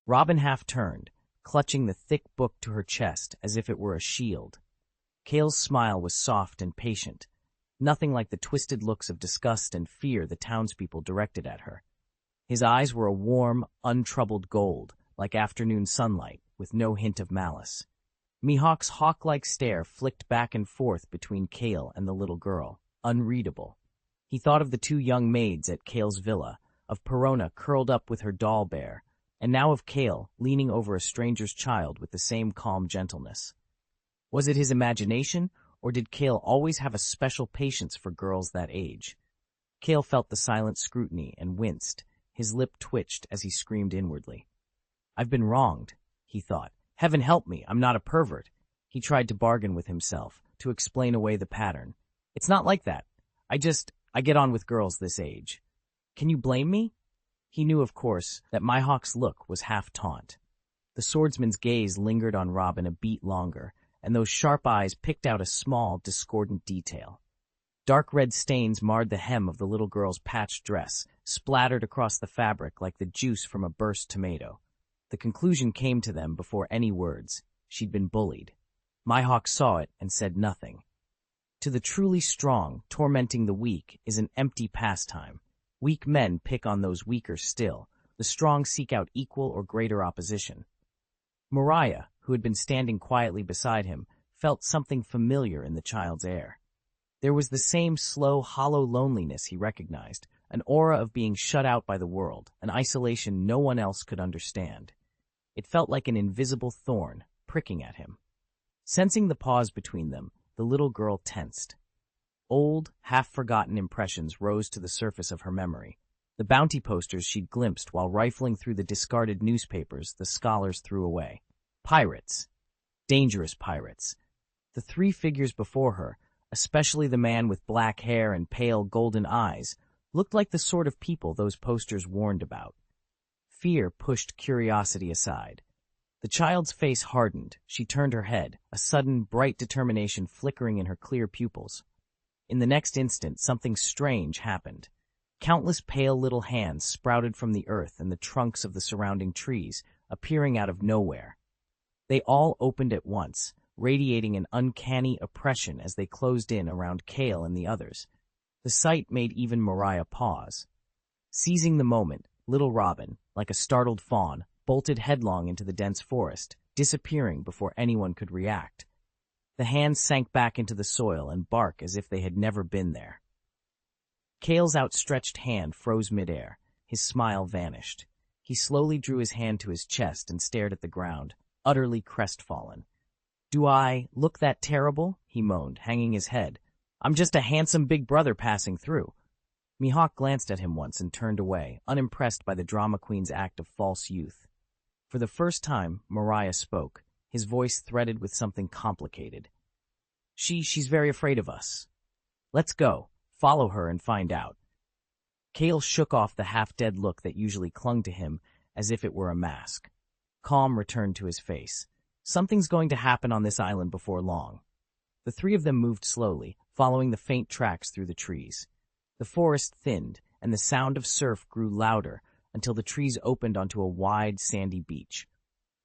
Robin half turned, clutching the thick book to her chest as if it were a shield. Cale's smile was soft and patient. nothing like the twisted looks of disgust and fear the townspeople directed at her. His eyes were a warm, untroubled gold, like afternoon sunlight, with no hint of malice. Mihawk's hawk-like stare flicked back and forth between Kale and the little girl, unreadable. He thought of the two young maids at Kale's villa, of Perona curled up with her doll bear, and now of Kale leaning over a stranger's child with the same calm gentleness. Was it his imagination, or did Kale always have a special patience for girls that age? Kale felt the silent scrutiny and winced. His lip twitched as he screamed inwardly. "I've been wronged," he thought. "Heaven help me, I'm not a pervert." He tried to bargain with himself, to explain away the pattern. "It's not like that. I get on with girls this age. Can you blame me?" He knew, of course, that Mihawk's look was half taunt. The swordsman's gaze lingered on Robin a beat longer, and those sharp eyes picked out a small, discordant detail. Dark red stains marred the hem of the little girl's patched dress, splattered across the fabric like the juice from a burst tomato. The conclusion came to them before any words. She'd been bullied. Mihawk saw it and said nothing. To the truly strong, tormenting the weak is an empty pastime. Weak men pick on those weaker still. The strong seek out equal or greater opposition. Mariah, who had been standing quietly beside him, felt something familiar in the child's air. There was the same slow, hollow loneliness he recognized, an aura of being shut out by the world, an isolation no one else could understand. It felt like an invisible thorn, pricking at him. Sensing the pause between them, the little girl tensed. Old, half-forgotten impressions rose to the surface of her memory. The bounty posters she'd glimpsed while rifling through the discarded newspapers the scholars threw away. Pirates. Dangerous pirates. The three figures before her, especially the man with black hair and pale golden eyes, looked like the sort of people those posters warned about. Fear pushed curiosity aside. The child's face hardened. She turned her head, a sudden, bright determination flickering in her clear pupils. In the next instant, something strange happened. Countless pale little hands sprouted from the earth and the trunks of the surrounding trees, appearing out of nowhere. They all opened at once, radiating an uncanny oppression as they closed in around Kale and the others. The sight made even Mariah pause. Seizing the moment, little Robin, like a startled fawn, bolted headlong into the dense forest, disappearing before anyone could react. The hands sank back into the soil and barked as if they had never been there. Kale's outstretched hand froze midair. His smile vanished. He slowly drew his hand to his chest and stared at the ground, utterly crestfallen. "Do I look that terrible?" he moaned, hanging his head. "I'm just a handsome big brother passing through." Mihawk glanced at him once and turned away, unimpressed by the drama queen's act of false youth. For the first time, Mariah spoke, his voice threaded with something complicated. She's very afraid of us. Let's go. Follow her and find out." Kale shook off the half-dead look that usually clung to him as if it were a mask. Calm returned to his face. Something's going to happen on this island before long. The three of them moved slowly, following the faint tracks through the trees. The forest thinned, and the sound of surf grew louder until the trees opened onto a wide, sandy beach.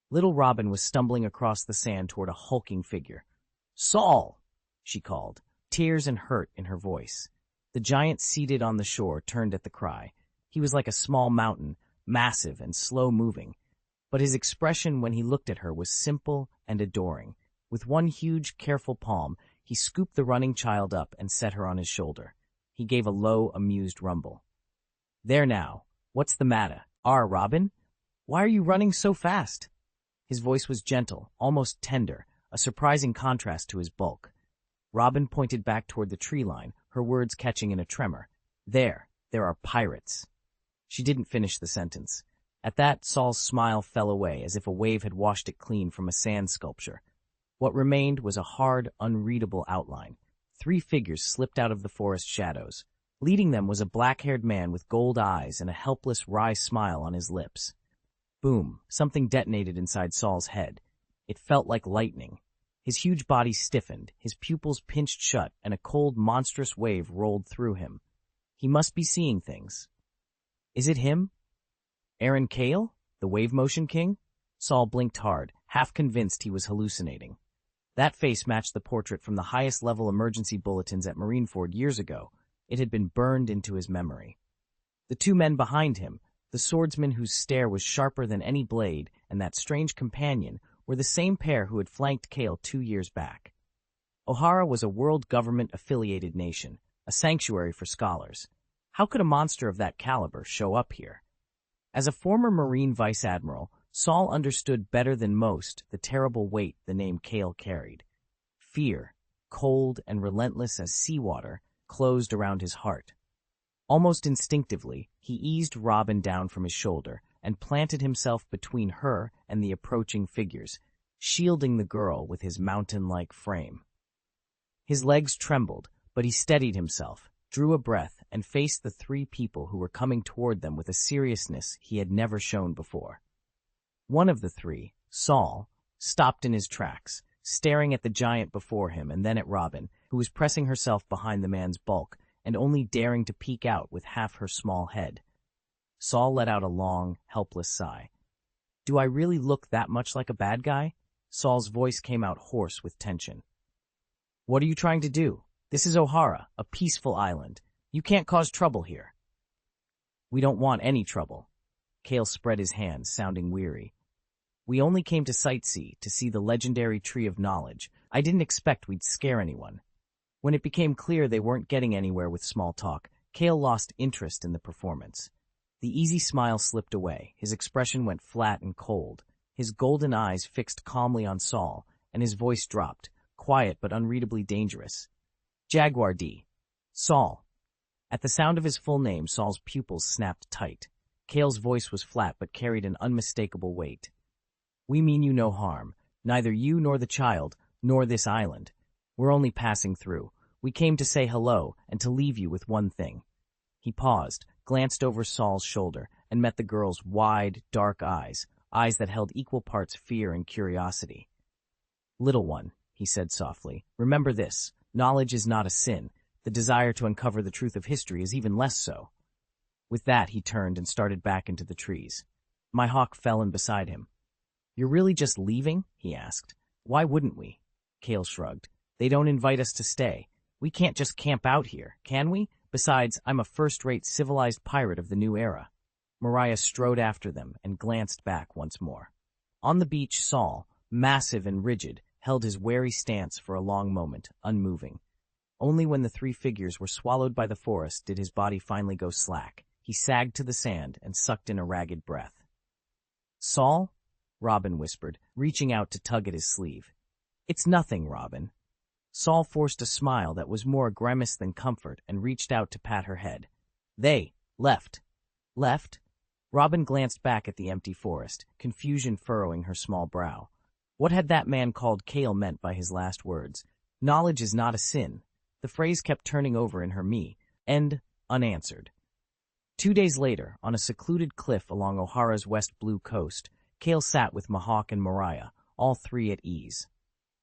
Little Robin was stumbling across the sand toward a hulking figure. "Saul!" she called, tears and hurt in her voice. The giant seated on the shore turned at the cry. He was like a small mountain, massive and slow-moving, but his expression when he looked at her was simple and adoring. With one huge, careful palm, he scooped the running child up and set her on his shoulder. He gave a low, amused rumble. "There now. What's the matter? Robin? Why are you running so fast?" His voice was gentle, almost tender, a surprising contrast to his bulk. Robin pointed back toward the tree line, her words catching in a tremor. There are pirates." She didn't finish the sentence. At that, Saul's smile fell away as if a wave had washed it clean from a sand sculpture. What remained was a hard, unreadable outline. Three figures slipped out of the forest shadows. Leading them was a black-haired man with gold eyes and a helpless, wry smile on his lips. Boom! Something detonated inside Saul's head. It felt like lightning. His huge body stiffened, his pupils pinched shut, and a cold, monstrous wave rolled through him. He must be seeing things. Is it him? Aaron Kale? The wave motion king? Saul blinked hard, half convinced he was hallucinating. That face matched the portrait from the highest-level emergency bulletins at Marineford years ago. It had been burned into his memory. The two men behind him, the swordsman whose stare was sharper than any blade, and that strange companion, were the same pair who had flanked Kale 2 years back. Ohara was a world government-affiliated nation, a sanctuary for scholars. How could a monster of that caliber show up here? As a former Marine vice admiral, Saul understood better than most the terrible weight the name Kale carried. Fear, cold and relentless as seawater, closed around his heart. Almost instinctively, he eased Robin down from his shoulder and planted himself between her and the approaching figures, shielding the girl with his mountain-like frame. His legs trembled, but he steadied himself, drew a breath, and faced the 3 people who were coming toward them with a seriousness he had never shown before. One of the 3, Saul, stopped in his tracks, staring at the giant before him and then at Robin, who was pressing herself behind the man's bulk and only daring to peek out with half her small head. Saul let out a long, helpless sigh. "Do I really look that much like a bad guy?" Saul's voice came out hoarse with tension. "What are you trying to do? This is Ohara, a peaceful island. You can't cause trouble here." "We don't want any trouble." Kale spread his hands, sounding weary. "We only came to sightsee, to see the legendary Tree of Knowledge. I didn't expect we'd scare anyone." When it became clear they weren't getting anywhere with small talk, Kale lost interest in the performance. The easy smile slipped away, his expression went flat and cold, his golden eyes fixed calmly on Saul, and his voice dropped, quiet but unreadably dangerous. "Jaguar D. Saul." At the sound of his full name, Saul's pupils snapped tight. Kale's voice was flat but carried an unmistakable weight. "We mean you no harm, neither you nor the child, nor this island. We're only passing through. We came to say hello and to leave you with one thing." He paused, glanced over Saul's shoulder, and met the girl's wide, dark eyes that held equal parts fear and curiosity. "Little one," he said softly, "remember this. Knowledge is not a sin. The desire to uncover the truth of history is even less so." With that, he turned and started back into the trees. My hawk fell in beside him. "You're really just leaving?" he asked. "Why wouldn't we?" Kale shrugged. "They don't invite us to stay. We can't just camp out here, can we? Besides, I'm a first-rate civilized pirate of the new era." Mariah strode after them and glanced back once more. On the beach, Saul, massive and rigid, held his wary stance for a long moment, unmoving. Only when the 3 figures were swallowed by the forest did his body finally go slack. He sagged to the sand and sucked in a ragged breath. "Saul?" Robin whispered, reaching out to tug at his sleeve. "It's nothing, Robin." Saul forced a smile that was more a grimace than comfort and reached out to pat her head. "They left." "Left?" Robin glanced back at the empty forest, confusion furrowing her small brow. What had that man called Kale meant by his last words? Knowledge is not a sin. The phrase kept turning over in her and unanswered. 2 days later, on a secluded cliff along Ohara's west blue coast, Kale sat with Mahawk and Mariah, all 3 at ease.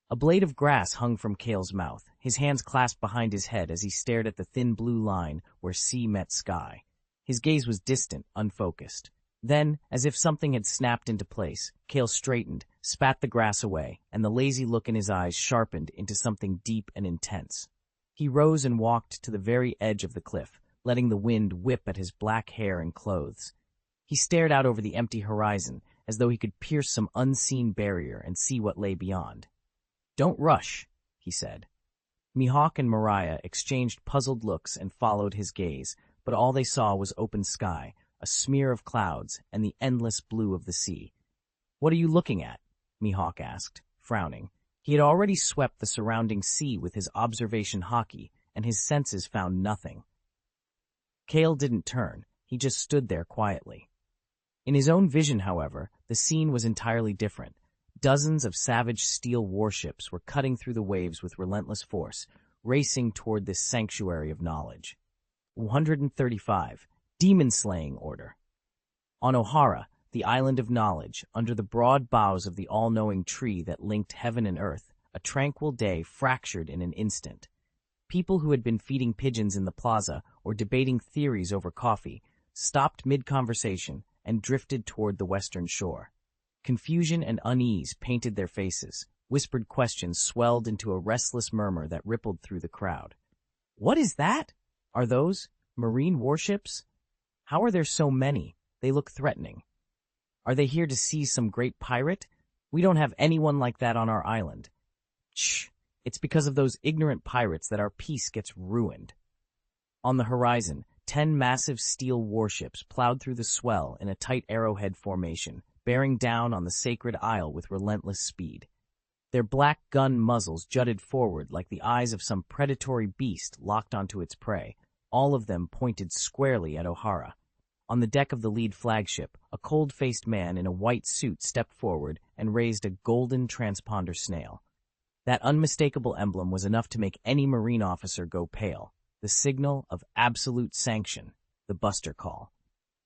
A blade of grass hung from Kale's mouth, his hands clasped behind his head as he stared at the thin blue line where sea met sky. His gaze was distant, unfocused. Then, as if something had snapped into place, Kale straightened, spat the grass away, and the lazy look in his eyes sharpened into something deep and intense. He rose and walked to the very edge of the cliff, letting the wind whip at his black hair and clothes. He stared out over the empty horizon, as though he could pierce some unseen barrier and see what lay beyond. "Don't rush," he said. Mihawk and Mariah exchanged puzzled looks and followed his gaze, but all they saw was open sky, a smear of clouds, and the endless blue of the sea. "What are you looking at?" Mihawk asked, frowning. He had already swept the surrounding sea with his observation hockey, and his senses found nothing. Kale didn't turn, he just stood there quietly. In his own vision, however, the scene was entirely different. Dozens of savage steel warships were cutting through the waves with relentless force, racing toward this sanctuary of knowledge. 135. Demon-slaying order. On Ohara, the island of knowledge, under the broad boughs of the all-knowing tree that linked heaven and earth, a tranquil day fractured in an instant. People who had been feeding pigeons in the plaza or debating theories over coffee stopped mid-conversation and drifted toward the western shore. Confusion and unease painted their faces. Whispered questions swelled into a restless murmur that rippled through the crowd. What is that? Are those marine warships? How are there so many? They look threatening. Are they here to seize some great pirate? We don't have anyone like that on our island. Shh, it's because of those ignorant pirates that our peace gets ruined. On the horizon, 10 massive steel warships plowed through the swell in a tight arrowhead formation, bearing down on the sacred isle with relentless speed. Their black gun muzzles jutted forward like the eyes of some predatory beast locked onto its prey, all of them pointed squarely at O'Hara. On the deck of the lead flagship, a cold-faced man in a white suit stepped forward and raised a golden transponder snail. That unmistakable emblem was enough to make any Marine officer go pale. The signal of absolute sanction, the Buster Call.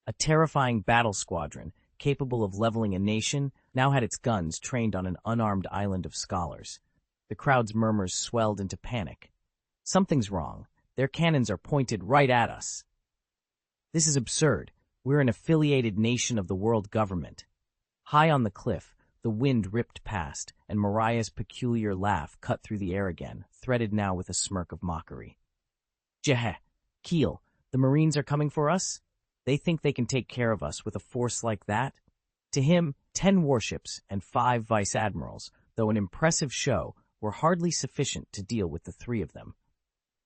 A terrifying battle squadron, capable of leveling a nation, now had its guns trained on an unarmed island of scholars. The crowd's murmurs swelled into panic. Something's wrong. Their cannons are pointed right at us. This is absurd. We're an affiliated nation of the world government. High on the cliff, the wind ripped past, and Mariah's peculiar laugh cut through the air again, threaded now with a smirk of mockery. Jeh, Keel, the Marines are coming for us? They think they can take care of us with a force like that? To him, 10 warships and 5 vice-admirals, though an impressive show, were hardly sufficient to deal with the 3 of them.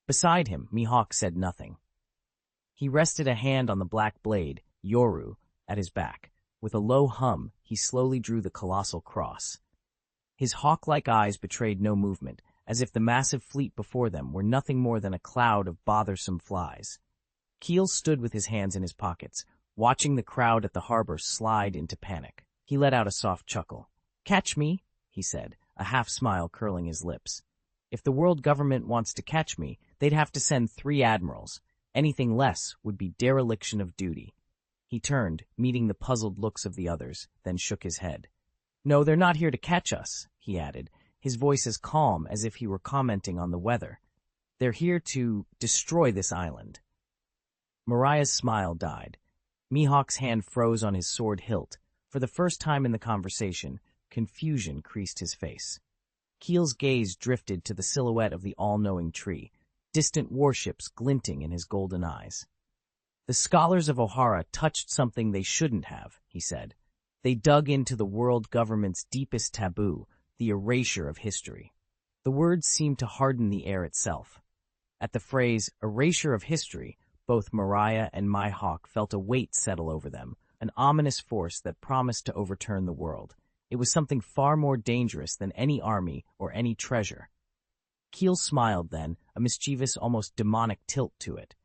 Beside him, Mihawk said nothing. He rested a hand on the black blade, Yoru, at his back. With a low hum, he slowly drew the colossal cross. His hawk-like eyes betrayed no movement, as if the massive fleet before them were nothing more than a cloud of bothersome flies. Keel stood with his hands in his pockets, watching the crowd at the harbor slide into panic. He let out a soft chuckle. "Catch me," he said, a half-smile curling his lips. "If the world government wants to catch me, they'd have to send 3 admirals. Anything less would be dereliction of duty." He turned, meeting the puzzled looks of the others, then shook his head. "No, they're not here to catch us," he added, his voice as calm as if he were commenting on the weather. "They're here to destroy this island." Mariah's smile died. Mihawk's hand froze on his sword hilt. For the first time in the conversation, confusion creased his face. Keel's gaze drifted to the silhouette of the all-knowing tree, distant warships glinting in his golden eyes. "The scholars of O'Hara touched something they shouldn't have," he said. "They dug into the world government's deepest taboo, the erasure of history." The words seemed to harden the air itself. At the phrase, erasure of history, both Mariah and Mihawk felt a weight settle over them, an ominous force that promised to overturn the world. It was something far more dangerous than any army or any treasure. Keel smiled then, a mischievous, almost demonic tilt to it.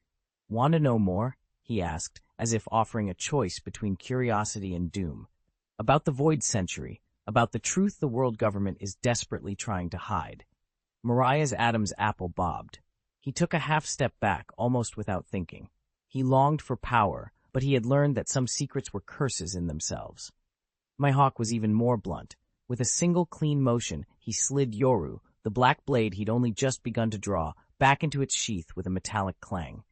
"Want to know more?" he asked, as if offering a choice between curiosity and doom. "About the Void Century, about the truth the world government is desperately trying to hide." Mariah's Adam's apple bobbed. He took a half-step back, almost without thinking. He longed for power, but he had learned that some secrets were curses in themselves. Mihawk was even more blunt. With a single clean motion, he slid Yoru, the black blade he'd only just begun to draw, back into its sheath with a metallic clang.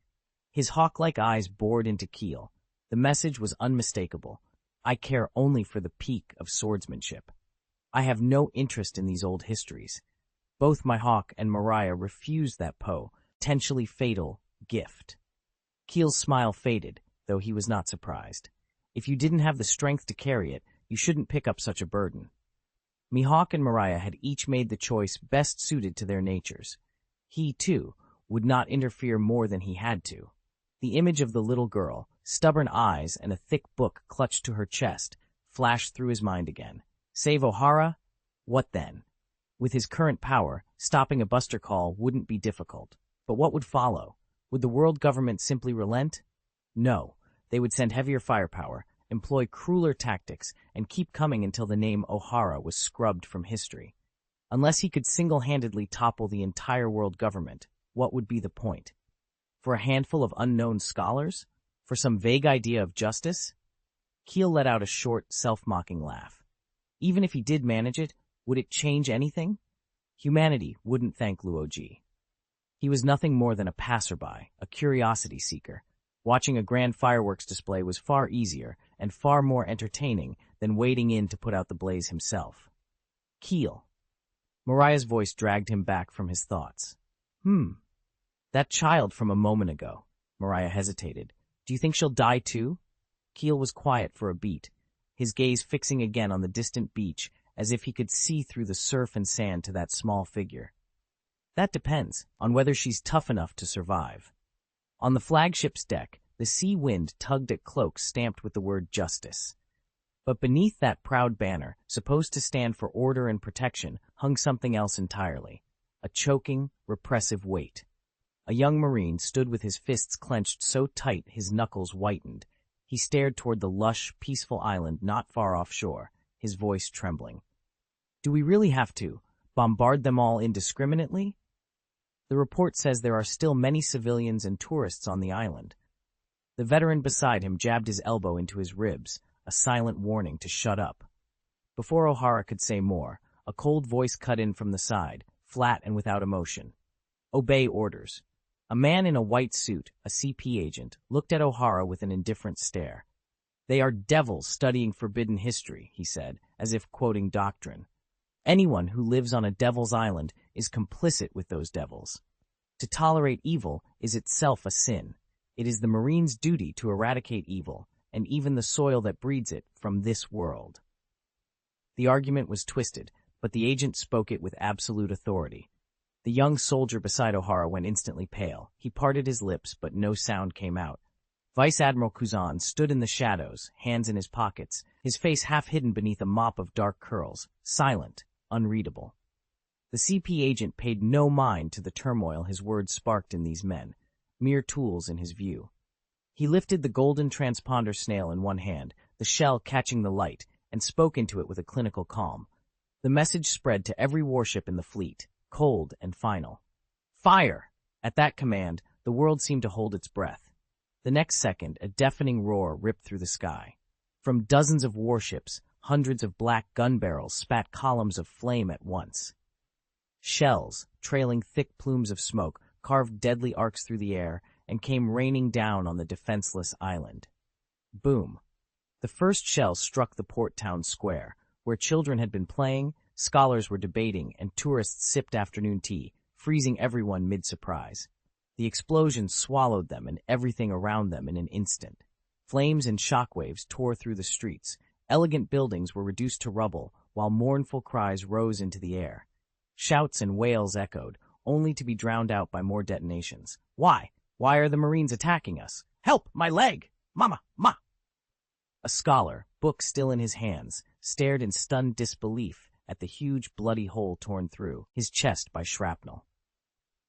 His hawk-like eyes bored into Keel. The message was unmistakable. "I care only for the peak of swordsmanship. I have no interest in these old histories." Both Mihawk and Mariah refused that potentially fatal gift. Keel's smile faded, though he was not surprised. If you didn't have the strength to carry it, you shouldn't pick up such a burden. Mihawk and Mariah had each made the choice best suited to their natures. He, too, would not interfere more than he had to. The image of the little girl, stubborn eyes and a thick book clutched to her chest, flashed through his mind again. Save O'Hara? What then? With his current power, stopping a Buster Call wouldn't be difficult. But what would follow? Would the world government simply relent? No, they would send heavier firepower, employ crueler tactics, and keep coming until the name O'Hara was scrubbed from history. Unless he could single-handedly topple the entire world government, what would be the point? For a handful of unknown scholars? For some vague idea of justice? Keel let out a short, self-mocking laugh. Even if he did manage it, would it change anything? Humanity wouldn't thank Luoji. He was nothing more than a passerby, a curiosity seeker. Watching a grand fireworks display was far easier and far more entertaining than wading in to put out the blaze himself. Keel. Mariah's voice dragged him back from his thoughts. That child from a moment ago. Mariah hesitated. Do you think she'll die too? Keel was quiet for a beat, his gaze fixing again on the distant beach as if he could see through the surf and sand to that small figure. That depends on whether she's tough enough to survive. On the flagship's deck, the sea wind tugged at cloaks stamped with the word justice. But beneath that proud banner, supposed to stand for order and protection, hung something else entirely. A choking, repressive weight. A young Marine stood with his fists clenched so tight his knuckles whitened. He stared toward the lush, peaceful island not far offshore, his voice trembling. Do we really have to bombard them all indiscriminately? The report says there are still many civilians and tourists on the island. The veteran beside him jabbed his elbow into his ribs, a silent warning to shut up. Before O'Hara could say more, a cold voice cut in from the side, flat and without emotion. Obey orders. A man in a white suit, a CP agent, looked at O'Hara with an indifferent stare. They are devils studying forbidden history, he said, as if quoting doctrine. Anyone who lives on a devil's island is complicit with those devils. To tolerate evil is itself a sin. It is the Marine's duty to eradicate evil, and even the soil that breeds it, from this world. The argument was twisted, but the agent spoke it with absolute authority. The young soldier beside O'Hara went instantly pale. He parted his lips, but no sound came out. Vice Admiral Kuzan stood in the shadows, hands in his pockets, his face half hidden beneath a mop of dark curls, silent, unreadable. The CP agent paid no mind to the turmoil his words sparked in these men, mere tools in his view. He lifted the golden transponder snail in one hand, the shell catching the light, and spoke into it with a clinical calm. The message spread to every warship in the fleet, cold and final. Fire! At that command, the world seemed to hold its breath. The next second, a deafening roar ripped through the sky. From dozens of warships, hundreds of black gun barrels spat columns of flame at once. Shells, trailing thick plumes of smoke, carved deadly arcs through the air and came raining down on the defenseless island. Boom! The first shell struck the port town square, where children had been playing, scholars were debating, and tourists sipped afternoon tea, freezing everyone mid-surprise. The explosion swallowed them and everything around them in an instant. Flames and shockwaves tore through the streets. Elegant buildings were reduced to rubble, while mournful cries rose into the air. Shouts and wails echoed, only to be drowned out by more detonations. Why? Why are the Marines attacking us? Help! My leg! Mama! Ma! A scholar, book still in his hands, stared in stunned disbelief at the huge bloody hole torn through his chest by shrapnel.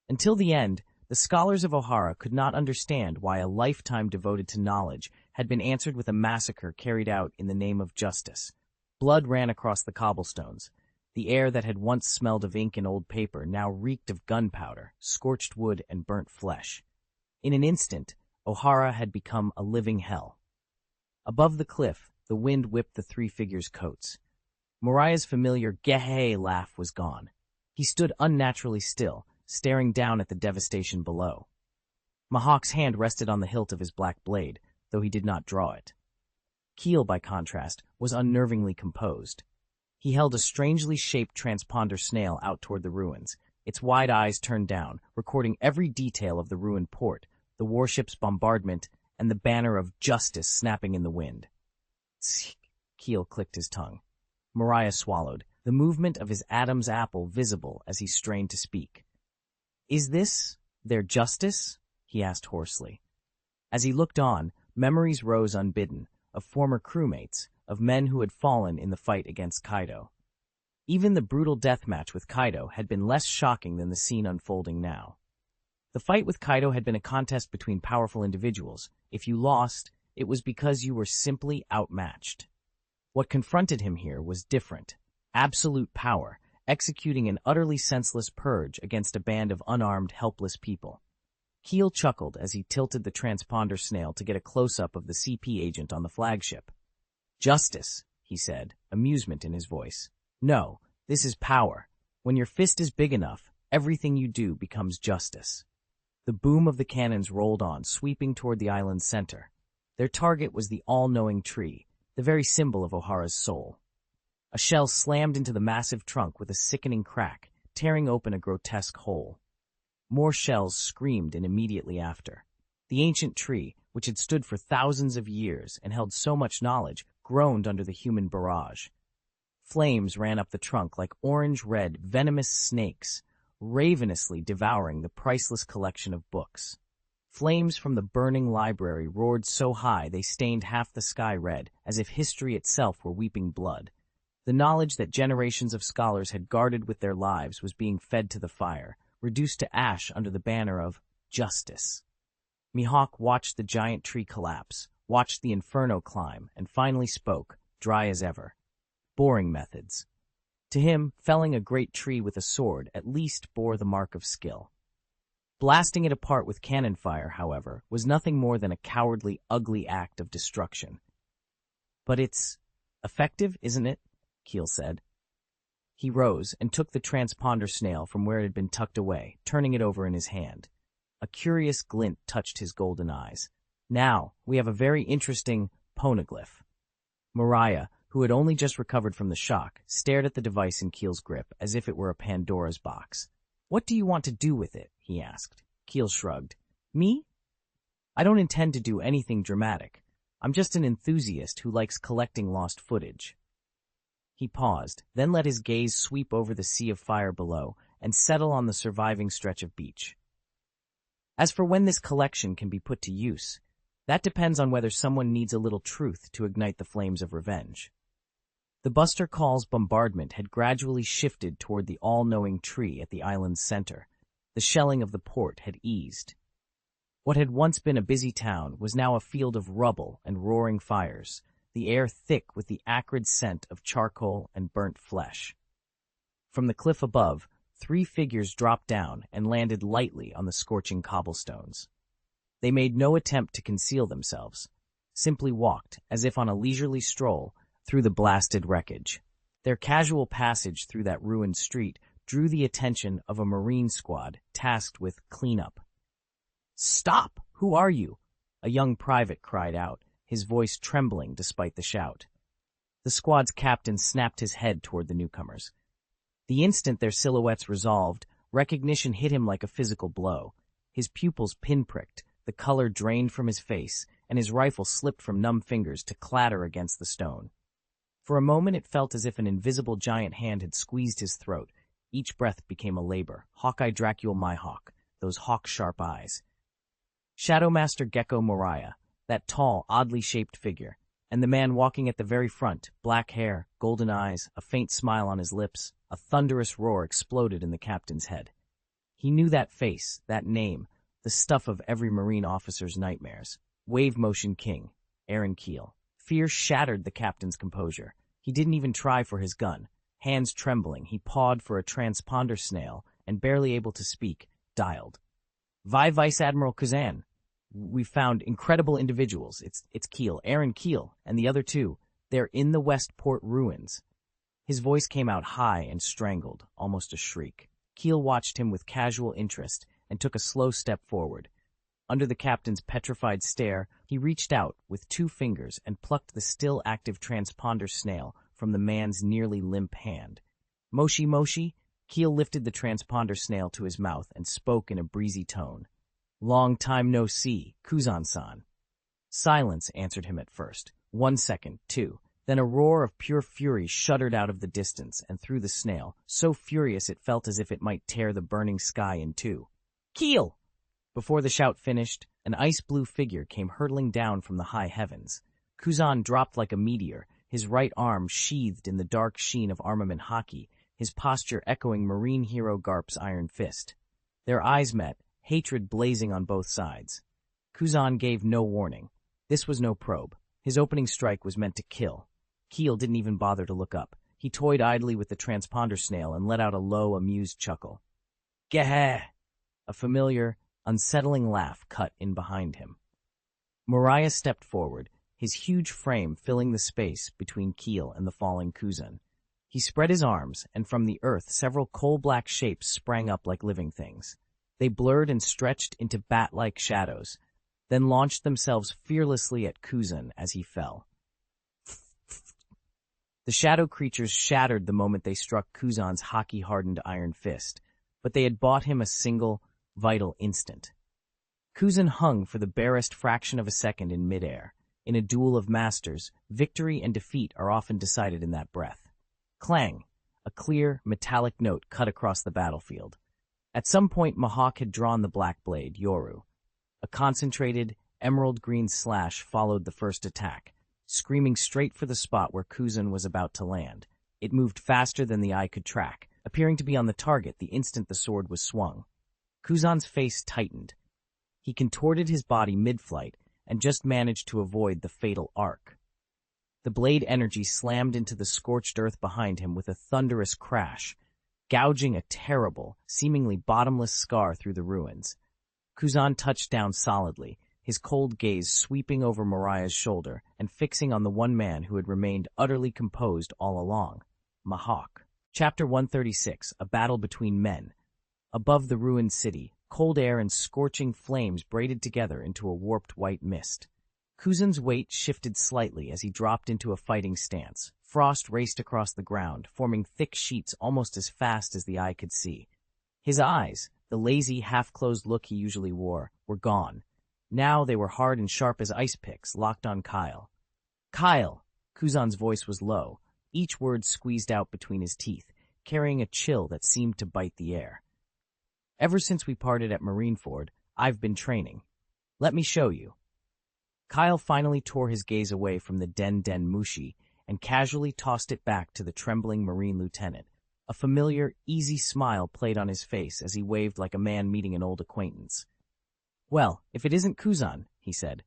Until the end, the scholars of O'Hara could not understand why a lifetime devoted to knowledge had been answered with a massacre carried out in the name of justice. Blood ran across the cobblestones. The air that had once smelled of ink and old paper now reeked of gunpowder, scorched wood, and burnt flesh. In an instant, O'Hara had become a living hell. Above the cliff, the wind whipped the three figures' coats. Mariah's familiar "geh-hey" laugh was gone. He stood unnaturally still, staring down at the devastation below. Mahawk's hand rested on the hilt of his black blade, though he did not draw it. Keel, by contrast, was unnervingly composed. He held a strangely shaped transponder snail out toward the ruins, its wide eyes turned down, recording every detail of the ruined port, the warship's bombardment, and the banner of justice snapping in the wind. Tsk! Keel clicked his tongue. Mariah swallowed, the movement of his Adam's apple visible as he strained to speak. Is this their justice? He asked hoarsely. As he looked on, memories rose unbidden, of former crewmates, of men who had fallen in the fight against Kaido. Even the brutal death match with Kaido had been less shocking than the scene unfolding now. The fight with Kaido had been a contest between powerful individuals. If you lost, it was because you were simply outmatched. What confronted him here was different. Absolute power, executing an utterly senseless purge against a band of unarmed, helpless people. Keel chuckled as he tilted the transponder snail to get a close-up of the CP agent on the flagship. Justice, he said, amusement in his voice. No, this is power. When your fist is big enough, everything you do becomes justice. The boom of the cannons rolled on, sweeping toward the island's center. Their target was the all-knowing tree, the very symbol of O'Hara's soul. A shell slammed into the massive trunk with a sickening crack, tearing open a grotesque hole. More shells screamed in immediately after. The ancient tree, which had stood for thousands of years and held so much knowledge, groaned under the human barrage. Flames ran up the trunk like orange-red, venomous snakes, ravenously devouring the priceless collection of books. Flames from the burning library roared so high they stained half the sky red, as if history itself were weeping blood. The knowledge that generations of scholars had guarded with their lives was being fed to the fire, reduced to ash under the banner of justice. Mihawk watched the giant tree collapse, watched the inferno climb, and finally spoke, dry as ever. Boring methods. To him, felling a great tree with a sword at least bore the mark of skill. Blasting it apart with cannon fire, however, was nothing more than a cowardly, ugly act of destruction. But it's effective, isn't it? Keel said. He rose and took the transponder snail from where it had been tucked away, turning it over in his hand. A curious glint touched his golden eyes. Now, we have a very interesting poneglyph. Mariah, who had only just recovered from the shock, stared at the device in Keel's grip as if it were a Pandora's box. What do you want to do with it? He asked. Keel shrugged. Me? I don't intend to do anything dramatic. I'm just an enthusiast who likes collecting lost footage. He paused, then let his gaze sweep over the sea of fire below and settle on the surviving stretch of beach. As for when this collection can be put to use, that depends on whether someone needs a little truth to ignite the flames of revenge. The Buster Call's bombardment had gradually shifted toward the all-knowing tree at the island's center. The shelling of the port had eased. What had once been a busy town was now a field of rubble and roaring fires, the air thick with the acrid scent of charcoal and burnt flesh. From the cliff above, 3 figures dropped down and landed lightly on the scorching cobblestones. They made no attempt to conceal themselves, simply walked, as if on a leisurely stroll, through the blasted wreckage. Their casual passage through that ruined street drew the attention of a Marine squad tasked with cleanup. "Stop! Who are you?" a young private cried out, his voice trembling despite the shout. The squad's captain snapped his head toward the newcomers. The instant their silhouettes resolved, recognition hit him like a physical blow. His pupils pinpricked, the color drained from his face, and his rifle slipped from numb fingers to clatter against the stone. For a moment it felt as if an invisible giant hand had squeezed his throat. Each breath became a labor. Hawkeye Dracule Myhawk, those hawk-sharp eyes. Shadowmaster Gecko Moriah, that tall, oddly shaped figure, and the man walking at the very front, black hair, golden eyes, a faint smile on his lips. A thunderous roar exploded in the captain's head. He knew that face, that name, the stuff of every Marine officer's nightmares. Wave Motion King, Aaron Keel. Fear shattered the captain's composure. He didn't even try for his gun. Hands trembling, he pawed for a transponder snail and, barely able to speak, dialed. Vice Admiral Kazan. We found incredible individuals. It's Keel, Aaron Keel, and the other 2. They're in the Westport ruins. His voice came out high and strangled, almost a shriek. Keel watched him with casual interest and took a slow step forward. Under the captain's petrified stare, he reached out with 2 fingers and plucked the still-active transponder snail from the man's nearly limp hand. Moshi Moshi? Keel lifted the transponder snail to his mouth and spoke in a breezy tone. Long time no see, Kuzan-san. Silence answered him at first. 1 second, 2. Then a roar of pure fury shuddered out of the distance and through the snail, so furious it felt as if it might tear the burning sky in 2. Keel! Before the shout finished, an ice-blue figure came hurtling down from the high heavens. Kuzan dropped like a meteor, his right arm sheathed in the dark sheen of armament hockey, his posture echoing Marine hero Garp's iron fist. Their eyes met, hatred blazing on both sides. Kuzan gave no warning. This was no probe. His opening strike was meant to kill. Keel didn't even bother to look up. He toyed idly with the transponder snail and let out a low, amused chuckle. Geh! A familiar, unsettling laugh cut in behind him. Moriah stepped forward, his huge frame filling the space between Keel and the falling Kuzan. He spread his arms, and from the earth several coal-black shapes sprang up like living things. They blurred and stretched into bat-like shadows, then launched themselves fearlessly at Kuzan as he fell. The shadow creatures shattered the moment they struck Kuzan's hockey-hardened iron fist, but they had bought him a single, vital instant. Kuzan hung for the barest fraction of a second in midair. In a duel of masters, victory and defeat are often decided in that breath. Clang! A clear, metallic note cut across the battlefield. At some point, Mahawk had drawn the black blade, Yoru. A concentrated, emerald-green slash followed the first attack, screaming straight for the spot where Kuzan was about to land. It moved faster than the eye could track, appearing to be on the target the instant the sword was swung. Kuzan's face tightened. He contorted his body mid-flight and just managed to avoid the fatal arc. The blade energy slammed into the scorched earth behind him with a thunderous crash, gouging a terrible, seemingly bottomless scar through the ruins. Kuzan touched down solidly, his cold gaze sweeping over Mariah's shoulder and fixing on the one man who had remained utterly composed all along, Mahawk. Chapter 136, A Battle Between Men. Above the ruined city, cold air and scorching flames braided together into a warped white mist. Kuzan's weight shifted slightly as he dropped into a fighting stance. Frost raced across the ground, forming thick sheets almost as fast as the eye could see. His eyes, the lazy, half-closed look he usually wore, were gone. Now they were hard and sharp as ice picks, locked on Kyle. Kyle! Kuzan's voice was low, each word squeezed out between his teeth, carrying a chill that seemed to bite the air. Ever since we parted at Marineford, I've been training. Let me show you. Kyle finally tore his gaze away from the Den Mushi and casually tossed it back to the trembling Marine lieutenant. A familiar, easy smile played on his face as he waved like a man meeting an old acquaintance. Well, if it isn't Kuzan, he said.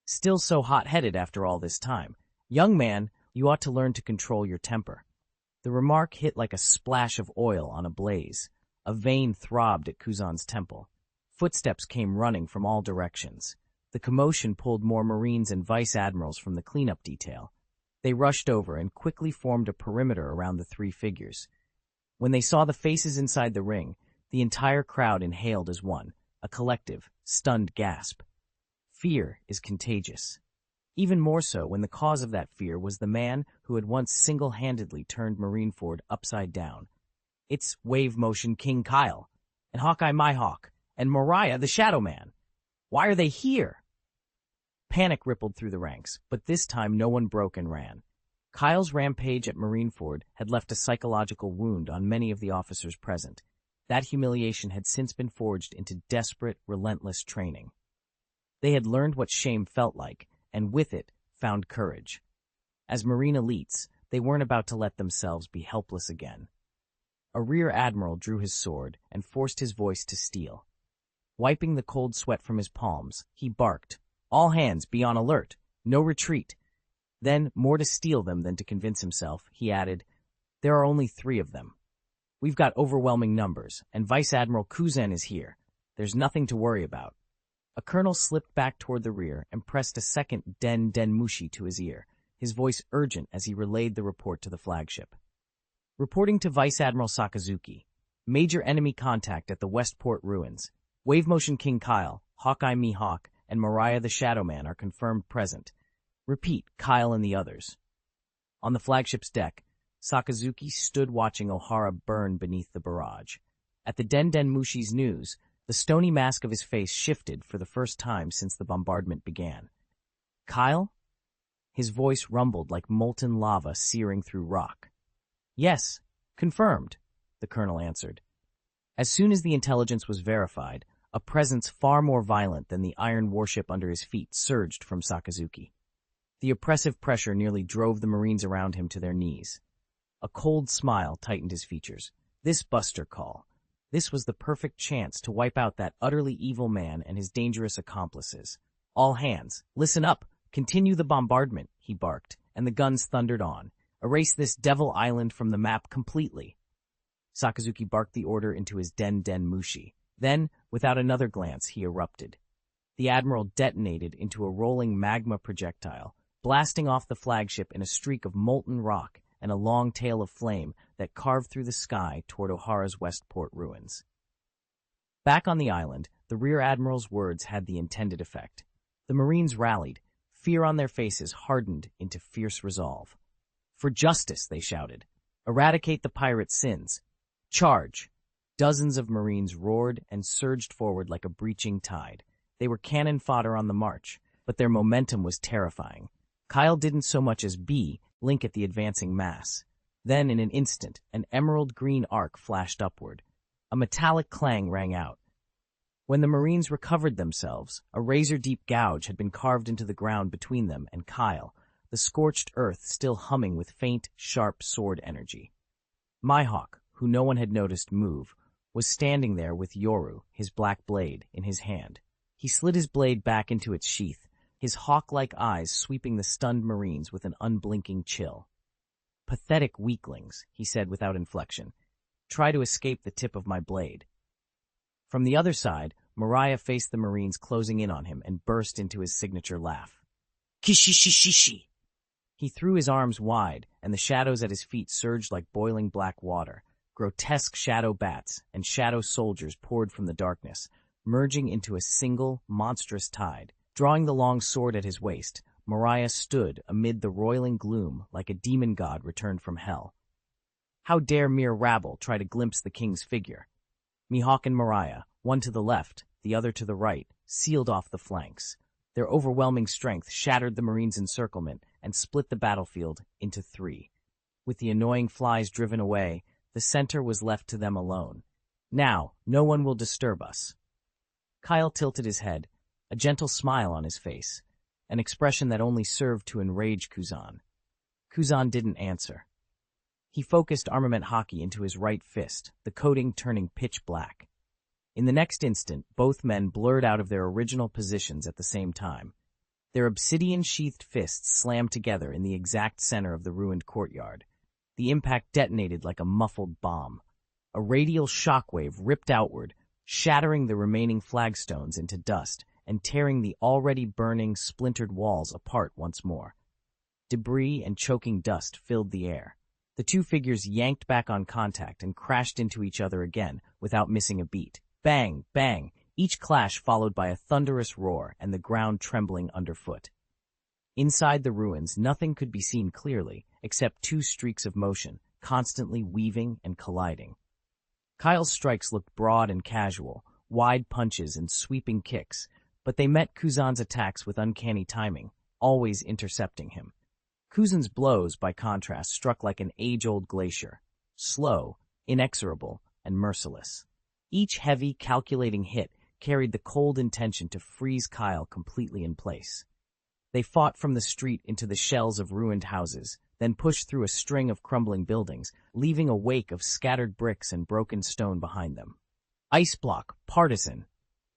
Still so hot-headed after all this time. Young man, you ought to learn to control your temper. The remark hit like a splash of oil on a blaze. A vein throbbed at Kuzan's temple. Footsteps came running from all directions. The commotion pulled more Marines and vice admirals from the cleanup detail. They rushed over and quickly formed a perimeter around the three figures. When they saw the faces inside the ring, the entire crowd inhaled as one, a collective, stunned gasp. Fear is contagious. Even more so when the cause of that fear was the man who had once single-handedly turned Marineford upside down. It's Wave Motion King Kyle, and Hawkeye my Hawk, and Mariah the Shadow Man. Why are they here? Panic rippled through the ranks, but this time no one broke and ran. Kyle's rampage at Marineford had left a psychological wound on many of the officers present. That humiliation had since been forged into desperate, relentless training. They had learned what shame felt like, and with it, found courage. As Marine elites, they weren't about to let themselves be helpless again. A rear admiral drew his sword and forced his voice to steel. Wiping the cold sweat from his palms, he barked, "All hands, be on alert! No retreat!" Then, more to steel them than to convince himself, he added, "There are only 3 of them. We've got overwhelming numbers, and Vice Admiral Kuzan is here. There's nothing to worry about." A colonel slipped back toward the rear and pressed a second Den Mushi to his ear, his voice urgent as he relayed the report to the flagship. Reporting to Vice Admiral Sakazuki, major enemy contact at the Westport ruins. Wave Motion King Kyle, Hawkeye me Hawk, and Mariah the Shadow Man are confirmed present. Repeat, Kyle and the others. On the flagship's deck, Sakazuki stood watching Ohara burn beneath the barrage. At the Den Mushi's news, the stony mask of his face shifted for the first time since the bombardment began. Kyle? His voice rumbled like molten lava searing through rock. Yes, confirmed, the colonel answered. As soon as the intelligence was verified, a presence far more violent than the iron warship under his feet surged from Sakazuki. The oppressive pressure nearly drove the Marines around him to their knees. A cold smile tightened his features. This buster call. This was the perfect chance to wipe out that utterly evil man and his dangerous accomplices. All hands, listen up, continue the bombardment, he barked, and the guns thundered on. Erase this devil island from the map completely. Sakazuki barked the order into his Den Mushi. Then, without another glance, he erupted. The admiral detonated into a rolling magma projectile, blasting off the flagship in a streak of molten rock and a long tail of flame that carved through the sky toward Ohara's Westport ruins. Back on the island, the rear admiral's words had the intended effect. The Marines rallied, fear on their faces hardened into fierce resolve. For justice, they shouted. Eradicate the pirates' sins. Charge! Dozens of Marines roared and surged forward like a breaching tide. They were cannon fodder on the march, but their momentum was terrifying. Kyle didn't so much as blink at the advancing mass. Then, in an instant, an emerald-green arc flashed upward. A metallic clang rang out. When the Marines recovered themselves, a razor-deep gouge had been carved into the ground between them and Kyle, the scorched earth still humming with faint, sharp sword energy. Mihawk, who no one had noticed move, was standing there with Yoru, his black blade, in his hand. He slid his blade back into its sheath, his hawk-like eyes sweeping the stunned Marines with an unblinking chill. Pathetic weaklings, he said without inflection. Try to escape the tip of my blade. From the other side, Mariah faced the Marines closing in on him and burst into his signature laugh. Kishishishishi! He threw his arms wide, and the shadows at his feet surged like boiling black water. Grotesque shadow bats and shadow soldiers poured from the darkness, merging into a single, monstrous tide. Drawing the long sword at his waist, Mariah stood amid the roiling gloom like a demon god returned from hell. How dare mere rabble try to glimpse the king's figure? Mihawk and Mariah, one to the left, the other to the right, sealed off the flanks. Their overwhelming strength shattered the Marines' encirclement and split the battlefield into three. With the annoying flies driven away, the center was left to them alone. Now, no one will disturb us. Kyle tilted his head, a gentle smile on his face, an expression that only served to enrage Kuzan. Kuzan didn't answer. He focused armament hockey into his right fist, the coating turning pitch black. In the next instant, both men blurred out of their original positions at the same time. Their obsidian-sheathed fists slammed together in the exact center of the ruined courtyard. The impact detonated like a muffled bomb. A radial shockwave ripped outward, shattering the remaining flagstones into dust and tearing the already burning, splintered walls apart once more. Debris and choking dust filled the air. The two figures yanked back on contact and crashed into each other again without missing a beat. Bang, bang, each clash followed by a thunderous roar and the ground trembling underfoot. Inside the ruins, nothing could be seen clearly except two streaks of motion, constantly weaving and colliding. Kyle's strikes looked broad and casual, wide punches and sweeping kicks, but they met Kuzan's attacks with uncanny timing, always intercepting him. Kuzan's blows, by contrast, struck like an age-old glacier, slow, inexorable, and merciless. Each heavy, calculating hit carried the cold intention to freeze Kyle completely in place. They fought from the street into the shells of ruined houses, then pushed through a string of crumbling buildings, leaving a wake of scattered bricks and broken stone behind them. "Ice block, partisan!"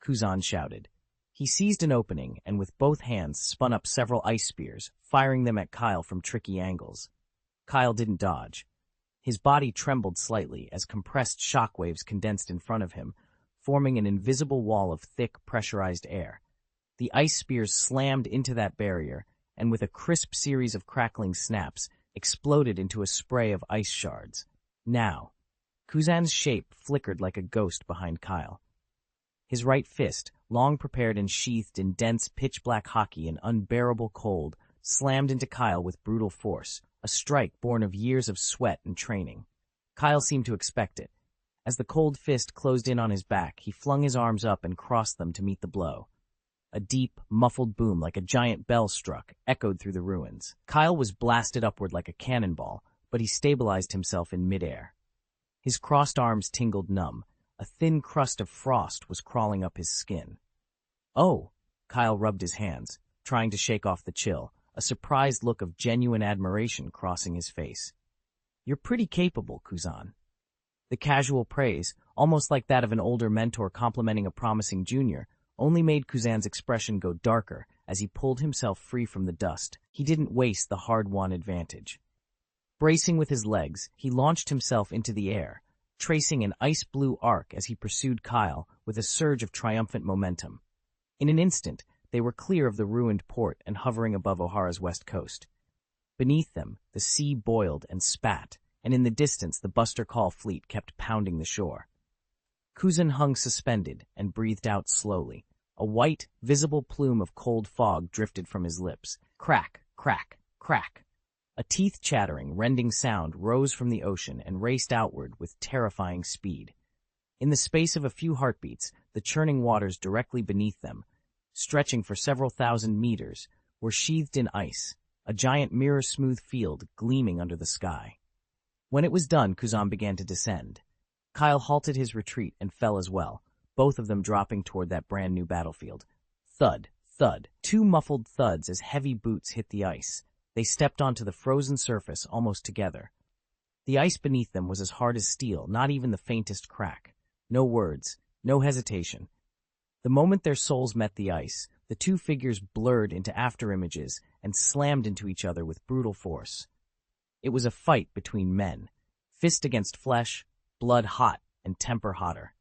Kuzan shouted. He seized an opening and with both hands spun up several ice spears, firing them at Kyle from tricky angles. Kyle didn't dodge. His body trembled slightly as compressed shockwaves condensed in front of him, forming an invisible wall of thick, pressurized air. The ice spears slammed into that barrier, and with a crisp series of crackling snaps, exploded into a spray of ice shards. Now, Kuzan's shape flickered like a ghost behind Kyle. His right fist, long prepared and sheathed in dense, pitch-black hockey in unbearable cold, slammed into Kyle with brutal force, a strike born of years of sweat and training. Kyle seemed to expect it. As the cold fist closed in on his back, he flung his arms up and crossed them to meet the blow. A deep, muffled boom like a giant bell struck, echoed through the ruins. Kyle was blasted upward like a cannonball, but he stabilized himself in midair. His crossed arms tingled numb. A thin crust of frost was crawling up his skin. "Oh!" Kyle rubbed his hands, trying to shake off the chill, a surprised look of genuine admiration crossing his face. "You're pretty capable, Kuzan." The casual praise, almost like that of an older mentor complimenting a promising junior, only made Kuzan's expression go darker as he pulled himself free from the dust. He didn't waste the hard-won advantage. Bracing with his legs, he launched himself into the air, tracing an ice-blue arc as he pursued Kyle with a surge of triumphant momentum. In an instant, they were clear of the ruined port and hovering above Ohara's west coast. Beneath them, the sea boiled and spat, and in the distance the Buster Call fleet kept pounding the shore. Kuzan hung suspended and breathed out slowly. A white, visible plume of cold fog drifted from his lips. Crack, crack, crack. A teeth-chattering, rending sound rose from the ocean and raced outward with terrifying speed. In the space of a few heartbeats, the churning waters directly beneath them, stretching for several thousand meters, were sheathed in ice, a giant mirror-smooth field gleaming under the sky. When it was done, Kuzan began to descend. Kyle halted his retreat and fell as well, both of them dropping toward that brand-new battlefield. Thud, thud, two muffled thuds as heavy boots hit the ice. They stepped onto the frozen surface almost together. The ice beneath them was as hard as steel, not even the faintest crack. No words, no hesitation. The moment their souls met the ice, the two figures blurred into afterimages and slammed into each other with brutal force. It was a fight between men, fist against flesh, blood hot and temper hotter.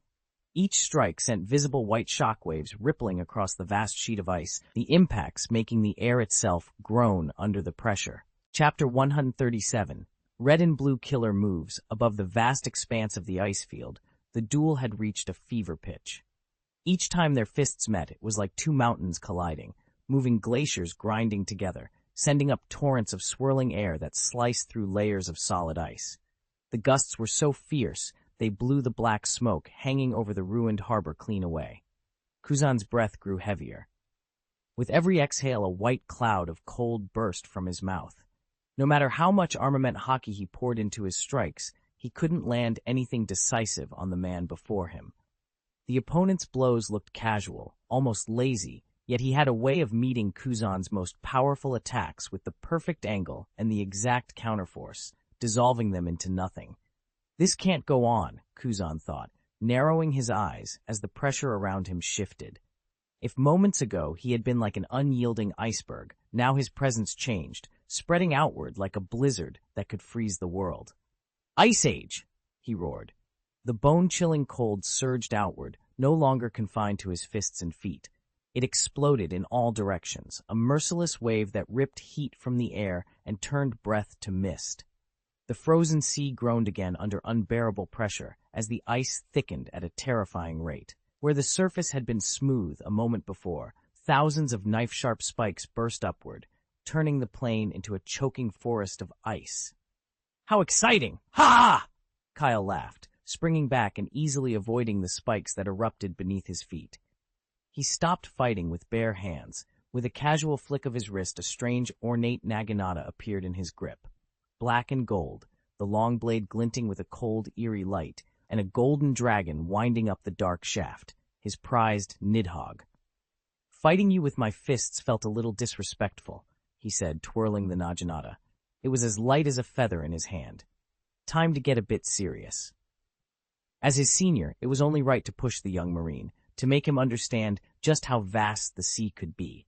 Each strike sent visible white shockwaves rippling across the vast sheet of ice, the impacts making the air itself groan under the pressure. Chapter 137. Red and blue killer moves. Above the vast expanse of the ice field, the duel had reached a fever pitch. Each time their fists met, it was like two mountains colliding, moving glaciers grinding together, sending up torrents of swirling air that sliced through layers of solid ice. The gusts were so fierce, they blew the black smoke hanging over the ruined harbor clean away. Kuzan's breath grew heavier. With every exhale, a white cloud of cold burst from his mouth. No matter how much armament hockey he poured into his strikes, he couldn't land anything decisive on the man before him. The opponent's blows looked casual, almost lazy, yet he had a way of meeting Kuzan's most powerful attacks with the perfect angle and the exact counterforce, dissolving them into nothing. This can't go on, Kuzan thought, narrowing his eyes as the pressure around him shifted. If moments ago he had been like an unyielding iceberg, now his presence changed, spreading outward like a blizzard that could freeze the world. "Ice Age!" he roared. The bone-chilling cold surged outward, no longer confined to his fists and feet. It exploded in all directions, a merciless wave that ripped heat from the air and turned breath to mist. The frozen sea groaned again under unbearable pressure as the ice thickened at a terrifying rate. Where the surface had been smooth a moment before, thousands of knife-sharp spikes burst upward, turning the plain into a choking forest of ice. "How exciting! Ha!" Kyle laughed, springing back and easily avoiding the spikes that erupted beneath his feet. He stopped fighting with bare hands. With a casual flick of his wrist, a strange, ornate naginata appeared in his grip. Black and gold, the long blade glinting with a cold, eerie light, and a golden dragon winding up the dark shaft, his prized Nidhogg. "Fighting you with my fists felt a little disrespectful," he said, twirling the naginata. It was as light as a feather in his hand. Time to get a bit serious. As his senior, it was only right to push the young Marine, to make him understand just how vast the sea could be.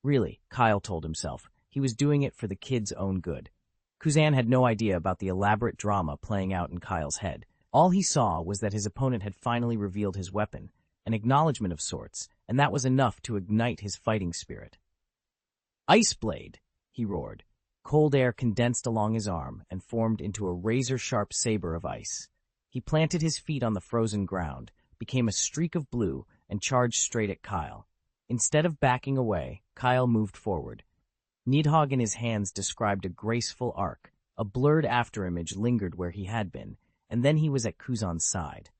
Really, Kyle told himself, he was doing it for the kid's own good. Kuzan had no idea about the elaborate drama playing out in Kyle's head. All he saw was that his opponent had finally revealed his weapon, an acknowledgement of sorts, and that was enough to ignite his fighting spirit. "Ice Blade!" he roared. Cold air condensed along his arm and formed into a razor-sharp saber of ice. He planted his feet on the frozen ground, became a streak of blue, and charged straight at Kyle. Instead of backing away, Kyle moved forward. Nidhogg in his hands described a graceful arc. A blurred afterimage lingered where he had been, and then he was at Kuzan's side.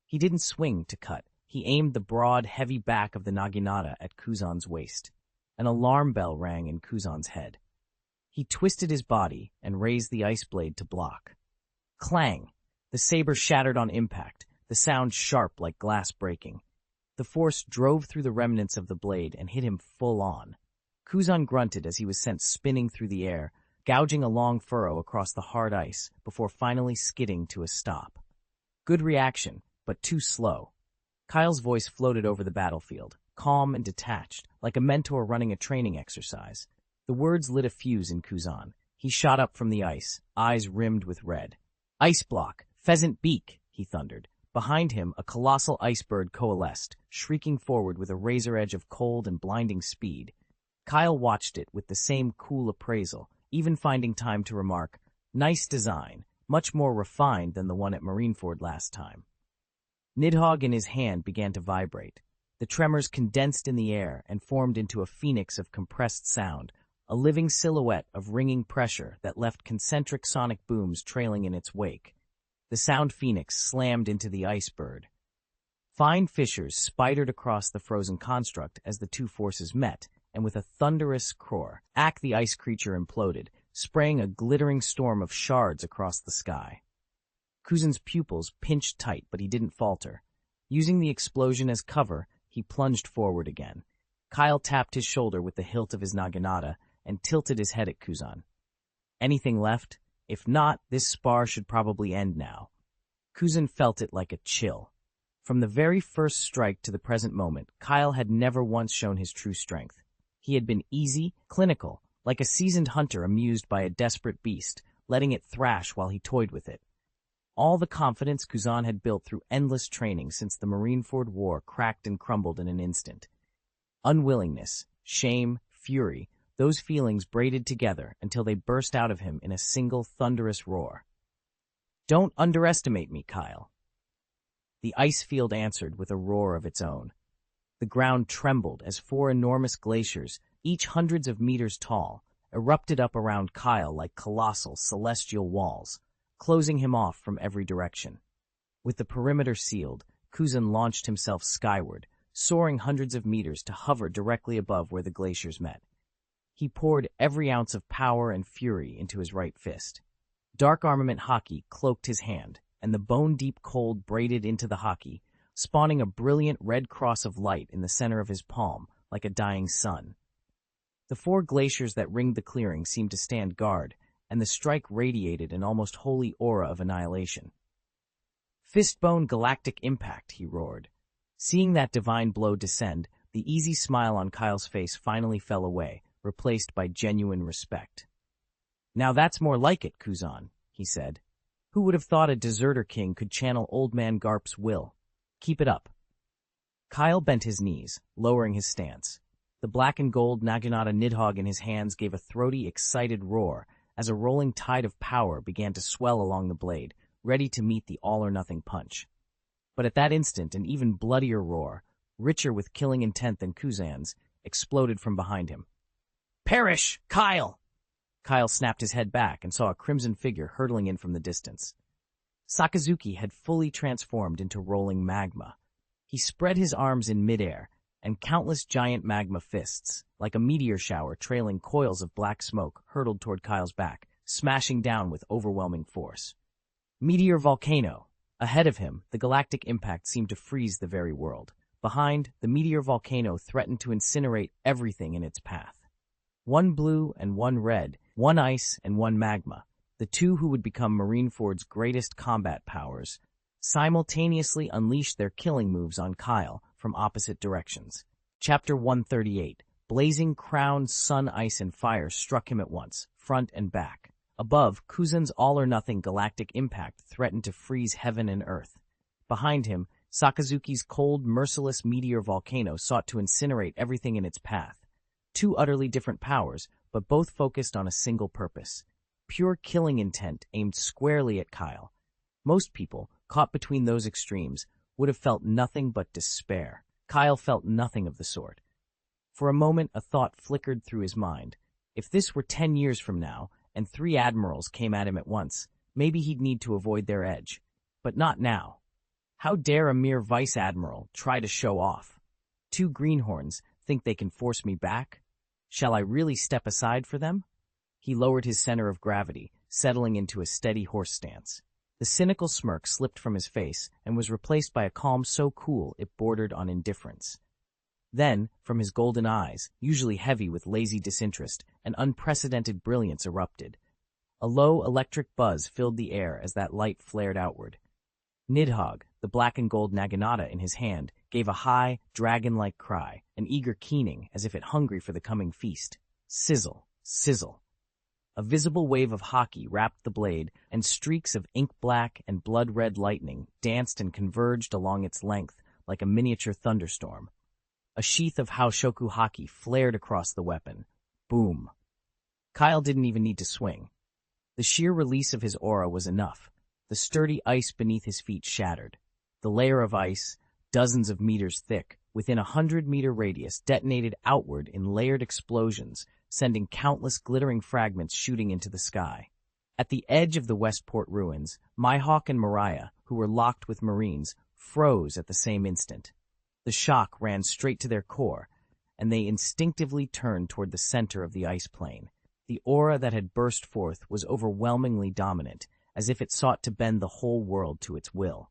He didn't swing to cut. He aimed the broad, heavy back of the naginata at Kuzan's waist. An alarm bell rang in Kuzan's head. He twisted his body and raised the ice blade to block. Clang! The saber shattered on impact, the sound sharp like glass breaking. The force drove through the remnants of the blade and hit him full on. Kuzan grunted as he was sent spinning through the air, gouging a long furrow across the hard ice before finally skidding to a stop. Good reaction, but too slow. Kyle's voice floated over the battlefield, calm and detached, like a mentor running a training exercise. The words lit a fuse in Kuzan. He shot up from the ice, eyes rimmed with red. "Ice block! Pheasant beak!" he thundered. Behind him, a colossal icebird coalesced, shrieking forward with a razor edge of cold and blinding speed. Kyle watched it with the same cool appraisal, even finding time to remark, "Nice design, much more refined than the one at Marineford last time." Nidhogg in his hand began to vibrate. The tremors condensed in the air and formed into a phoenix of compressed sound, a living silhouette of ringing pressure that left concentric sonic booms trailing in its wake. The sound phoenix slammed into the iceberg. Fine fissures spidered across the frozen construct as the two forces met, and with a thunderous roar, the ice creature imploded, spraying a glittering storm of shards across the sky. Kuzan's pupils pinched tight, but he didn't falter. Using the explosion as cover, he plunged forward again. Kyle tapped his shoulder with the hilt of his naginata and tilted his head at Kuzan. Anything left? If not, this spar should probably end now. Kuzan felt it like a chill. From the very first strike to the present moment, Kyle had never once shown his true strength. He had been easy, clinical, like a seasoned hunter amused by a desperate beast, letting it thrash while he toyed with it. All the confidence Kuzan had built through endless training since the Marineford War cracked and crumbled in an instant. Unwillingness, shame, fury, those feelings braided together until they burst out of him in a single thunderous roar. "Don't underestimate me, Kyle." The ice field answered with a roar of its own. The ground trembled as four enormous glaciers, each hundreds of meters tall, erupted up around Kyle like colossal celestial walls, closing him off from every direction. With the perimeter sealed, Kuzan launched himself skyward, soaring hundreds of meters to hover directly above where the glaciers met. He poured every ounce of power and fury into his right fist. Dark armament hockey cloaked his hand, and the bone-deep cold braided into the hockey, spawning a brilliant red cross of light in the center of his palm, like a dying sun. The four glaciers that ringed the clearing seemed to stand guard, and the strike radiated an almost holy aura of annihilation. "Fistbone galactic impact," he roared. Seeing that divine blow descend, the easy smile on Kyle's face finally fell away, replaced by genuine respect. "Now that's more like it, Kuzan," he said. "Who would have thought a deserter king could channel Old Man Garp's will? Keep it up." Kyle bent his knees, lowering his stance. The black and gold naginata nidhogg in his hands gave a throaty, excited roar as a rolling tide of power began to swell along the blade, ready to meet the all-or-nothing punch. But at that instant, an even bloodier roar, richer with killing intent than Kuzan's, exploded from behind him. "Perish, Kyle!" Kyle snapped his head back and saw a crimson figure hurtling in from the distance. Sakazuki had fully transformed into rolling magma. He spread his arms in midair, and countless giant magma fists, like a meteor shower trailing coils of black smoke, hurtled toward Kyle's back, smashing down with overwhelming force. Meteor volcano! Ahead of him, the galactic impact seemed to freeze the very world. Behind, the meteor volcano threatened to incinerate everything in its path. One blue and one red, one ice and one magma, the two who would become Marineford's greatest combat powers, simultaneously unleashed their killing moves on Kyle from opposite directions. Chapter 138, blazing crown, sun, ice, and fire struck him at once, front and back. Above, Kuzan's all-or-nothing galactic impact threatened to freeze heaven and earth. Behind him, Sakazuki's cold, merciless meteor volcano sought to incinerate everything in its path. Two utterly different powers, but both focused on a single purpose. Pure killing intent aimed squarely at Kyle. Most people, caught between those extremes, would have felt nothing but despair. Kyle felt nothing of the sort. For a moment, a thought flickered through his mind. If this were 10 years from now, and 3 admirals came at him at once, maybe he'd need to avoid their edge. But not now. How dare a mere vice-admiral try to show off? 2 greenhorns think they can force me back? Shall I really step aside for them? He lowered his center of gravity, settling into a steady horse stance. The cynical smirk slipped from his face and was replaced by a calm so cool it bordered on indifference. Then, from his golden eyes, usually heavy with lazy disinterest, an unprecedented brilliance erupted. A low electric buzz filled the air as that light flared outward. Nidhogg, the black and gold naginata in his hand, gave a high, dragon-like cry, an eager keening as if it hungry for the coming feast. Sizzle, sizzle. A visible wave of hockey wrapped the blade, and streaks of ink-black and blood-red lightning danced and converged along its length like a miniature thunderstorm. A sheath of Haoshoku hockey flared across the weapon. Boom. Kyle didn't even need to swing. The sheer release of his aura was enough. The sturdy ice beneath his feet shattered. The layer of ice, dozens of meters thick, within a 100-meter radius, detonated outward in layered explosions, sending countless glittering fragments shooting into the sky. At the edge of the Westport ruins, Mihawk and Mariah, who were locked with Marines, froze at the same instant. The shock ran straight to their core, and they instinctively turned toward the center of the ice plain. The aura that had burst forth was overwhelmingly dominant, as if it sought to bend the whole world to its will.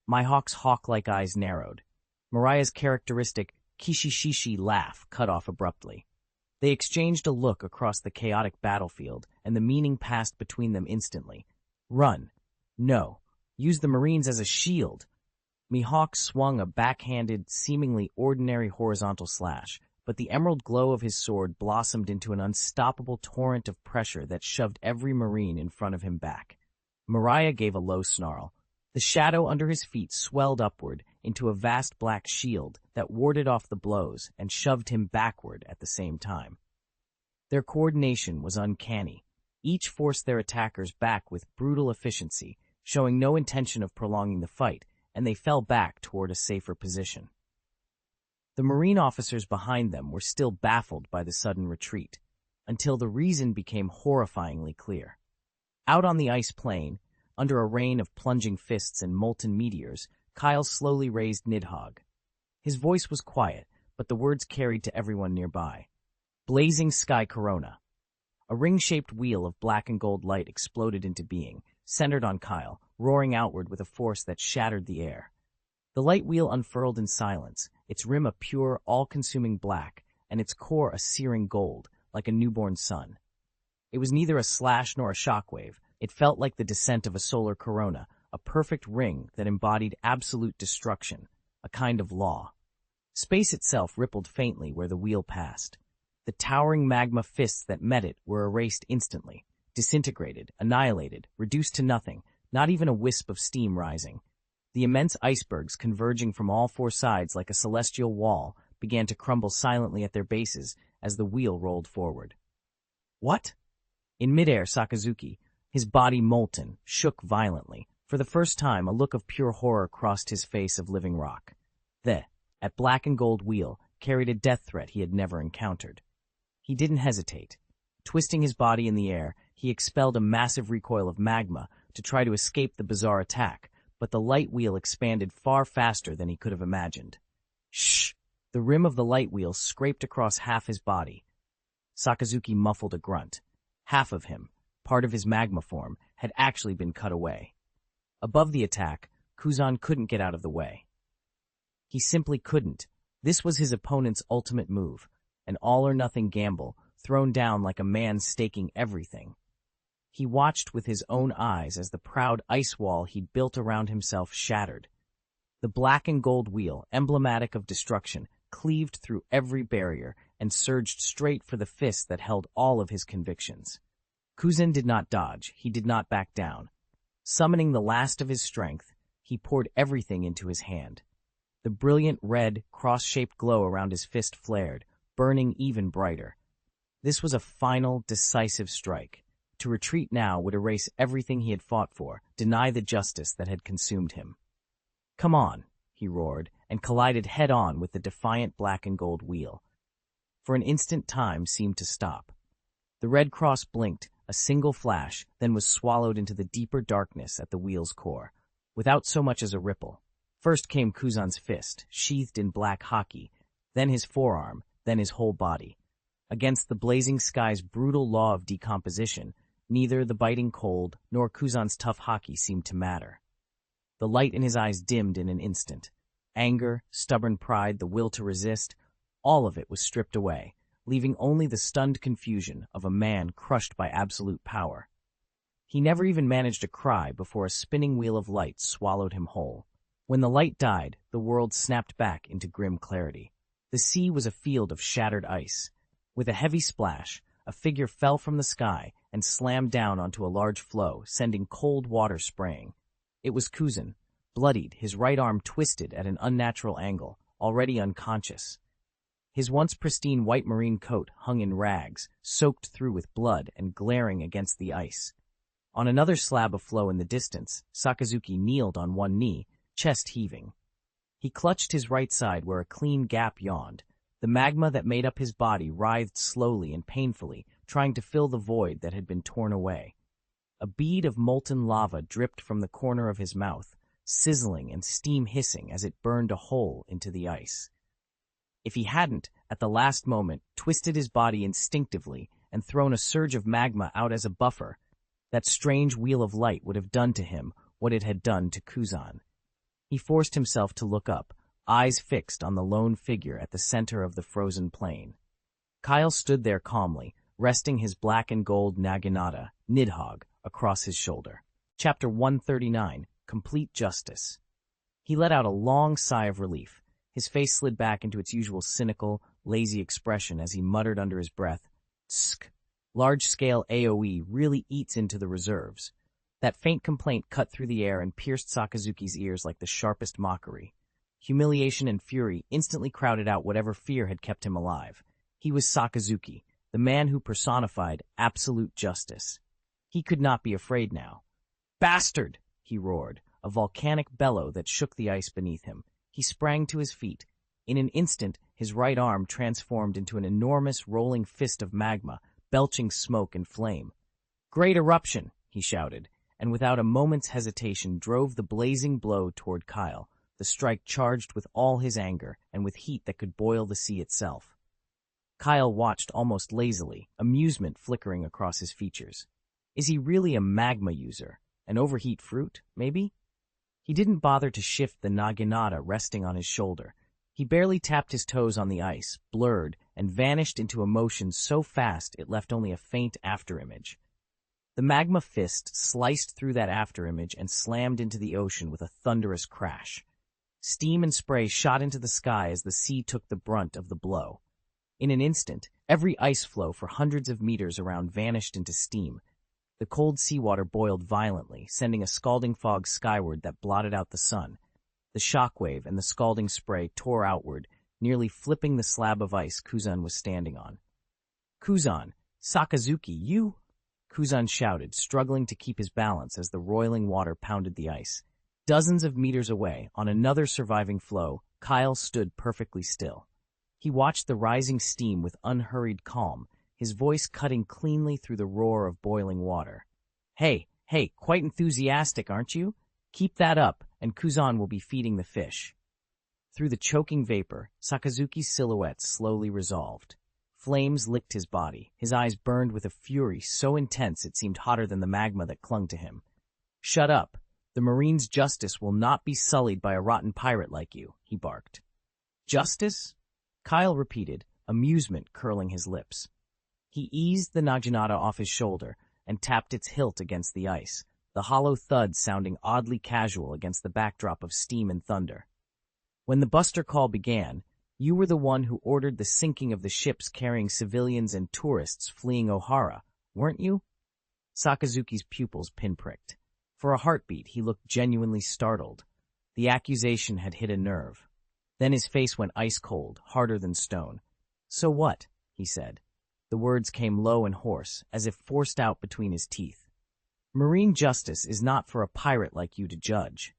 Mihawk's hawk-like eyes narrowed. Mariah's characteristic kishishishi laugh cut off abruptly. They exchanged a look across the chaotic battlefield, and the meaning passed between them instantly. Run. No. Use the Marines as a shield. Mihawk swung a backhanded, seemingly ordinary horizontal slash, but the emerald glow of his sword blossomed into an unstoppable torrent of pressure that shoved every Marine in front of him back. Mariah gave a low snarl. The shadow under his feet swelled upward into a vast black shield that warded off the blows and shoved him backward at the same time. Their coordination was uncanny. Each forced their attackers back with brutal efficiency, showing no intention of prolonging the fight, and they fell back toward a safer position. The Marine officers behind them were still baffled by the sudden retreat, until the reason became horrifyingly clear. Out on the ice plain, under a rain of plunging fists and molten meteors, Kyle slowly raised Nidhogg. His voice was quiet, but the words carried to everyone nearby. Blazing Sky Corona. A ring-shaped wheel of black and gold light exploded into being, centered on Kyle, roaring outward with a force that shattered the air. The light wheel unfurled in silence, its rim a pure, all-consuming black, and its core a searing gold, like a newborn sun. It was neither a slash nor a shockwave. It felt like the descent of a solar corona, a perfect ring that embodied absolute destruction, a kind of law. Space itself rippled faintly where the wheel passed. The towering magma fists that met it were erased instantly, disintegrated, annihilated, reduced to nothing, not even a wisp of steam rising. The immense icebergs converging from all four sides like a celestial wall began to crumble silently at their bases as the wheel rolled forward. What? In midair, Sakazuki, his body molten, shook violently. For the first time, a look of pure horror crossed his face of living rock. At black and gold wheel, carried a death threat he had never encountered. He didn't hesitate. Twisting his body in the air, he expelled a massive recoil of magma to try to escape the bizarre attack, but the light wheel expanded far faster than he could have imagined. Shh! The rim of the light wheel scraped across half his body. Sakazuki muffled a grunt. Half of him, part of his magma form, had actually been cut away. Above the attack, Kuzan couldn't get out of the way. He simply couldn't. This was his opponent's ultimate move, an all-or-nothing gamble, thrown down like a man staking everything. He watched with his own eyes as the proud ice wall he'd built around himself shattered. The black and gold wheel, emblematic of destruction, cleaved through every barrier and surged straight for the fist that held all of his convictions. Kuzan did not dodge, he did not back down. Summoning the last of his strength, he poured everything into his hand. The brilliant red, cross-shaped glow around his fist flared, burning even brighter. This was a final, decisive strike. To retreat now would erase everything he had fought for, deny the justice that had consumed him. "Come on," he roared, and collided head-on with the defiant black and gold wheel. For an instant, time seemed to stop. The red cross blinked, a single flash, then was swallowed into the deeper darkness at the wheel's core, without so much as a ripple. First came Kuzan's fist, sheathed in black hockey, then his forearm, then his whole body. Against the blazing sky's brutal law of decomposition, neither the biting cold nor Kuzan's tough hockey seemed to matter. The light in his eyes dimmed in an instant. Anger, stubborn pride, the will to resist, all of it was stripped away, leaving only the stunned confusion of a man crushed by absolute power. He never even managed a cry before a spinning wheel of light swallowed him whole. When the light died, the world snapped back into grim clarity. The sea was a field of shattered ice. With a heavy splash, a figure fell from the sky and slammed down onto a large floe, sending cold water spraying. It was Kuzan, bloodied, his right arm twisted at an unnatural angle, already unconscious. His once pristine white marine coat hung in rags, soaked through with blood and glaring against the ice. On another slab of floe in the distance, Sakazuki kneeled on one knee, chest heaving. He clutched his right side where a clean gap yawned. The magma that made up his body writhed slowly and painfully, trying to fill the void that had been torn away. A bead of molten lava dripped from the corner of his mouth, sizzling and steam hissing as it burned a hole into the ice. If he hadn't, at the last moment, twisted his body instinctively and thrown a surge of magma out as a buffer, that strange wheel of light would have done to him what it had done to Kuzan. He forced himself to look up, eyes fixed on the lone figure at the center of the frozen plain. Kyle stood there calmly, resting his black and gold naginata, Nidhogg, across his shoulder. Chapter 139, Complete Justice. He let out a long sigh of relief. His face slid back into its usual cynical, lazy expression as he muttered under his breath, "Tsk. Large-scale AoE really eats into the reserves." That faint complaint cut through the air and pierced Sakazuki's ears like the sharpest mockery. Humiliation and fury instantly crowded out whatever fear had kept him alive. He was Sakazuki, the man who personified absolute justice. He could not be afraid now. "Bastard!" he roared, a volcanic bellow that shook the ice beneath him. He sprang to his feet. In an instant, his right arm transformed into an enormous rolling fist of magma, belching smoke and flame. "Great eruption!" he shouted, and without a moment's hesitation drove the blazing blow toward Kyle, the strike charged with all his anger and with heat that could boil the sea itself. Kyle watched almost lazily, amusement flickering across his features. Is he really a magma user? An overheat fruit, maybe? He didn't bother to shift the naginata resting on his shoulder. He barely tapped his toes on the ice, blurred, and vanished into a motion so fast it left only a faint afterimage. The magma fist sliced through that afterimage and slammed into the ocean with a thunderous crash. Steam and spray shot into the sky as the sea took the brunt of the blow. In an instant, every ice floe for hundreds of meters around vanished into steam. The cold seawater boiled violently, sending a scalding fog skyward that blotted out the sun. The shockwave and the scalding spray tore outward, nearly flipping the slab of ice Kuzan was standing on. "Kuzan! Sakazuki, you!" Kuzan shouted, struggling to keep his balance as the roiling water pounded the ice. Dozens of meters away, on another surviving floe, Kyle stood perfectly still. He watched the rising steam with unhurried calm, his voice cutting cleanly through the roar of boiling water. Hey, quite enthusiastic, aren't you? Keep that up, and Kuzan will be feeding the fish." Through the choking vapor, Sakazuki's silhouette slowly resolved. Flames licked his body. His eyes burned with a fury so intense it seemed hotter than the magma that clung to him. "Shut up. The Marine's justice will not be sullied by a rotten pirate like you," he barked. "Justice?" Kyle repeated, amusement curling his lips. He eased the naginata off his shoulder and tapped its hilt against the ice, the hollow thud sounding oddly casual against the backdrop of steam and thunder. "When the buster call began, you were the one who ordered the sinking of the ships carrying civilians and tourists fleeing Ohara, weren't you?" Sakazuki's pupils pinpricked. For a heartbeat, he looked genuinely startled. The accusation had hit a nerve. Then his face went ice-cold, harder than stone. "So what?" he said. The words came low and hoarse, as if forced out between his teeth. "Marine justice is not for a pirate like you to judge."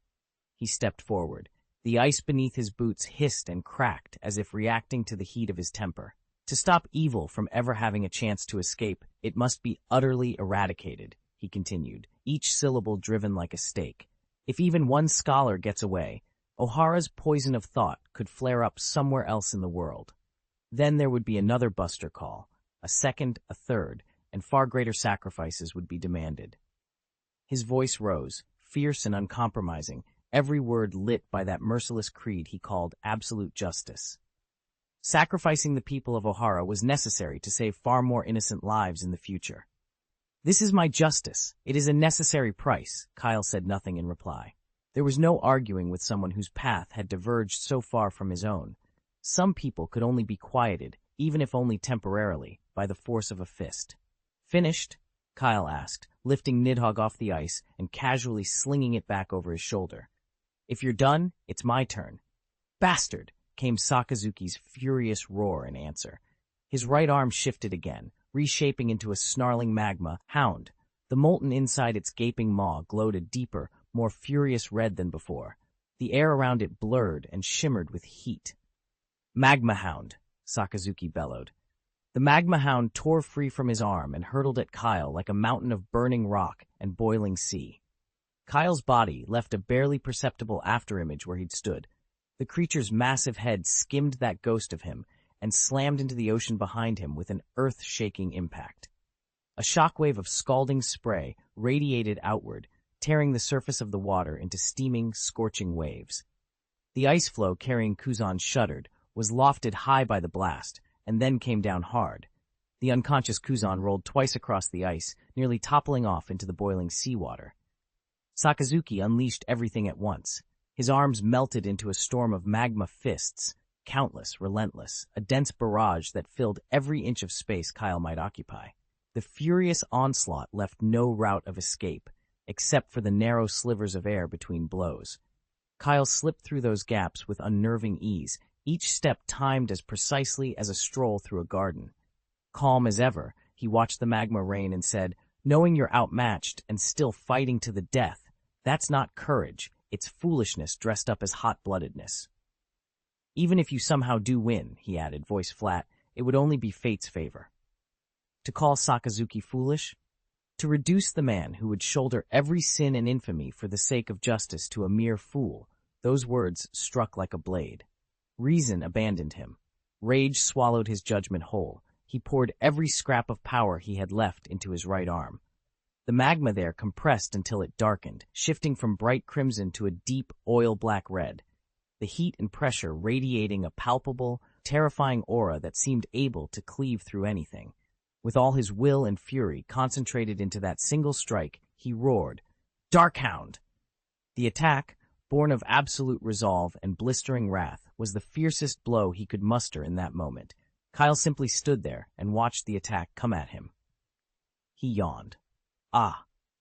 He stepped forward. The ice beneath his boots hissed and cracked as if reacting to the heat of his temper. To stop evil from ever having a chance to escape, it must be utterly eradicated, he continued, each syllable driven like a stake. If even one scholar gets away, Ohara's poison of thought could flare up somewhere else in the world. Then there would be another buster call, a second, a third, and far greater sacrifices would be demanded. His voice rose, fierce and uncompromising, every word lit by that merciless creed he called absolute justice. Sacrificing the people of Ohara was necessary to save far more innocent lives in the future. "This is my justice. It is a necessary price," Kyle said nothing in reply. There was no arguing with someone whose path had diverged so far from his own. Some people could only be quieted, even if only temporarily, by the force of a fist. "Finished?" Kyle asked, lifting Nidhogg off the ice and casually slinging it back over his shoulder. "If you're done, it's my turn." "Bastard!" came Sakazuki's furious roar in answer. His right arm shifted again, reshaping into a snarling magma hound. The molten inside its gaping maw glowed a deeper, more furious red than before. The air around it blurred and shimmered with heat. "Magma hound," Sakazuki bellowed. The magma hound tore free from his arm and hurtled at Kyle like a mountain of burning rock and boiling sea. Kyle's body left a barely perceptible afterimage where he'd stood. The creature's massive head skimmed that ghost of him and slammed into the ocean behind him with an earth-shaking impact. A shockwave of scalding spray radiated outward, tearing the surface of the water into steaming, scorching waves. The ice floe carrying Kuzan shuddered, was lofted high by the blast, and then came down hard. The unconscious Kuzan rolled twice across the ice, nearly toppling off into the boiling seawater. Sakazuki unleashed everything at once. His arms melted into a storm of magma fists, countless, relentless, a dense barrage that filled every inch of space Kyle might occupy. The furious onslaught left no route of escape, except for the narrow slivers of air between blows. Kyle slipped through those gaps with unnerving ease, each step timed as precisely as a stroll through a garden. Calm as ever, he watched the magma rain and said, "Knowing you're outmatched and still fighting to the death, that's not courage, it's foolishness dressed up as hot-bloodedness." "Even if you somehow do win," he added, voice flat, "it would only be fate's favor." To call Sakazuki foolish? To reduce the man who would shoulder every sin and infamy for the sake of justice to a mere fool, those words struck like a blade. Reason abandoned him. Rage swallowed his judgment whole. He poured every scrap of power he had left into his right arm. The magma there compressed until it darkened, shifting from bright crimson to a deep, oil-black red. The heat and pressure radiating a palpable, terrifying aura that seemed able to cleave through anything. With all his will and fury concentrated into that single strike, he roared, "Darkhound!" The attack, born of absolute resolve and blistering wrath, was the fiercest blow he could muster in that moment. Kyle simply stood there and watched the attack come at him. He yawned.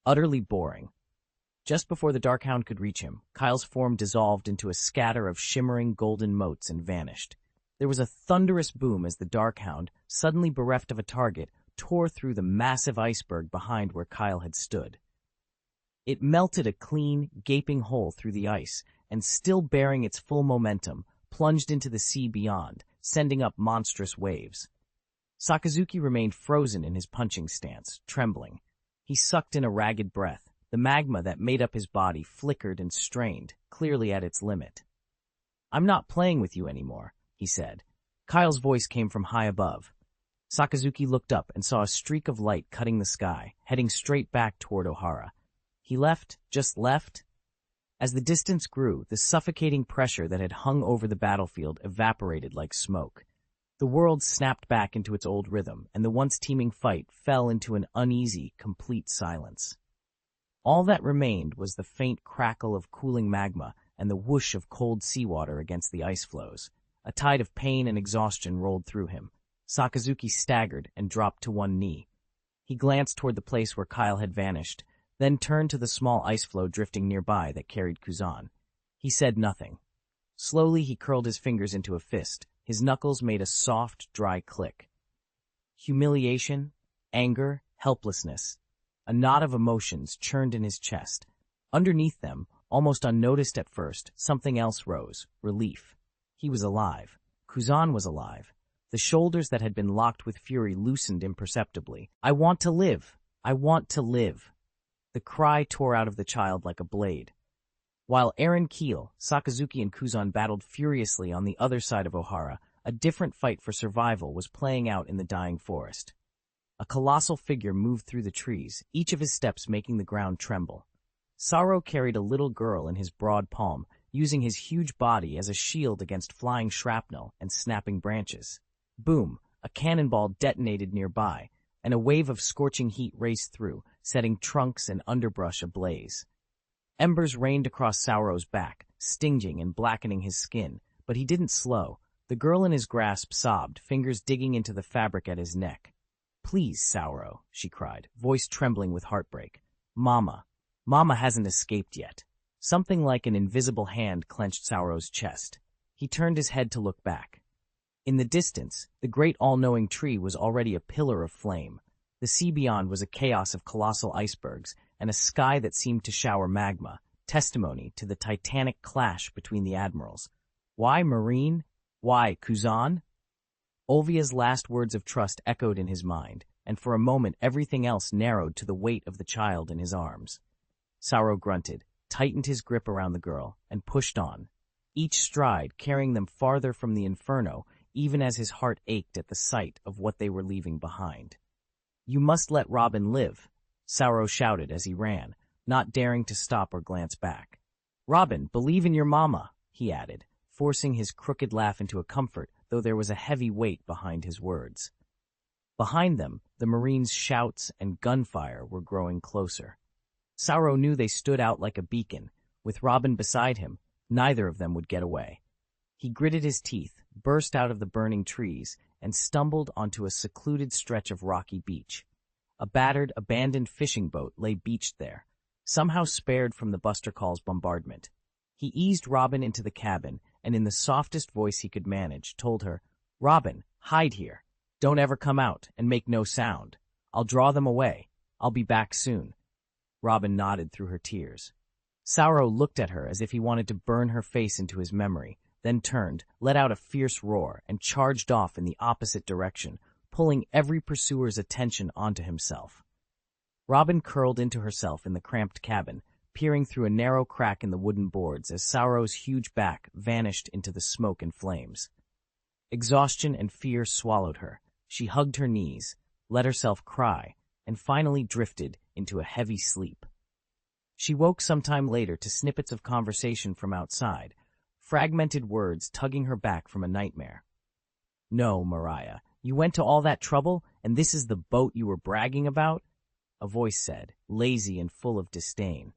Utterly boring. Just before the Darkhound could reach him, Kyle's form dissolved into a scatter of shimmering golden motes and vanished. There was a thunderous boom as the Darkhound, suddenly bereft of a target, tore through the massive iceberg behind where Kyle had stood. It melted a clean, gaping hole through the ice, and still bearing its full momentum, plunged into the sea beyond, sending up monstrous waves. Sakazuki remained frozen in his punching stance, trembling. He sucked in a ragged breath. The magma that made up his body flickered and strained, clearly at its limit. "I'm not playing with you anymore," he said. Kyle's voice came from high above. Sakazuki looked up and saw a streak of light cutting the sky, heading straight back toward Ohara. He left, just left? As the distance grew, the suffocating pressure that had hung over the battlefield evaporated like smoke. The world snapped back into its old rhythm, and the once teeming fight fell into an uneasy, complete silence. All that remained was the faint crackle of cooling magma and the whoosh of cold seawater against the ice floes. A tide of pain and exhaustion rolled through him. Sakazuki staggered and dropped to one knee. He glanced toward the place where Kyle had vanished, then turned to the small ice floe drifting nearby that carried Kuzan. He said nothing. Slowly he curled his fingers into a fist. His knuckles made a soft, dry click. Humiliation, anger, helplessness. A knot of emotions churned in his chest. Underneath them, almost unnoticed at first, something else rose, relief. He was alive. Kuzan was alive. The shoulders that had been locked with fury loosened imperceptibly. "I want to live! I want to live!" The cry tore out of the child like a blade. While Aaron Keel, Sakazuki, and Kuzan battled furiously on the other side of Ohara, a different fight for survival was playing out in the dying forest. A colossal figure moved through the trees, each of his steps making the ground tremble. Saro carried a little girl in his broad palm, using his huge body as a shield against flying shrapnel and snapping branches. Boom! A cannonball detonated nearby, and a wave of scorching heat raced through, setting trunks and underbrush ablaze. Embers rained across Sauro's back, stinging and blackening his skin, but he didn't slow. The girl in his grasp sobbed, fingers digging into the fabric at his neck. "Please, Sauro," she cried, voice trembling with heartbreak. "Mama. Mama hasn't escaped yet." Something like an invisible hand clenched Sauro's chest. He turned his head to look back. In the distance, the great all-knowing tree was already a pillar of flame. The sea beyond was a chaos of colossal icebergs, and a sky that seemed to shower magma, testimony to the titanic clash between the admirals. Why Marine? Why Kuzan? Olvia's last words of trust echoed in his mind, and for a moment everything else narrowed to the weight of the child in his arms. Sauro grunted, tightened his grip around the girl, and pushed on, each stride carrying them farther from the inferno, even as his heart ached at the sight of what they were leaving behind. "You must let Robin live," Sauro shouted as he ran, not daring to stop or glance back. "Robin, believe in your mama," he added, forcing his crooked laugh into a comfort, though there was a heavy weight behind his words. Behind them, the Marines' shouts and gunfire were growing closer. Sauro knew they stood out like a beacon. With Robin beside him, neither of them would get away. He gritted his teeth, burst out of the burning trees, and stumbled onto a secluded stretch of rocky beach. A battered, abandoned fishing boat lay beached there, somehow spared from the Buster Call's bombardment. He eased Robin into the cabin, and in the softest voice he could manage, told her, "Robin, hide here. Don't ever come out, and make no sound. I'll draw them away. I'll be back soon." Robin nodded through her tears. Sauro looked at her as if he wanted to burn her face into his memory, then turned, let out a fierce roar, and charged off in the opposite direction, pulling every pursuer's attention onto himself. Robin curled into herself in the cramped cabin, peering through a narrow crack in the wooden boards as Sauro's huge back vanished into the smoke and flames. Exhaustion and fear swallowed her. She hugged her knees, let herself cry, and finally drifted into a heavy sleep. She woke some time later to snippets of conversation from outside, fragmented words tugging her back from a nightmare. "No, Mariah, you went to all that trouble, and this is the boat you were bragging about?" a voice said, lazy and full of disdain.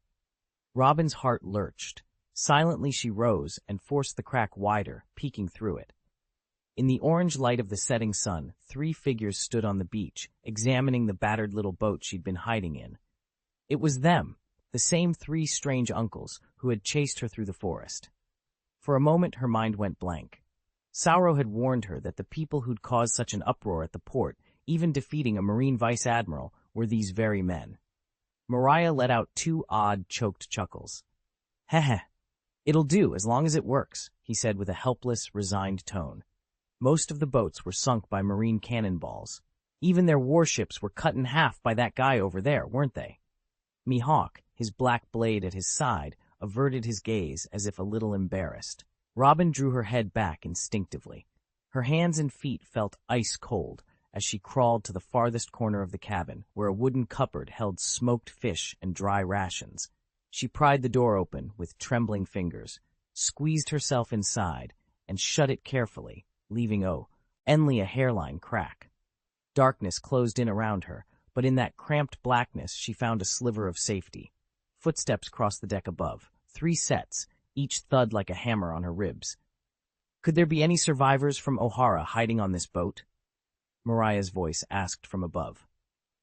Robin's heart lurched. Silently she rose and forced the crack wider, peeking through it. In the orange light of the setting sun, 3 figures stood on the beach, examining the battered little boat she'd been hiding in. It was them, the same 3 strange uncles who had chased her through the forest. For a moment her mind went blank. Sauro had warned her that the people who'd caused such an uproar at the port, even defeating a Marine vice-admiral, were these very men. Mariah let out 2 odd, choked chuckles. "Heh. It'll do as long as it works," he said with a helpless, resigned tone. Most of the boats were sunk by Marine cannonballs. Even their warships were cut in half by that guy over there, weren't they? Mihawk, his black blade at his side, averted his gaze as if a little embarrassed. Robin drew her head back instinctively. Her hands and feet felt ice cold as she crawled to the farthest corner of the cabin, where a wooden cupboard held smoked fish and dry rations. She pried the door open with trembling fingers, squeezed herself inside, and shut it carefully, leaving only a hairline crack. Darkness closed in around her, but in that cramped blackness she found a sliver of safety. Footsteps crossed the deck above, 3 sets, each thud like a hammer on her ribs. Could there be any survivors from O'Hara hiding on this boat? Mariah's voice asked from above.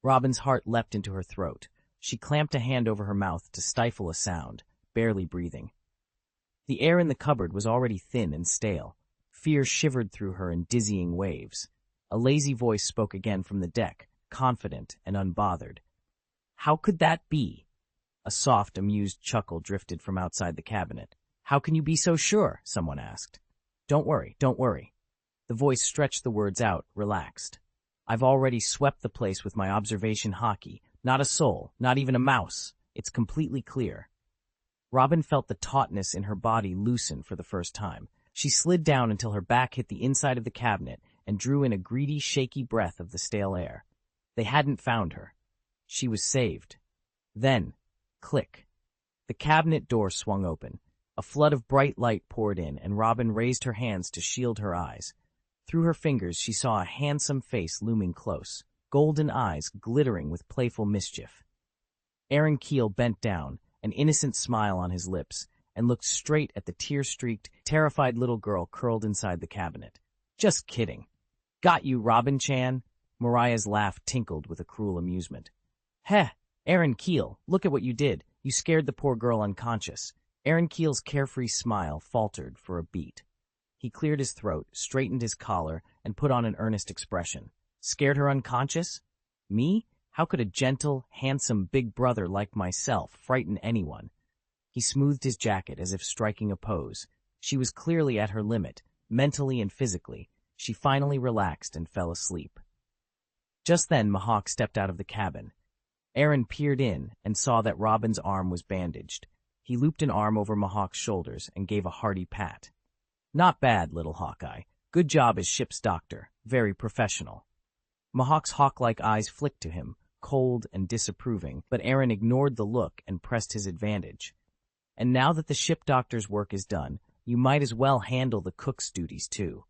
Robin's heart leapt into her throat. She clamped a hand over her mouth to stifle a sound, barely breathing. The air in the cupboard was already thin and stale. Fear shivered through her in dizzying waves. A lazy voice spoke again from the deck, confident and unbothered. "How could that be?" A soft, amused chuckle drifted from outside the cabinet. "How can you be so sure?" someone asked. Don't worry. The voice stretched the words out, relaxed. "I've already swept the place with my observation hockey. Not a soul, not even a mouse. It's completely clear." Robin felt the tautness in her body loosen for the first time. She slid down until her back hit the inside of the cabinet and drew in a greedy, shaky breath of the stale air. They hadn't found her. She was saved. Then, click. The cabinet door swung open. A flood of bright light poured in, and Robin raised her hands to shield her eyes. Through her fingers she saw a handsome face looming close, golden eyes glittering with playful mischief. Aaron Keel bent down, an innocent smile on his lips, and looked straight at the tear-streaked, terrified little girl curled inside the cabinet. "Just kidding." "Got you, Robin-chan." Mariah's laugh tinkled with a cruel amusement. "Heh, Aaron Keel, look at what you did. You scared the poor girl unconscious." Aaron Keel's carefree smile faltered for a beat. He cleared his throat, straightened his collar, and put on an earnest expression. "Scared her unconscious? Me? How could a gentle, handsome big brother like myself frighten anyone?" He smoothed his jacket as if striking a pose. She was clearly at her limit, mentally and physically. She finally relaxed and fell asleep. Just then, Mahawk stepped out of the cabin. Aaron peered in and saw that Robin's arm was bandaged. He looped an arm over Mahawk's shoulders and gave a hearty pat. "Not bad, little Hawkeye. Good job as ship's doctor. Very professional." Mahawk's hawk-like eyes flicked to him, cold and disapproving, but Aaron ignored the look and pressed his advantage. "And now that the ship doctor's work is done, you might as well handle the cook's duties too.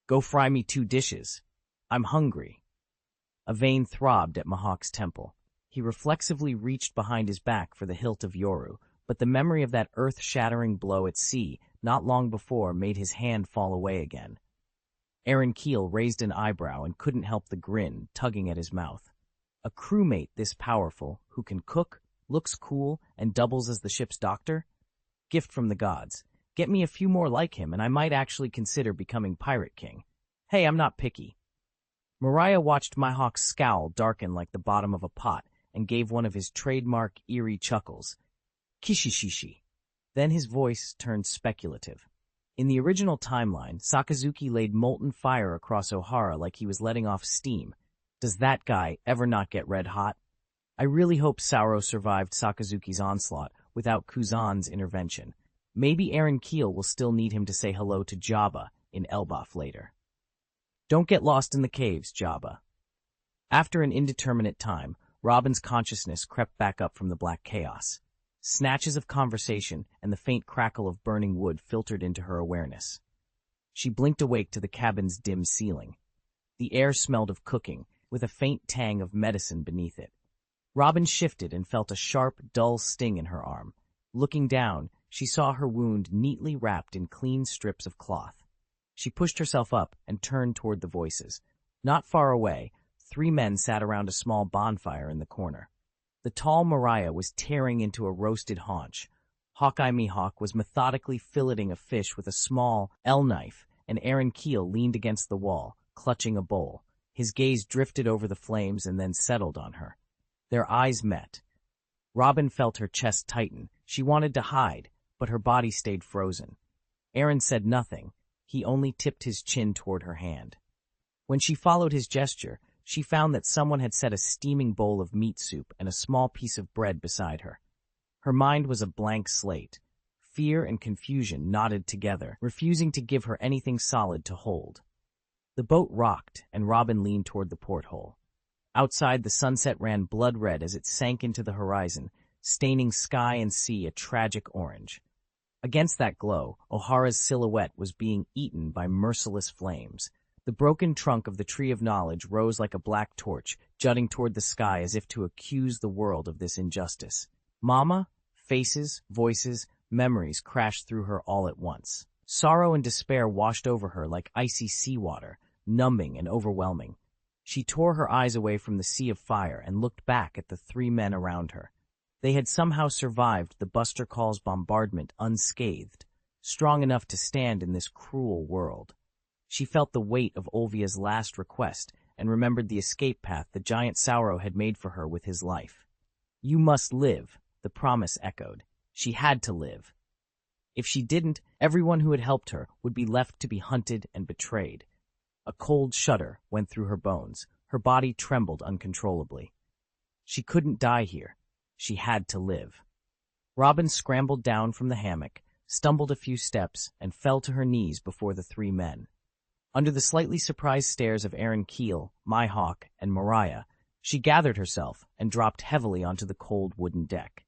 Go fry me 2 dishes. I'm hungry." A vein throbbed at Mahawk's temple. He reflexively reached behind his back for the hilt of Yoru, but the memory of that earth-shattering blow at sea not long before made his hand fall away again. Aaron Keel raised an eyebrow and couldn't help the grin tugging at his mouth. A crewmate this powerful, who can cook, looks cool, and doubles as the ship's doctor? Gift from the gods. Get me a few more like him, and I might actually consider becoming Pirate King. Hey, I'm not picky. Mariah watched Mihawk's scowl darken like the bottom of a pot and gave one of his trademark eerie chuckles. Kishishishi. Then his voice turned speculative. In the original timeline, Sakazuki laid molten fire across Ohara like he was letting off steam. Does that guy ever not get red hot? I really hope Sauro survived Sakazuki's onslaught without Kuzan's intervention. Maybe Aaron Keel will still need him to say hello to Jabba in Elbaf later. Don't get lost in the caves, Jabba. After an indeterminate time, Robin's consciousness crept back up from the black chaos. Snatches of conversation and the faint crackle of burning wood filtered into her awareness. She blinked awake to the cabin's dim ceiling. The air smelled of cooking, with a faint tang of medicine beneath it. Robin shifted and felt a sharp, dull sting in her arm. Looking down, she saw her wound neatly wrapped in clean strips of cloth. She pushed herself up and turned toward the voices. Not far away, 3 men sat around a small bonfire in the corner. The tall Mariah was tearing into a roasted haunch. Hawkeye Mihawk was methodically filleting a fish with a small L-knife, and Aaron Keel leaned against the wall, clutching a bowl. His gaze drifted over the flames and then settled on her. Their eyes met. Robin felt her chest tighten. She wanted to hide, but her body stayed frozen. Aaron said nothing. He only tipped his chin toward her hand. When she followed his gesture, she found that someone had set a steaming bowl of meat soup and a small piece of bread beside her. Her mind was a blank slate. Fear and confusion knotted together, refusing to give her anything solid to hold. The boat rocked, and Robin leaned toward the porthole. Outside, the sunset ran blood-red as it sank into the horizon, staining sky and sea a tragic orange. Against that glow, Ohara's silhouette was being eaten by merciless flames. The broken trunk of the Tree of Knowledge rose like a black torch, jutting toward the sky as if to accuse the world of this injustice. Mama, faces, voices, memories crashed through her all at once. Sorrow and despair washed over her like icy seawater, numbing and overwhelming. She tore her eyes away from the sea of fire and looked back at the 3 men around her. They had somehow survived the Buster Call's bombardment unscathed, strong enough to stand in this cruel world. She felt the weight of Olvia's last request and remembered the escape path the giant Sauro had made for her with his life. You must live, the promise echoed. She had to live. If she didn't, everyone who had helped her would be left to be hunted and betrayed. A cold shudder went through her bones. Her body trembled uncontrollably. She couldn't die here. She had to live. Robin scrambled down from the hammock, stumbled a few steps, and fell to her knees before the 3 men. Under the slightly surprised stares of Aaron Keel, Mihawk, and Mariah, she gathered herself and dropped heavily onto the cold wooden deck.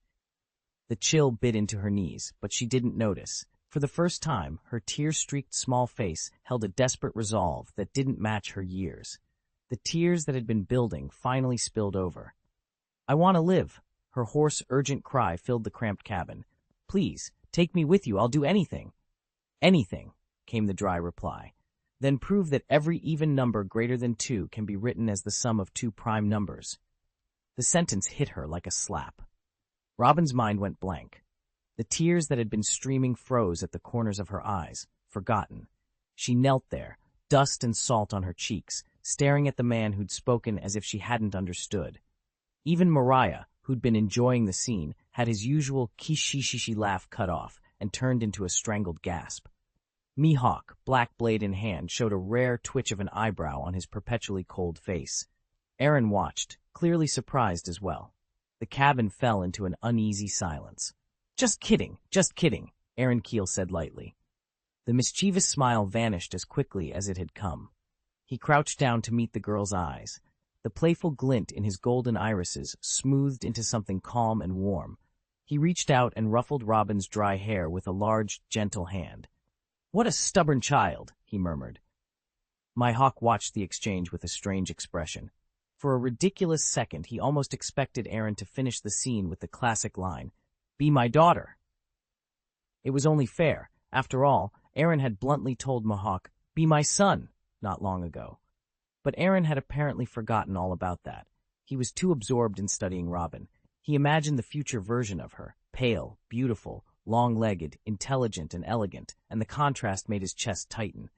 The chill bit into her knees, but she didn't notice. For the first time, her tear-streaked small face held a desperate resolve that didn't match her years. The tears that had been building finally spilled over. I want to live. Her hoarse, urgent cry filled the cramped cabin. Please, take me with you. I'll do anything. Anything, came the dry reply. Then prove that every even number greater than 2 can be written as the sum of 2 prime numbers. The sentence hit her like a slap. Robin's mind went blank. The tears that had been streaming froze at the corners of her eyes, forgotten. She knelt there, dust and salt on her cheeks, staring at the man who'd spoken as if she hadn't understood. Even Mariah, who'd been enjoying the scene, had his usual kishishishi laugh cut off and turned into a strangled gasp. Mihawk, black blade in hand, showed a rare twitch of an eyebrow on his perpetually cold face. Aaron watched, clearly surprised as well. The cabin fell into an uneasy silence. Just kidding, Aaron Keel said lightly. The mischievous smile vanished as quickly as it had come. He crouched down to meet the girl's eyes. The playful glint in his golden irises smoothed into something calm and warm. He reached out and ruffled Robin's dry hair with a large, gentle hand. "What a stubborn child," he murmured. Mihawk watched the exchange with a strange expression. For a ridiculous second, he almost expected Aaron to finish the scene with the classic line, "Be my daughter." It was only fair. After all, Aaron had bluntly told Mihawk, "Be my son," not long ago. But Aaron had apparently forgotten all about that. He was too absorbed in studying Robin. He imagined the future version of her, pale, beautiful, long-legged, intelligent, and elegant, and the contrast made his chest tighten.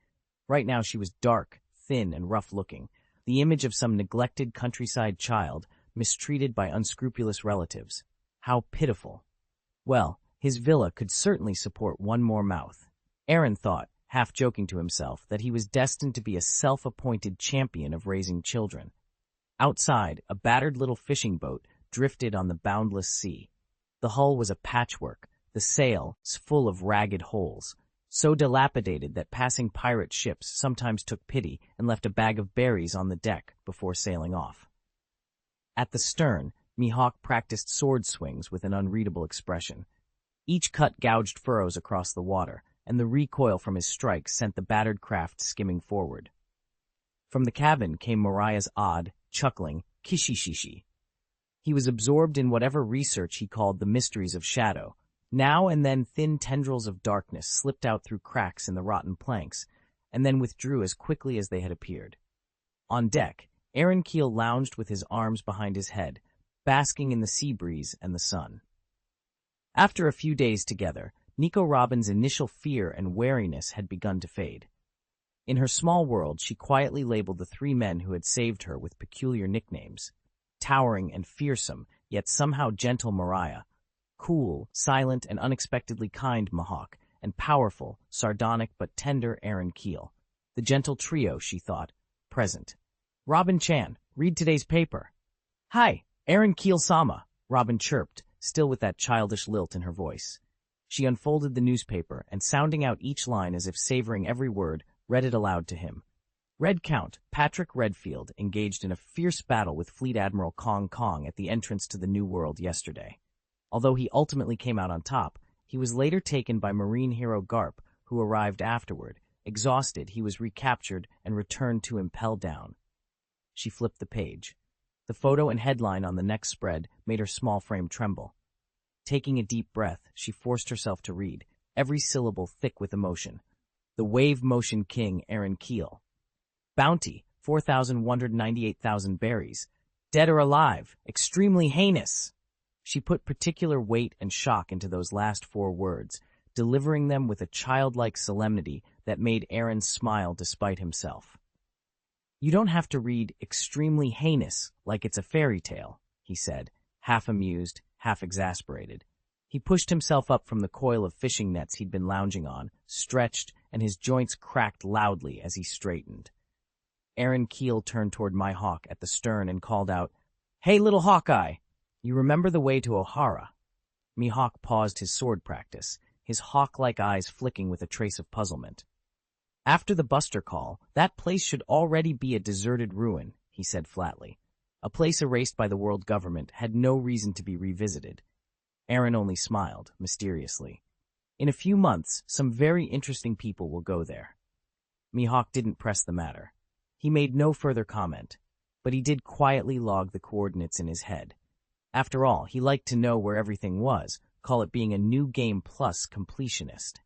Right now she was dark, thin, and rough-looking, the image of some neglected countryside child, mistreated by unscrupulous relatives. How pitiful. Well, his villa could certainly support one more mouth. Aaron thought, half joking to himself, that he was destined to be a self-appointed champion of raising children. Outside, a battered little fishing boat drifted on the boundless sea. The hull was a patchwork, the sail full of ragged holes, so dilapidated that passing pirate ships sometimes took pity and left a bag of berries on the deck before sailing off. At the stern, Mihawk practiced sword swings with an unreadable expression. Each cut gouged furrows across the water, and the recoil from his strikes sent the battered craft skimming forward. From the cabin came Mariah's odd, chuckling, kishishishi. He was absorbed in whatever research he called the mysteries of shadow. Now and then thin tendrils of darkness slipped out through cracks in the rotten planks, and then withdrew as quickly as they had appeared. On deck, Aaron Keel lounged with his arms behind his head, basking in the sea breeze and the sun. After a few days together, Nico Robin's initial fear and wariness had begun to fade. In her small world, she quietly labeled the three men who had saved her with peculiar nicknames. Towering and fearsome, yet somehow gentle Mariah, cool, silent, and unexpectedly kind Mihawk, and powerful, sardonic but tender Aaron Keel. The gentle trio, she thought, present. "Robin-chan, read today's paper." "Hi, Aaron Keel-sama," Robin chirped, still with that childish lilt in her voice. She unfolded the newspaper and, sounding out each line as if savoring every word, read it aloud to him. Red Count Patrick Redfield engaged in a fierce battle with Fleet Admiral Kong Kong at the entrance to the New World yesterday. Although he ultimately came out on top, he was later taken by Marine hero Garp, who arrived afterward. Exhausted, he was recaptured and returned to Impel Down. She flipped the page. The photo and headline on the next spread made her small frame tremble. Taking a deep breath, she forced herself to read, every syllable thick with emotion. The Wave Motion King Aaron Keel. Bounty, 4,198,000 berries. Dead or alive, extremely heinous. She put particular weight and shock into those last 4 words, delivering them with a childlike solemnity that made Aaron smile despite himself. "You don't have to read extremely heinous like it's a fairy tale," he said, half amused, half exasperated. He pushed himself up from the coil of fishing nets he'd been lounging on, stretched, and his joints cracked loudly as he straightened. Aaron Keel turned toward Mihawk at the stern and called out, "Hey, little Hawkeye, you remember the way to Ohara?" Mihawk paused his sword practice, his hawk-like eyes flicking with a trace of puzzlement. "After the Buster call, that place should already be a deserted ruin," he said flatly. A place erased by the world government had no reason to be revisited. Aaron only smiled, mysteriously. "In a few months, some very interesting people will go there." Mihawk didn't press the matter. He made no further comment, but he did quietly log the coordinates in his head. After all, he liked to know where everything was, call it being a new game plus completionist.